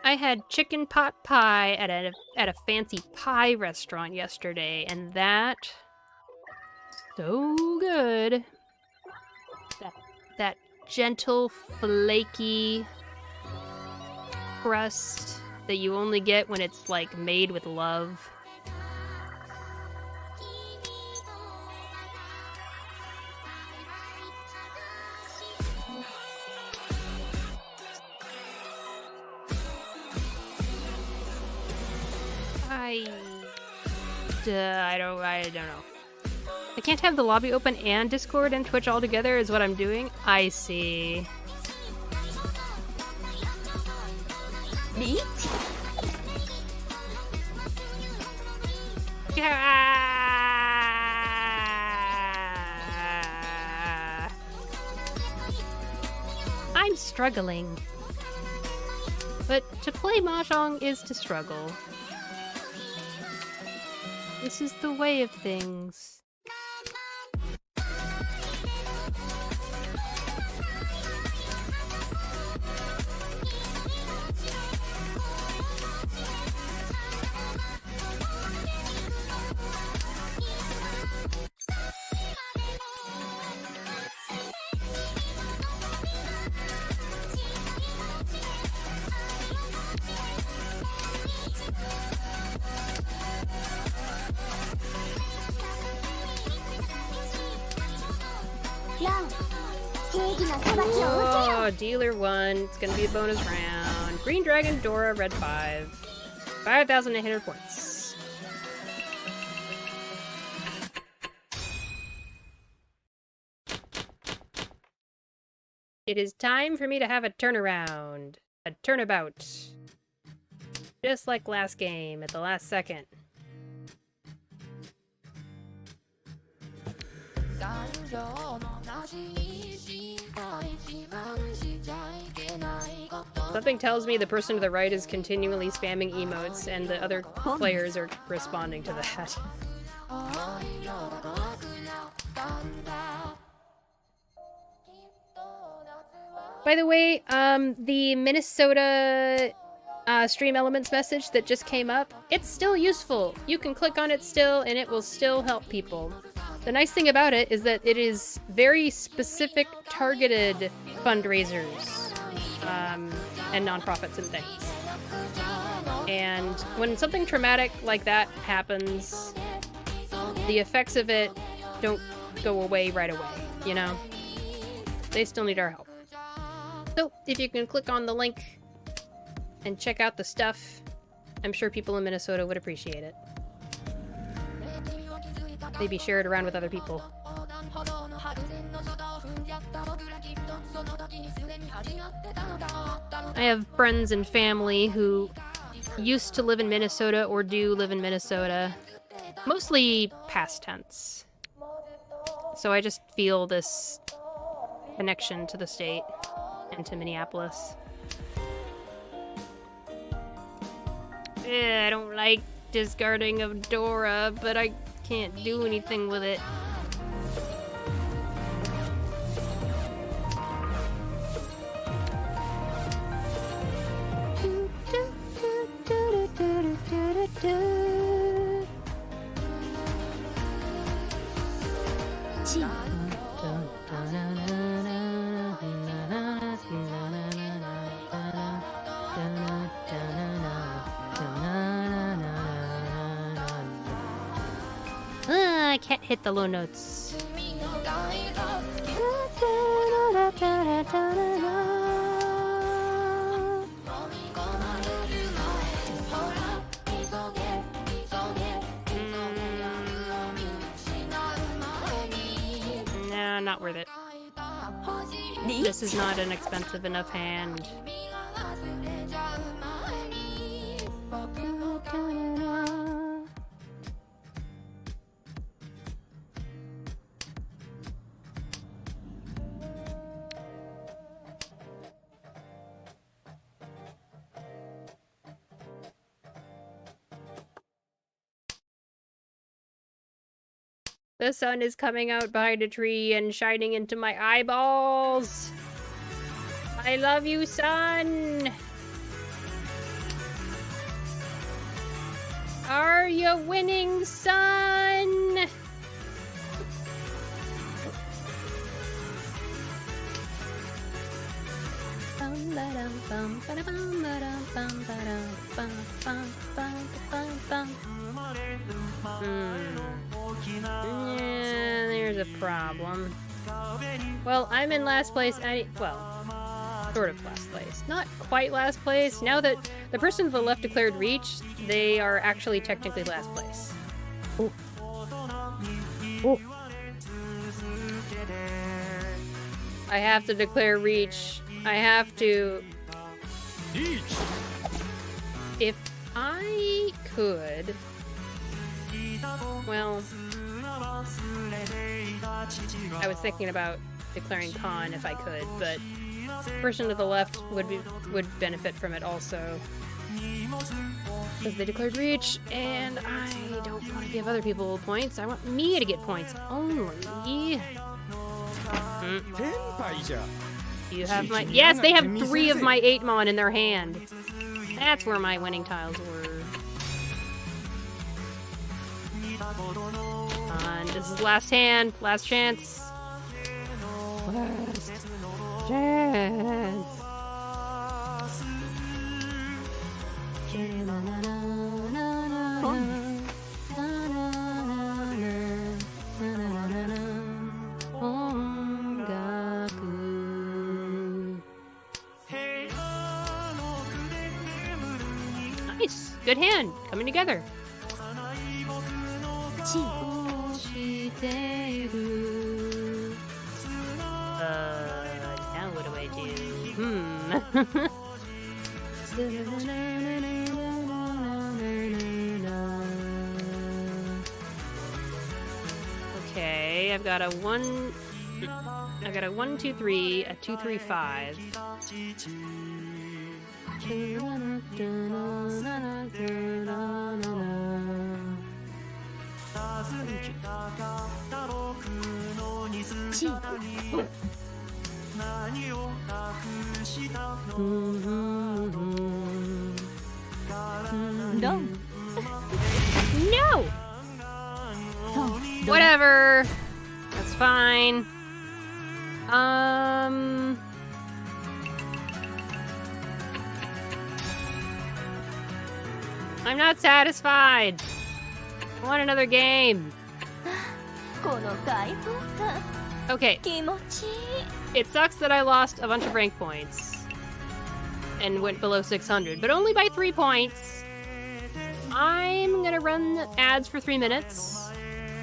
I had chicken pot pie at a fancy pie restaurant yesterday, and that so good. That gentle, flaky crust that you only get when it's like made with love. I don't know. I can't have the lobby open and Discord and Twitch all together is what I'm doing? I see. Yeah. I'm struggling. But to play Mahjong is to struggle. This is the way of things. Oh, dealer 1. It's gonna be a bonus round. Green Dragon, Dora, red 5. 5,800 points. It is time for me to have a turnaround. A turnabout. Just like last game, at the last second. Something tells me the person to the right is continually spamming emotes and the other players are responding to that. By the way, the Minnesota Stream Elements message that just came up, it's still useful. You can click on it still and it will still help people. The nice thing about it is that it is very specific, targeted fundraisers and nonprofits and things. And when something traumatic like that happens, the effects of it don't go away right away, you know? They still need our help. So, if you can click on the link and check out the stuff, I'm sure people in Minnesota would appreciate it. Maybe share it around with other people. I have friends and family who used to live in Minnesota or do live in Minnesota. Mostly past tense. So I just feel this connection to the state and to Minneapolis. I don't like discarding of Dora, but I can't do anything with it. I can't hit the low notes. Nah, not worth it. This is not an expensive enough hand. The sun is coming out behind a tree and shining into my eyeballs. I love you, sun. Are you winning, sun? Yeah, there's a problem. Well, I'm in last place. Sort of last place. Not quite last place. Now that the person to the left declared Reach, they are actually technically last place. Ooh. Ooh. I have to declare Reach. I have to... If I could... Well... I was thinking about declaring Con if I could, but the person to the left would benefit from it also. Because they declared reach, and I don't want to give other people points. I want me to get points only. You have my... Yes, they have 3 of my 8mon in their hand. That's where my winning tiles were. And this is last hand, last chance. Last chance. Nice, good hand, coming together. Now what do I do? Okay, I've got a 1, 2, 3, a 2, 3, 5. No. No! Whatever. That's fine. I'm not satisfied. I want another game. この開放感 Okay, 気持ちいい it sucks that I lost a bunch of rank points and went below 600, but only by 3 points. I'm gonna run ads for 3 minutes,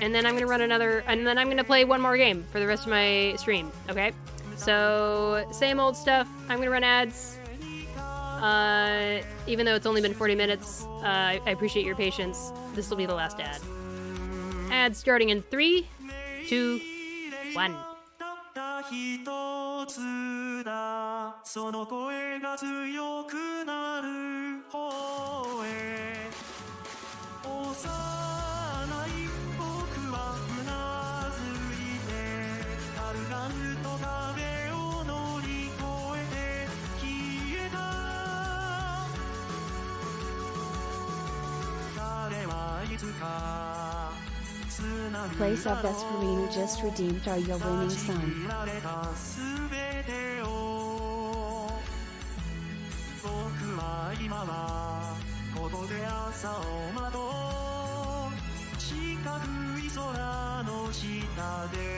and then I'm gonna run another, and then I'm gonna play one more game for the rest of my stream, okay? So, same old stuff. I'm gonna run ads. Even though it's only been 40 minutes, I appreciate your patience. This will be the last ad. Ads starting in 3, 2, 1. 一つだその声が強くなる方へ幼い僕はうなずいて軽々と壁を乗り越えて消えた彼はいつか Place of Vesperino just redeemed are your winning sum. 僕は今はここで朝を待とう四角い空の下で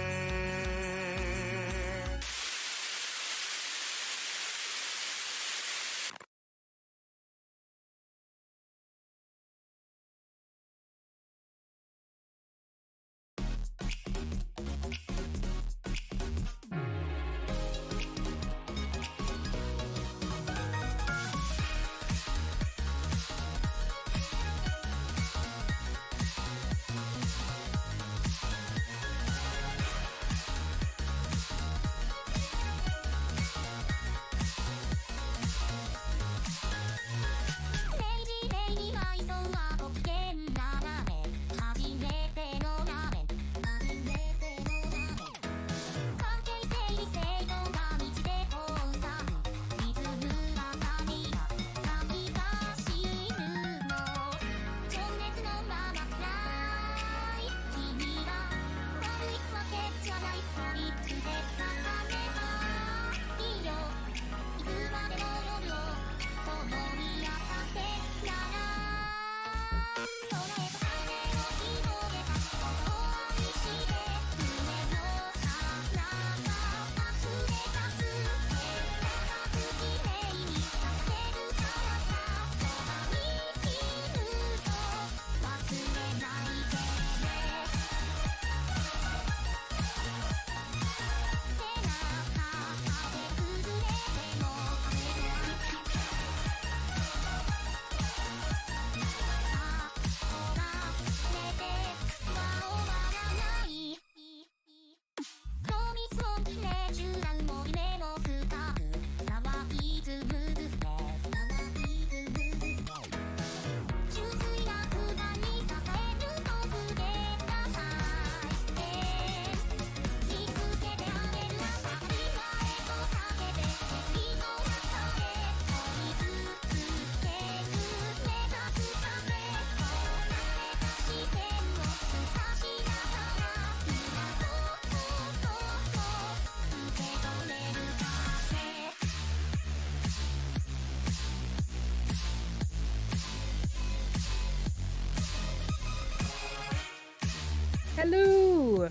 Hello!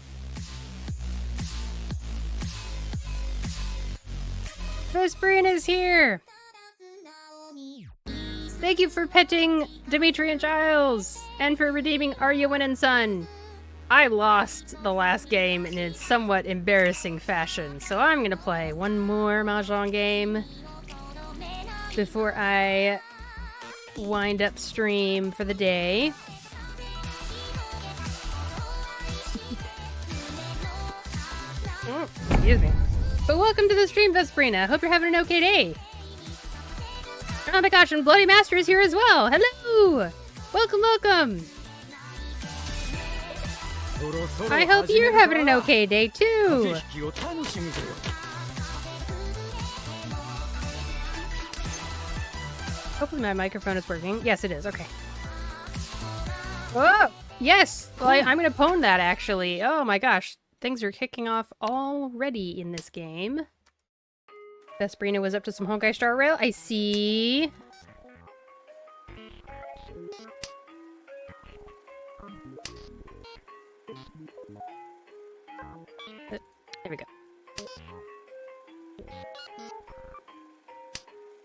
Vesperina's here! Thank you for petting Dimitri and Giles! And for redeeming Arya and Son! I lost the last game in a somewhat embarrassing fashion, so I'm gonna play one more Mahjong game before I wind up stream for the day. Excuse me. But welcome to the stream, Vesperina. Hope you're having an okay day. Oh my gosh, and Bloody Master is here as well. Hello! Welcome, welcome. I hope you're having an okay day too. Hopefully my microphone is working. Yes, it is. Okay. Oh, yes. Well, I'm going to pwn that actually. Oh my gosh. Things are kicking off already in this game. Vesperina was up to some Honkai Star Rail. I see. There we go.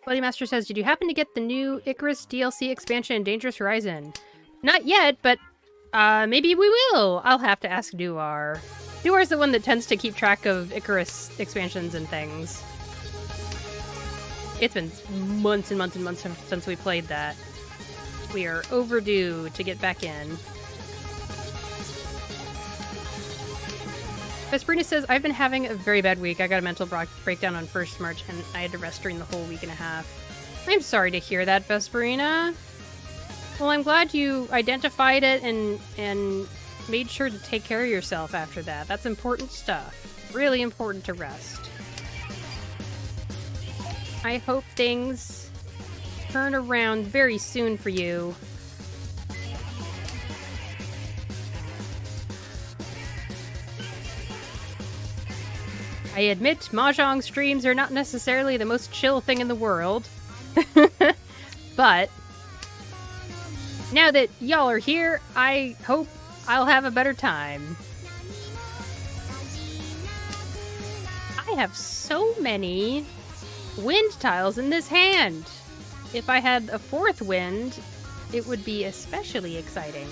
Bloody Master says, did you happen to get the new Icarus DLC expansion in Dangerous Horizon? Not yet, but maybe we will. I'll have to ask Duar. Duar's the one that tends to keep track of Icarus expansions and things. It's been months and months and months since we played that. We are overdue to get back in. Vesperina says, I've been having a very bad week. I got a mental breakdown on 1st March, and I had to rest during the whole week and a half. I'm sorry to hear that, Vesperina. Well, I'm glad you identified it and made sure to take care of yourself after that. That's important stuff. Really important to rest. I hope things turn around very soon for you. I admit, Mahjong streams are not necessarily the most chill thing in the world. But now that y'all are here, I hope I'll have a better time. I have so many wind tiles in this hand. If I had a 4th wind, it would be especially exciting.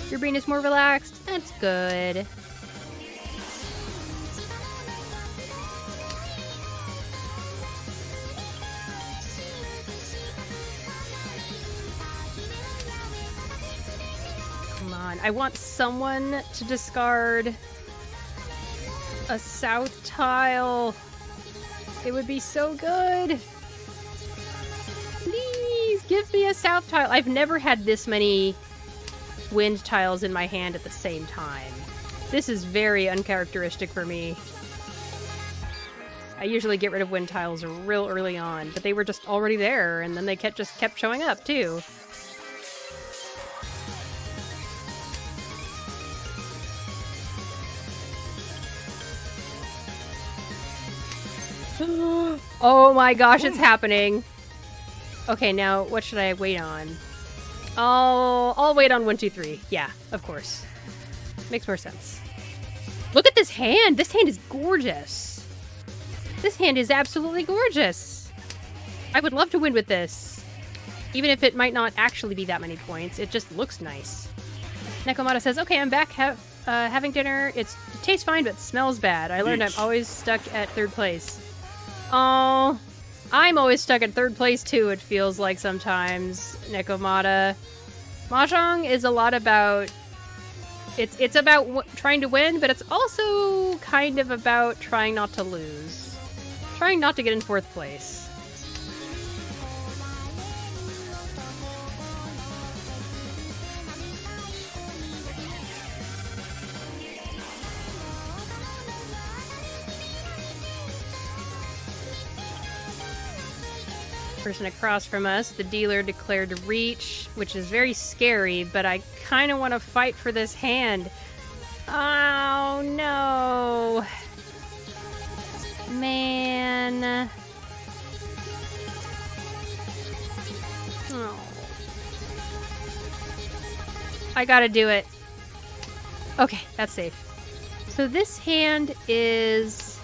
Your brain is more relaxed. That's good. Come on. I want someone to discard a south tile. It would be so good. Please give me a south tile. I've never had this many wind tiles in my hand at the same time. This is very uncharacteristic for me. I usually get rid of wind tiles real early on, but they were just already there, and then they just kept showing up, too. Oh my gosh, it's happening. Okay, now what should I wait on? I'll wait on 1, 2, 3. Yeah, of course. Makes more sense. Look at this hand! This hand is gorgeous! This hand is absolutely gorgeous! I would love to win with this. Even if it might not actually be that many points, it just looks nice. Nekomata says, okay, I'm back having dinner. It tastes fine, but smells bad. I learned I'm always stuck at 3rd place. Oh, I'm always stuck at 3rd place too, it feels like sometimes, Nekomata. Mahjong is a lot about... It's about trying to win, but it's also kind of about trying not to lose. Trying not to get in 4th place. Person across from us, the dealer declared reach, which is very scary, but I kind of want to fight for this hand. Oh, no. Man. Oh. I gotta do it. Okay, that's safe. So this hand is...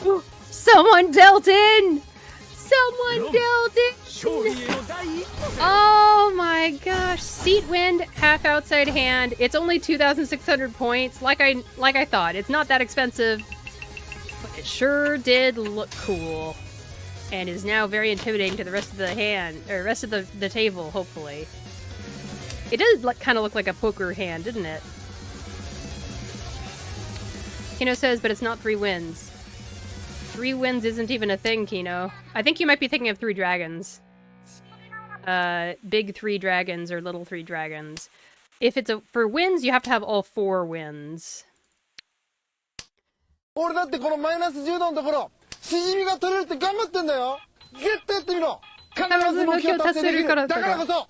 Ooh, someone dealt in! Someone dealt in! Oh my gosh. Seat wind, half outside hand. It's only 2,600 points. Like I thought. It's not that expensive. But it sure did look cool. And is now very intimidating to the rest of the hand, or rest of the table, hopefully. It did kind of look like a poker hand, didn't it? Kino says, but it's not 3 wins. 3 wins isn't even a thing, Kino. I think you might be thinking of 3 dragons. Big 3 dragons or little 3 dragons. If it's for wins, you have to have all 4 wins. 俺だってこのマイナス10度のところしじみが取れるって頑張ってんだよ絶対やってみろ必ず目標達成できるだからこそ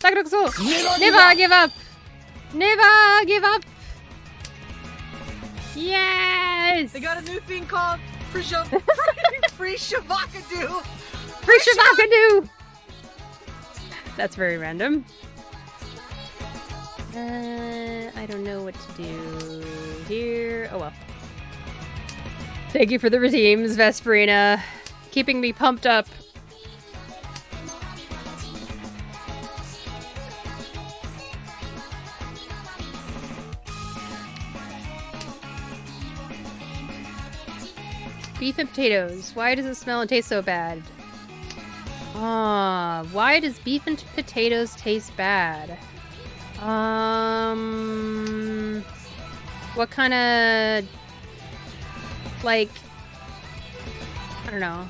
Never give up! Never give up! Yes! They got a new thing called Free Shavakadu! Free Shavakadu! That's very random. I don't know what to do here. Oh well. Thank you for the redeems, Vesperina. Keeping me pumped up. Beef and potatoes. Why does it smell and taste so bad? Why does beef and potatoes taste bad? What kind of... like... I don't know.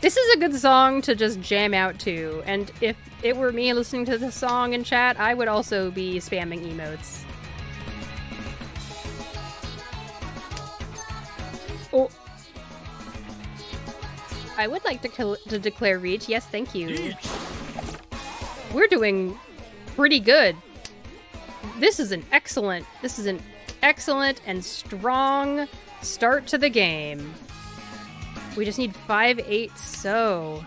This is a good song to just jam out to, and if it were me listening to this song in chat, I would also be spamming emotes. Oh. I would like to declare Reach. Yes, thank you. We're doing pretty good. This is an excellent and strong start to the game. We just need 5-8 so.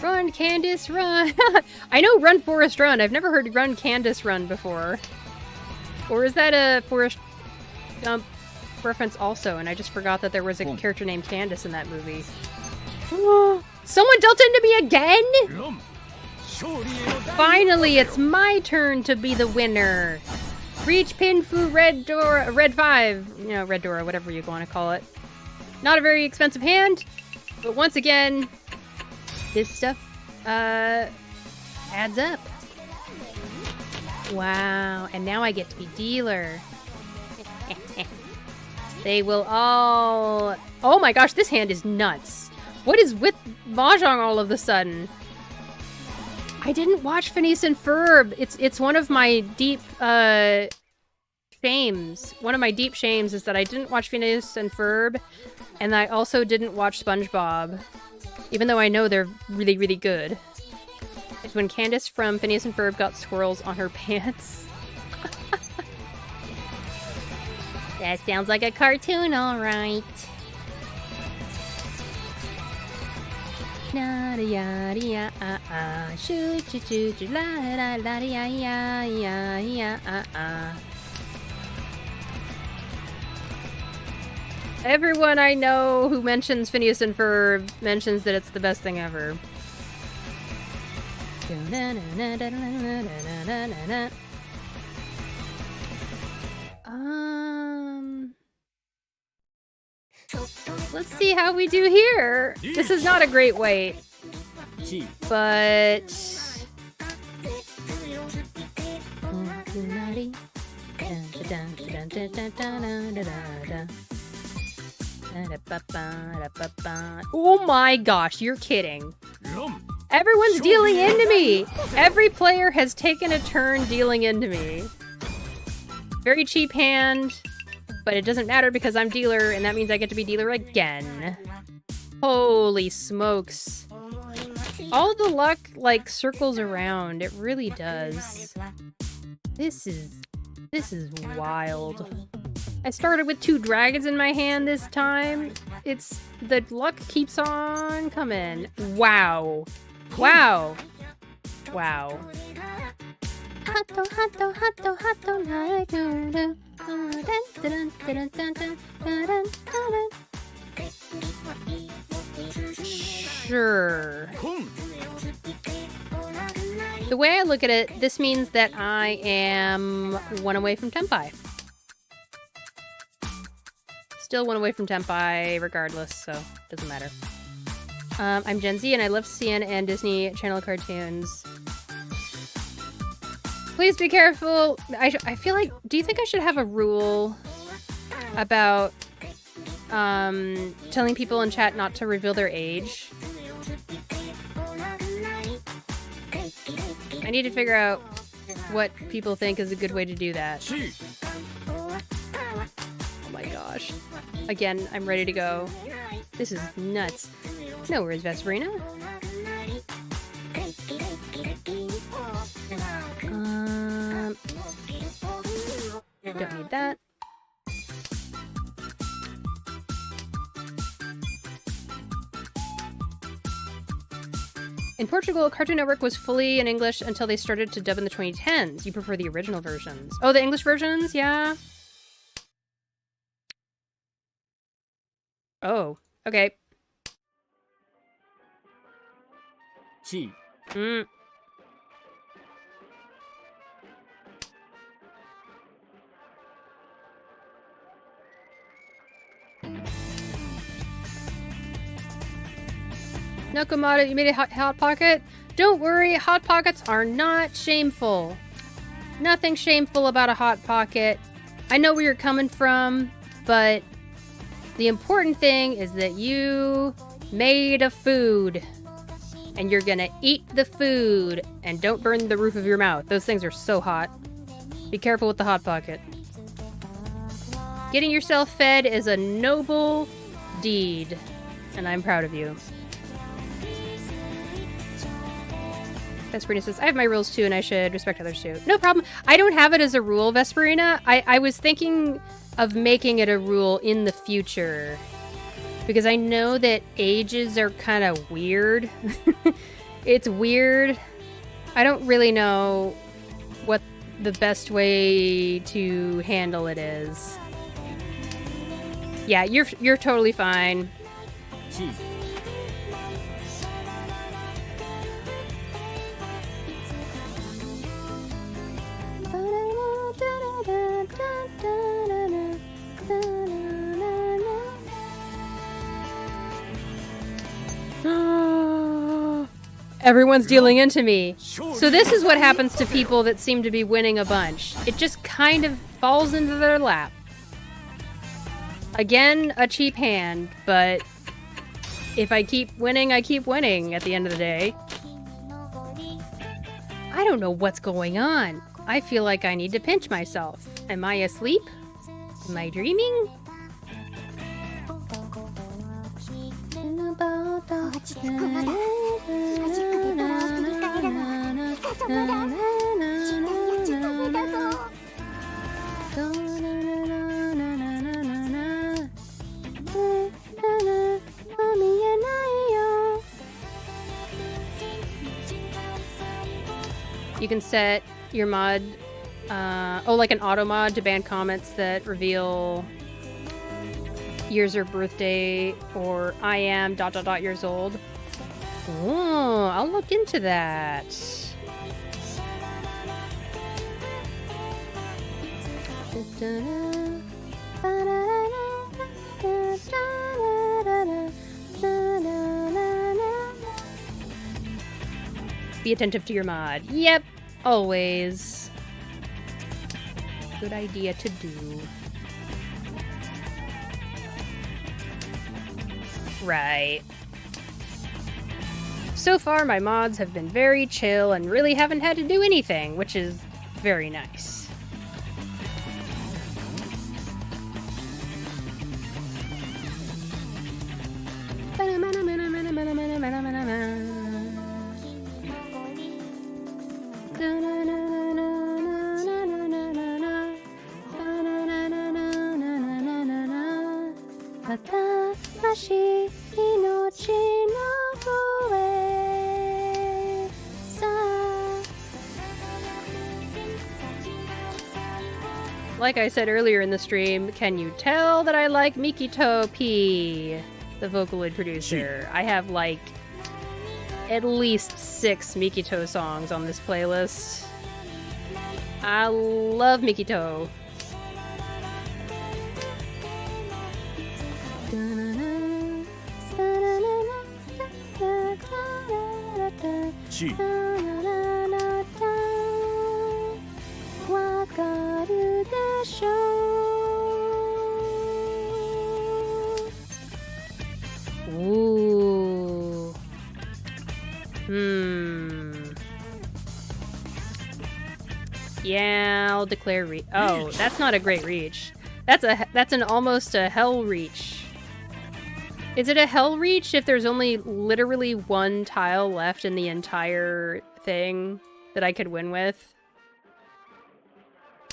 Run, Candace, run! I know Run, Forest, Run. I've never heard Run, Candace, Run before. Or is that a Forrest Gump reference also, and I just forgot that there was a character named Candace in that movie. Someone dealt into me again?! Finally, it's my turn to be the winner! Reach Pinfu Red Door, Red 5. You know, Red Door, whatever you want to call it. Not a very expensive hand, but once again, this stuff, adds up. Wow, and now I get to be dealer. They will all... Oh my gosh, this hand is nuts. What is with Mahjong all of a sudden? I didn't watch Phineas and Ferb. It's one of my deep, shames. One of my deep shames is that I didn't watch Phineas and Ferb, and I also didn't watch SpongeBob. Even though I know they're really, really good. It's when Candace from Phineas and Ferb got squirrels on her pants. That sounds like a cartoon, alright. Everyone I know who mentions Phineas and Ferb mentions that it's the best thing ever. Let's see how we do here. This is not a great weight, but oh my gosh, you're kidding. Everyone's dealing into me! Every player has taken a turn dealing into me. Very cheap hand, but it doesn't matter because I'm dealer, and that means I get to be dealer again. Holy smokes. All the luck, like, circles around. It really does. This is wild. I started with 2 dragons in my hand this time, it's the luck keeps on coming. Wow. Wow. Wow. Hato, hato, hato, hato, na, do, do. Dun, dun, dun, dun, dun, dun, dun, dun. Sure. The way I look at it, this means that I am one away from Tenpai. Still one away from Tenpai regardless, so doesn't matter. I'm Gen Z and I love CN and Disney Channel cartoons. Please be careful. I feel like, do you think I should have a rule about telling people in chat not to reveal their age? I need to figure out what people think is a good way to do that. Oh my gosh. Again, I'm ready to go. This is nuts. No worries, Vesperina. Don't need that. In Portugal, Cartoon Network was fully in English until they started to dub in the 2010s. You prefer the original versions? Oh, the English versions? Yeah. Oh, okay. Mm. Nakamata, you made a hot pocket? Don't worry, hot pockets are not shameful. Nothing shameful about a hot pocket. I know where you're coming from, but the important thing is that you made a food. And you're gonna eat the food. And don't burn the roof of your mouth. Those things are so hot. Be careful with the hot pocket. Getting yourself fed is a noble deed. And I'm proud of you. Vesperina says, I have my rules too, and I should respect others too. No problem. I don't have it as a rule, Vesperina. I was thinking of making it a rule in the future. Because I know that ages are kind of weird. It's weird. I don't really know what the best way to handle it is. Yeah, you're totally fine. Everyone's dealing into me. So this is what happens to people that seem to be winning a bunch. It just kind of falls into their lap. Again, a cheap hand, but if I keep winning, I keep winning at the end of the day. I don't know what's going on. I feel like I need to pinch myself. Am I asleep? Am I dreaming? You can set your mod, like an auto mod to ban comments that reveal years or birthday, or I am ... years old. Oh, I'll look into that. Be attentive to your mod. Yep, always. Good idea to do. Right. So far, my mods have been very chill and really haven't had to do anything, which is very nice. 魂命の笛さ Like I said earlier in the stream, can you tell that I like Mikito P, the Vocaloid producer? I have like at least 6 Mikito songs on this playlist. I love Mikito. G. Ooh. Yeah, I'll declare reach. Oh, that's not a great reach. That's an almost a hell reach. Is it a hell reach if there's only literally one tile left in the entire thing that I could win with?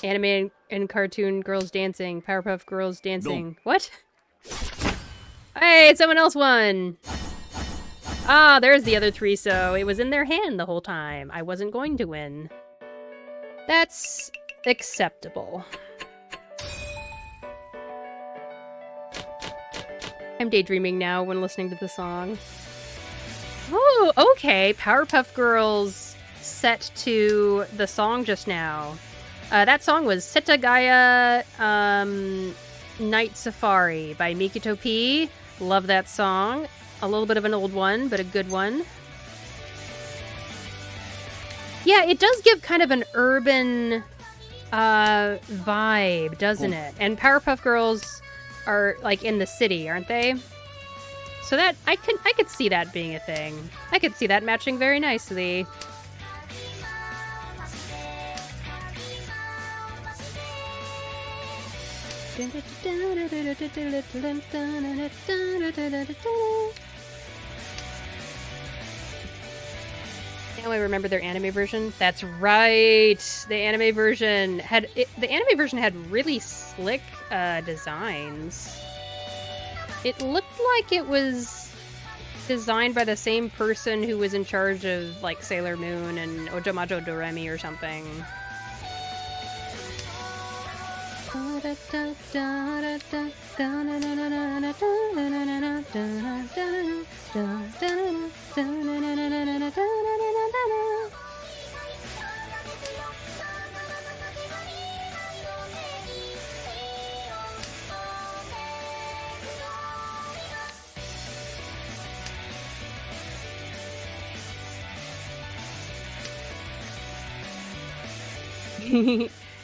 Anime and cartoon girls dancing, Powerpuff Girls dancing. What? Hey, someone else won! Ah, there's the other 3, so it was in their hand the whole time. I wasn't going to win. That's acceptable. I'm daydreaming now when listening to the song. Oh, okay. Powerpuff Girls set to the song just now. That song was Setagaya Night Safari by Mikito P. Love that song. A little bit of an old one, but a good one. Yeah, it does give kind of an urban vibe, doesn't it? And Powerpuff Girls are like in the city, aren't they? So that I could see that being a thing. I could see that matching very nicely. Now I remember their anime version. That's right. The anime version had really slick designs. It looked like it was designed by the same person who was in charge of like Sailor Moon and Ojamajo Doremi or something.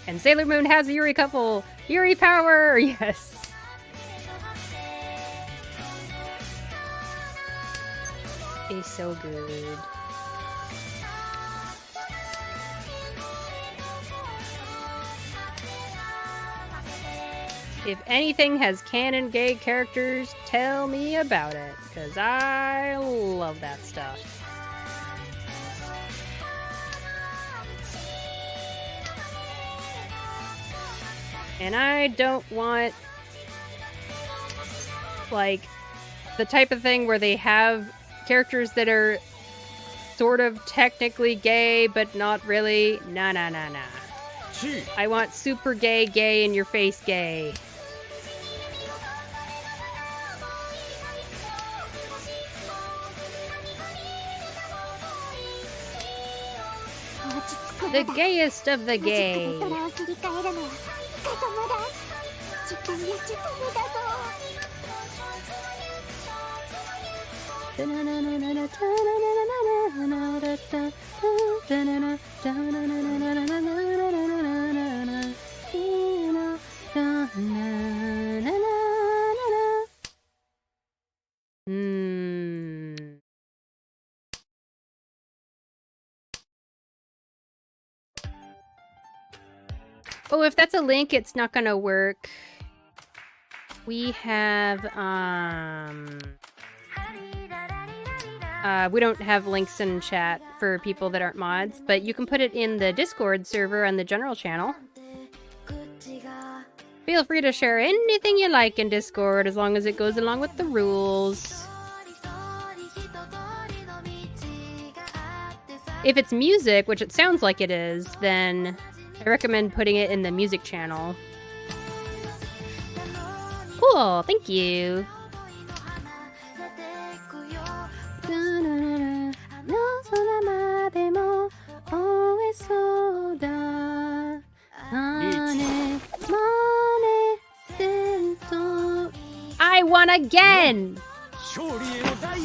And Sailor Moon has a Yuri couple. Yuri power! Yes. It's so good. If anything has canon gay characters, tell me about it, because I love that stuff. And I don't want, like, the type of thing where they have characters that are sort of technically gay, but not really. Nah. I want super gay in your face gay. The gayest of the gay. Oh, if that's a link, it's not gonna work. We have, we don't have links in chat for people that aren't mods, but you can put it in the Discord server on the general channel. Feel free to share anything you like in Discord as long as it goes along with the rules. If it's music, which it sounds like it is, then I recommend putting it in the music channel. Cool, thank you. I won again!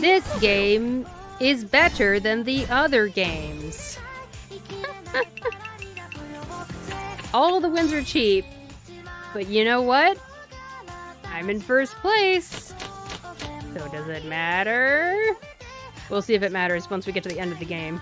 This game is better than the other games. All the wins are cheap. But you know what? I'm in first place. So does it matter? We'll see if it matters once we get to the end of the game.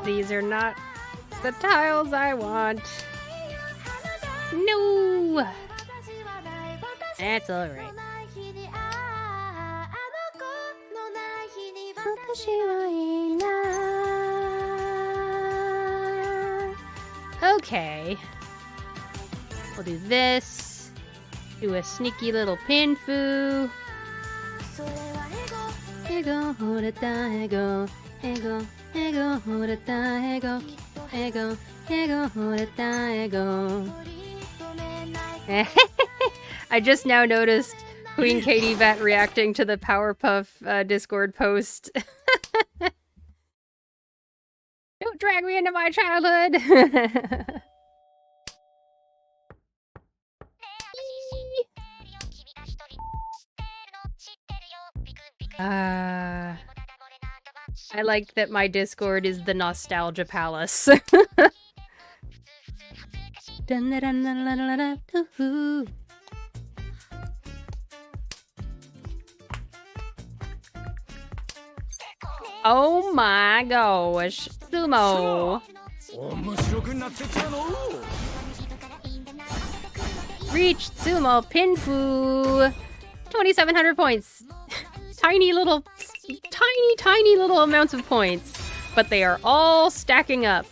These are not the tiles I want. No! That's alright. Okay. We'll do this. Do a sneaky little pinfu. Ego, horeta, ego, ego. Ego, horeta, ego, ego, ego, horeta, ego. I just now noticed Queen Katie Vet reacting to the Powerpuff Discord post. Don't drag me into my childhood! I like that my Discord is the Nostalgia Palace. Oh my gosh, Sumo! Reached Sumo Pinfu! 2,700 points! Tiny little amounts of points, but they are all stacking up.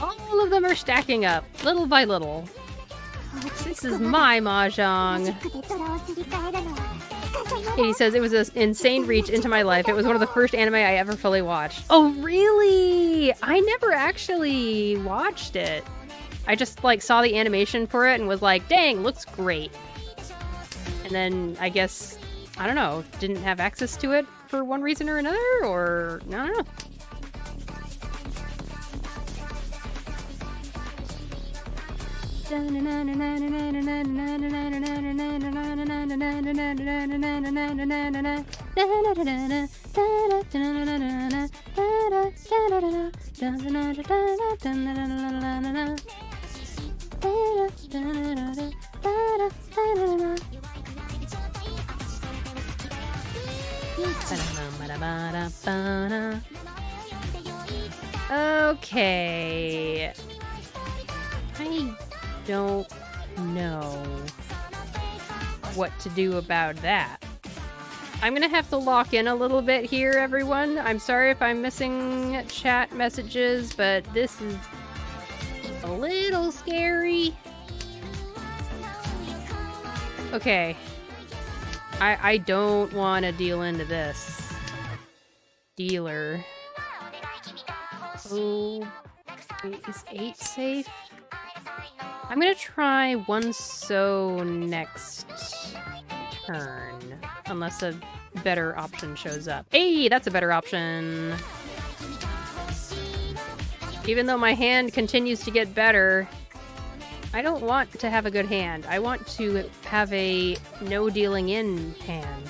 All of them are stacking up, little by little. This is my Mahjong. Katie says it was an insane reach into my life. It was one of the first anime I ever fully watched. Oh, really? I never actually watched it. I just like saw the animation for it and was like, dang, looks great. And then I guess, I don't know, didn't have access to it for one reason or another, or I don't know. Okay. I don't know what to do about that. I'm gonna have to lock in a little bit here, everyone. I'm sorry if I'm missing chat messages, but this is a little scary. Okay. I don't want to deal into this. Dealer. Oh, wait, is 8 safe? I'm gonna try 1 so next turn, unless a better option shows up. Hey, that's a better option. Even though my hand continues to get better, I don't want to have a good hand. I want to have a no dealing in hand.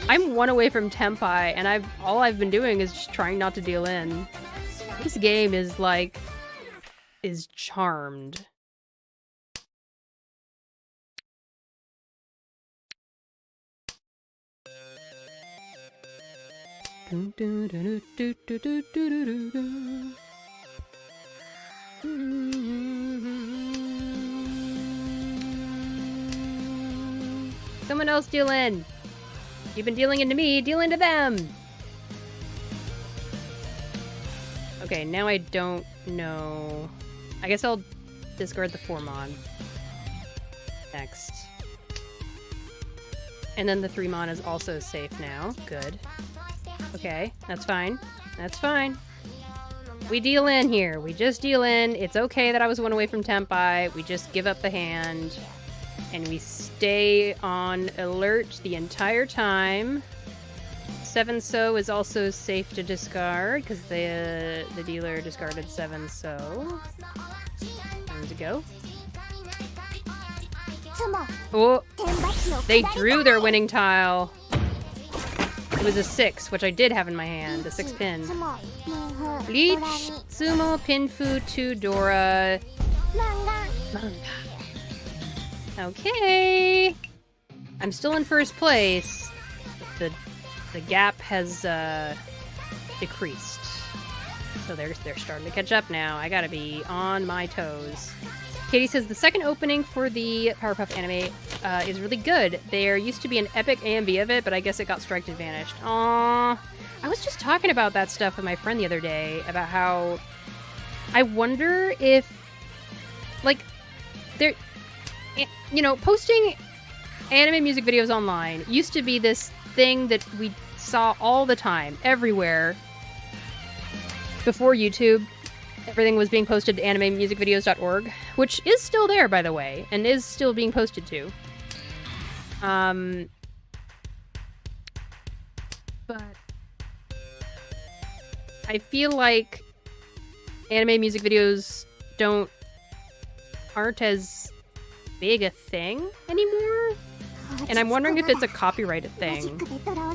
I'm 1 away from Tenpai, and all I've been doing is just trying not to deal in. This game is charmed. Someone else deal in. You've been dealing into me, deal into them. Okay, now I don't know. I guess I'll discard the 4-mon. Next. And then the 3-mon is also safe now. Good. Okay, that's fine. That's fine. We deal in here. We just deal in. It's okay that I was 1 away from Tenpai. We just give up the hand. And we stay on alert the entire time. 7 so is also safe to discard, because the dealer discarded 7 so. Time to go. Oh! They drew their winning tile. It was a 6, which I did have in my hand. A 6 pin. Bleach, Sumo, Pinfu, 2 Dora. Manga. Okay. I'm still in first place. The gap has decreased. So they're starting to catch up now. I gotta be on my toes. Katie says the second opening for the Powerpuff anime is really good. There used to be an epic AMV of it, but I guess it got striked and vanished. Aww. I was just talking about that stuff with my friend the other day, about how I wonder if, like, there, you know, posting anime music videos online used to be this thing that we saw all the time, everywhere. Before YouTube, everything was being posted to animemusicvideos.org, which is still there, by the way, and is still being posted to. But I feel like anime music videos aren't as big a thing anymore. And I'm wondering if it's a copyrighted thing.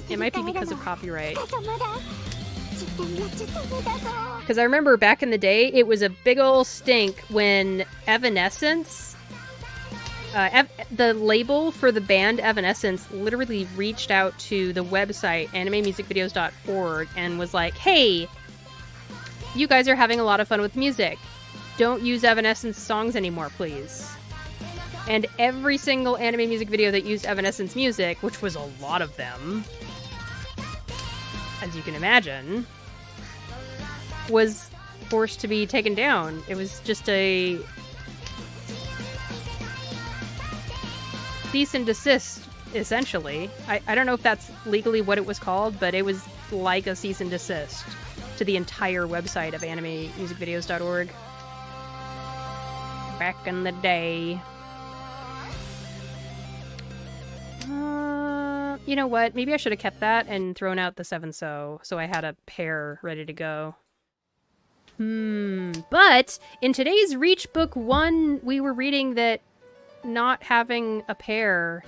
It might be because of copyright. Because I remember back in the day, it was a big ol' stink when Evanescence, the label for the band Evanescence, literally reached out to the website animemusicvideos.org and was like, hey, you guys are having a lot of fun with music. Don't use Evanescence songs anymore, please. And every single anime music video that used Evanescence music, which was a lot of them, as you can imagine, was forced to be taken down. It was just a cease and desist, essentially. I don't know if that's legally what it was called, but it was like a cease and desist to the entire website of animemusicvideos.org. Back in the day. You know what? Maybe I should have kept that and thrown out the 7-so I had a pair ready to go. But in today's Riichi Book 1, we were reading that not having a pair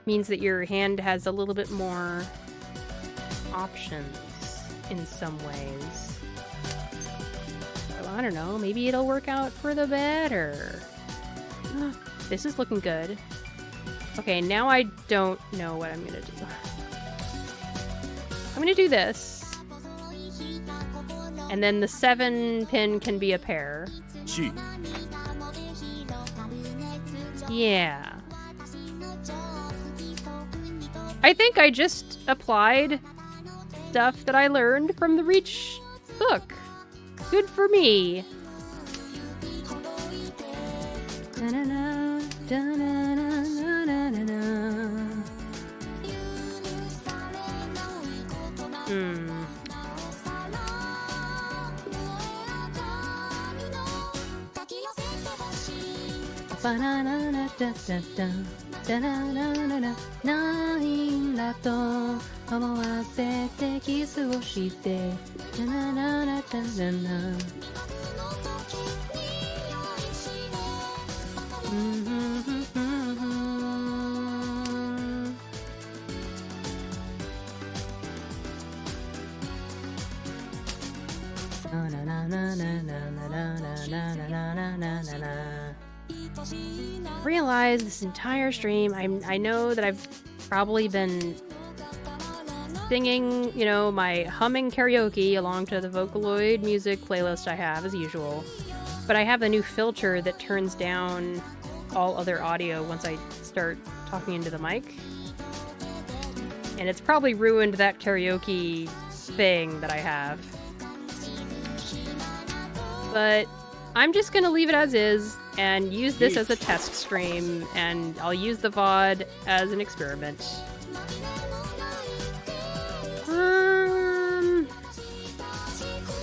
means that your hand has a little bit more options in some ways. So I don't know, maybe it'll work out for the better. This is looking good. Okay, now I don't know what I'm gonna do. I'm gonna do this. And then the 7-pin can be a pair. Yeah. I think I just applied stuff that I learned from the Riichi book. Good for me. Realize this entire stream, I know that I've probably been singing, you know, my humming karaoke along to the Vocaloid music playlist I have as usual, but I have a new filter that turns down all other audio once I start talking into the mic, and it's probably ruined that karaoke thing that I have. But I'm just gonna leave it as is and use this as a test stream, and I'll use the VOD as an experiment.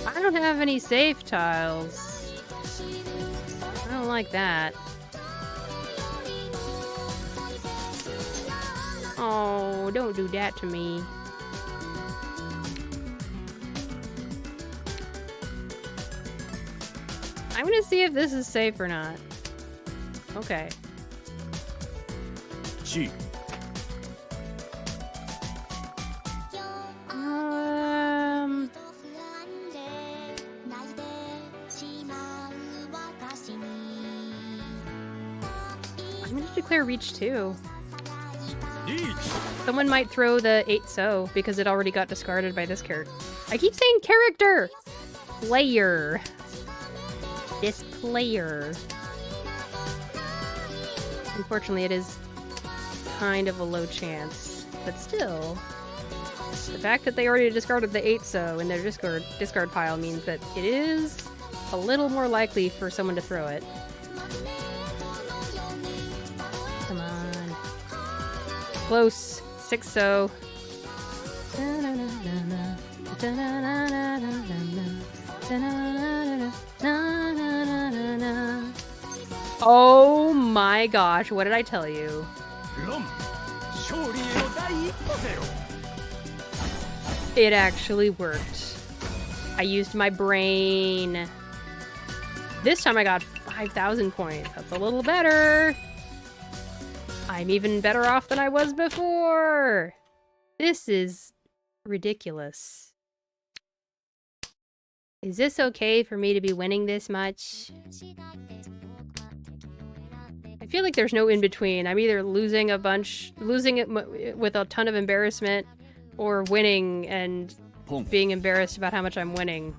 I don't have any save tiles. I don't like that. Oh, don't do that to me. I'm gonna see if this is safe or not. Okay. I'm gonna declare Riichi too. Someone might throw the 8-so because it already got discarded by this character. I keep saying character! Player. This player. Unfortunately, it is kind of a low chance, but still, the fact that they already discarded the 8-so in their discard pile means that it is a little more likely for someone to throw it. Come on. Close. 6-so. Oh my gosh, what did I tell you? It actually worked. I used my brain. This time I got 5,000 points. That's a little better. I'm even better off than I was before. This is ridiculous. Is this okay for me to be winning this much? I feel like there's no in-between. I'm either losing it with a ton of embarrassment, or winning and being embarrassed about how much I'm winning.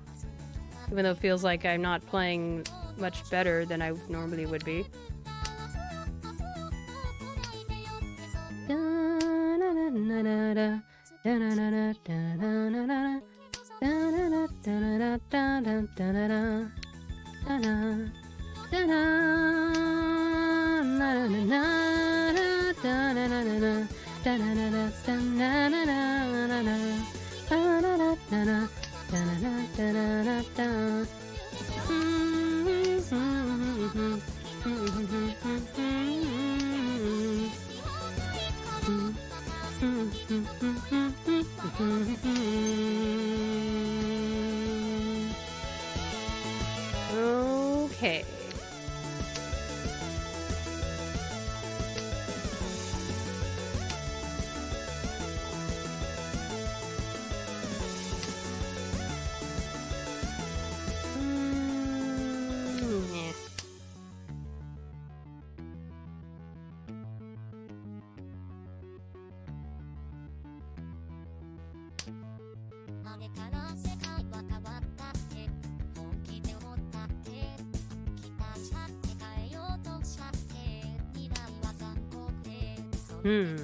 Even though it feels like I'm not playing much better than I normally would be. Okay. Yeah.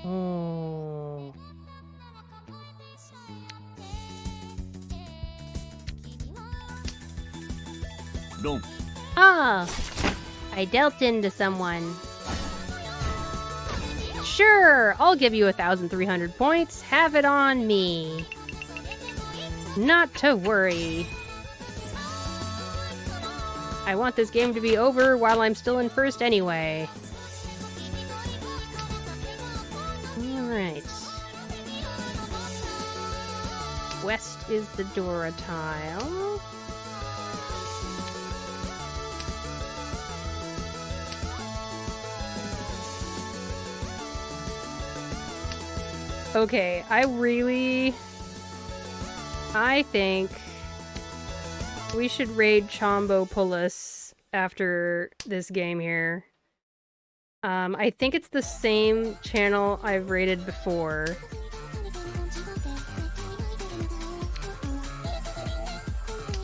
Oh. Ah, I dealt into someone. Sure, I'll give you 1,300 points. Have it on me. Not to worry. I want this game to be over while I'm still in first anyway. Alright. West is the Dora tile. Okay, I think we should raid Chombopolis after this game here. I think it's the same channel I've raided before.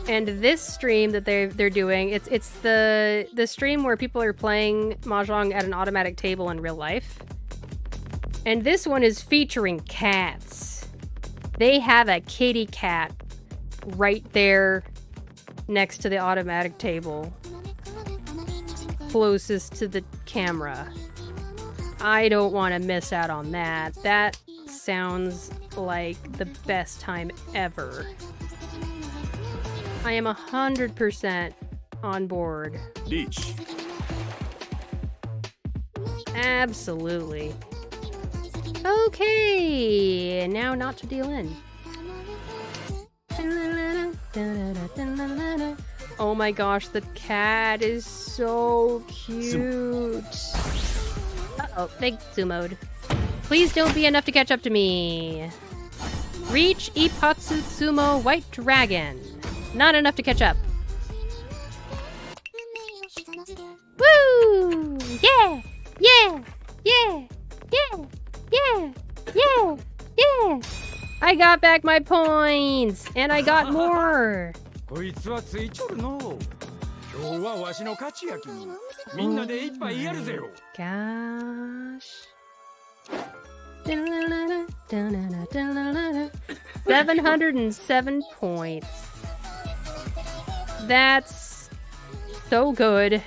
And this stream that they're doing, it's the stream where people are playing Mahjong at an automatic table in real life. And this one is featuring cats. They have a kitty cat right there next to the automatic table, closest to the camera. I don't want to miss out on that. That sounds like the best time ever. I am 100% on board. Riichi. Absolutely. Okay, now not to deal in. Oh my gosh, the cat is so cute. Uh-oh, they sumoed. Please don't be enough to catch up to me. Reach Ipatsu Sumo White Dragon. Not enough to catch up. Woo! Yeah! Yeah! Yeah! Yeah! Yeah! Yeah! Yeah! I got back my points! And I got more! Gosh. 707 points. That's so good.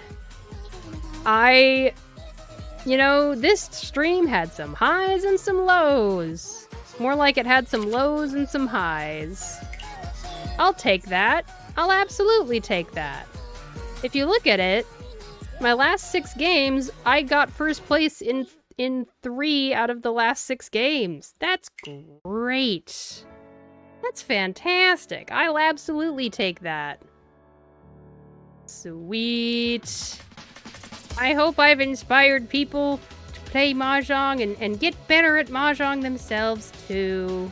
You know, this stream had some highs and some lows. More like it had some lows and some highs. I'll take that. I'll absolutely take that. If you look at it, my last 6 games, I got first place in 3 out of the last 6 games. That's great. That's fantastic. I'll absolutely take that. Sweet. I hope I've inspired people to play Mahjong and get better at Mahjong themselves too.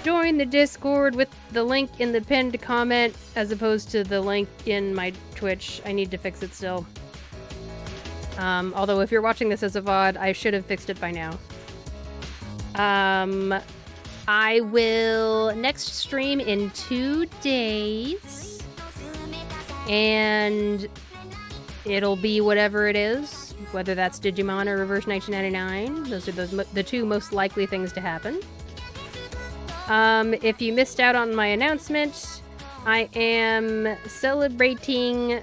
Join the Discord with the link in the pinned comment as opposed to the link in my Twitch. I need to fix it still. Although if you're watching this as a VOD, I should have fixed it by now. I will next stream in 2 days. And it'll be whatever it is. Whether that's Digimon or Reverse 1999. Those are the two most likely things to happen. If you missed out on my announcement, I am celebrating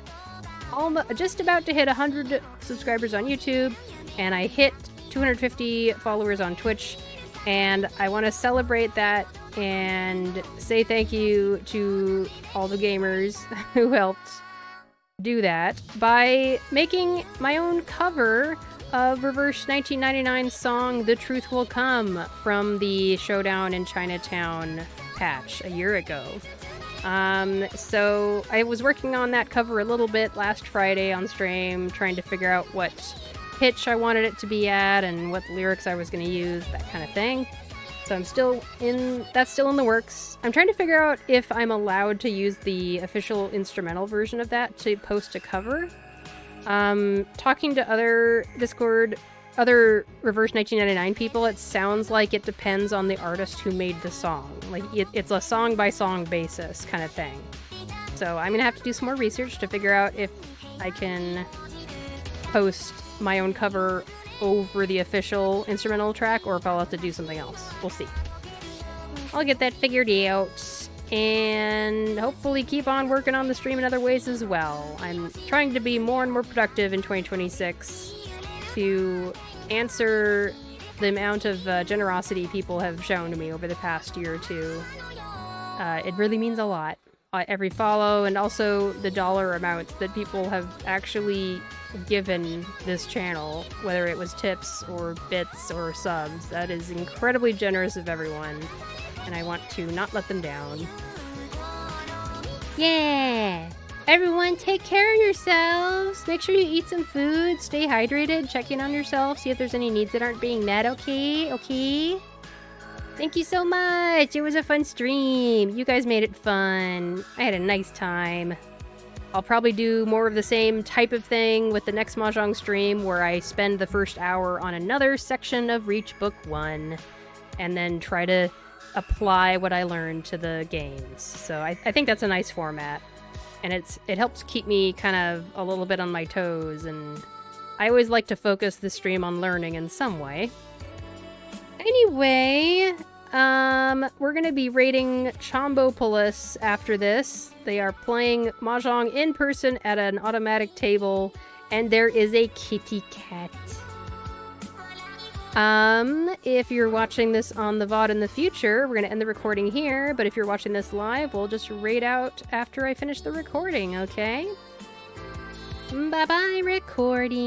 just about to hit 100 subscribers on YouTube, and I hit 250 followers on Twitch, and I want to celebrate that and say thank you to all the gamers who helped do that by making my own cover of Reverse 1999's song The Truth Will Come from the Showdown in Chinatown patch a year ago. So I was working on that cover a little bit last Friday on stream, trying to figure out what pitch I wanted it to be at and what lyrics I was going to use, that kind of thing. So that's still in the works. I'm trying to figure out if I'm allowed to use the official instrumental version of that to post a cover. Talking to other Reverse 1999 people, it sounds like it depends on the artist who made the song. Like, it's a song-by-song basis kind of thing. So I'm gonna have to do some more research to figure out if I can post my own cover over the official instrumental track, or if I'll have to do something else. We'll see. I'll get that figured out, and hopefully keep on working on the stream in other ways as well. I'm trying to be more and more productive in 2026 to answer the amount of generosity people have shown to me over the past year or two. It really means a lot. Every follow, and also the dollar amounts that people have actually given this channel, whether it was tips or bits or subs. That is incredibly generous of everyone, and I want to not let them down. Yeah! Everyone, take care of yourselves! Make sure you eat some food, stay hydrated, check in on yourself, see if there's any needs that aren't being met, okay? Okay? Thank you so much! It was a fun stream! You guys made it fun. I had a nice time. I'll probably do more of the same type of thing with the next Mahjong stream, where I spend the first hour on another section of Riichi Book 1, and then try to apply what I learned to the games. So I think that's a nice format. And it helps keep me kind of a little bit on my toes, and I always like to focus the stream on learning in some way. Anyway, we're gonna be raiding Chombopolis after this. They are playing Mahjong in person at an automatic table, and there is a kitty cat. If you're watching this on the VOD in the future, we're gonna end the recording here, but if you're watching this live, we'll just raid out after I finish the recording, okay? Bye-bye, recording!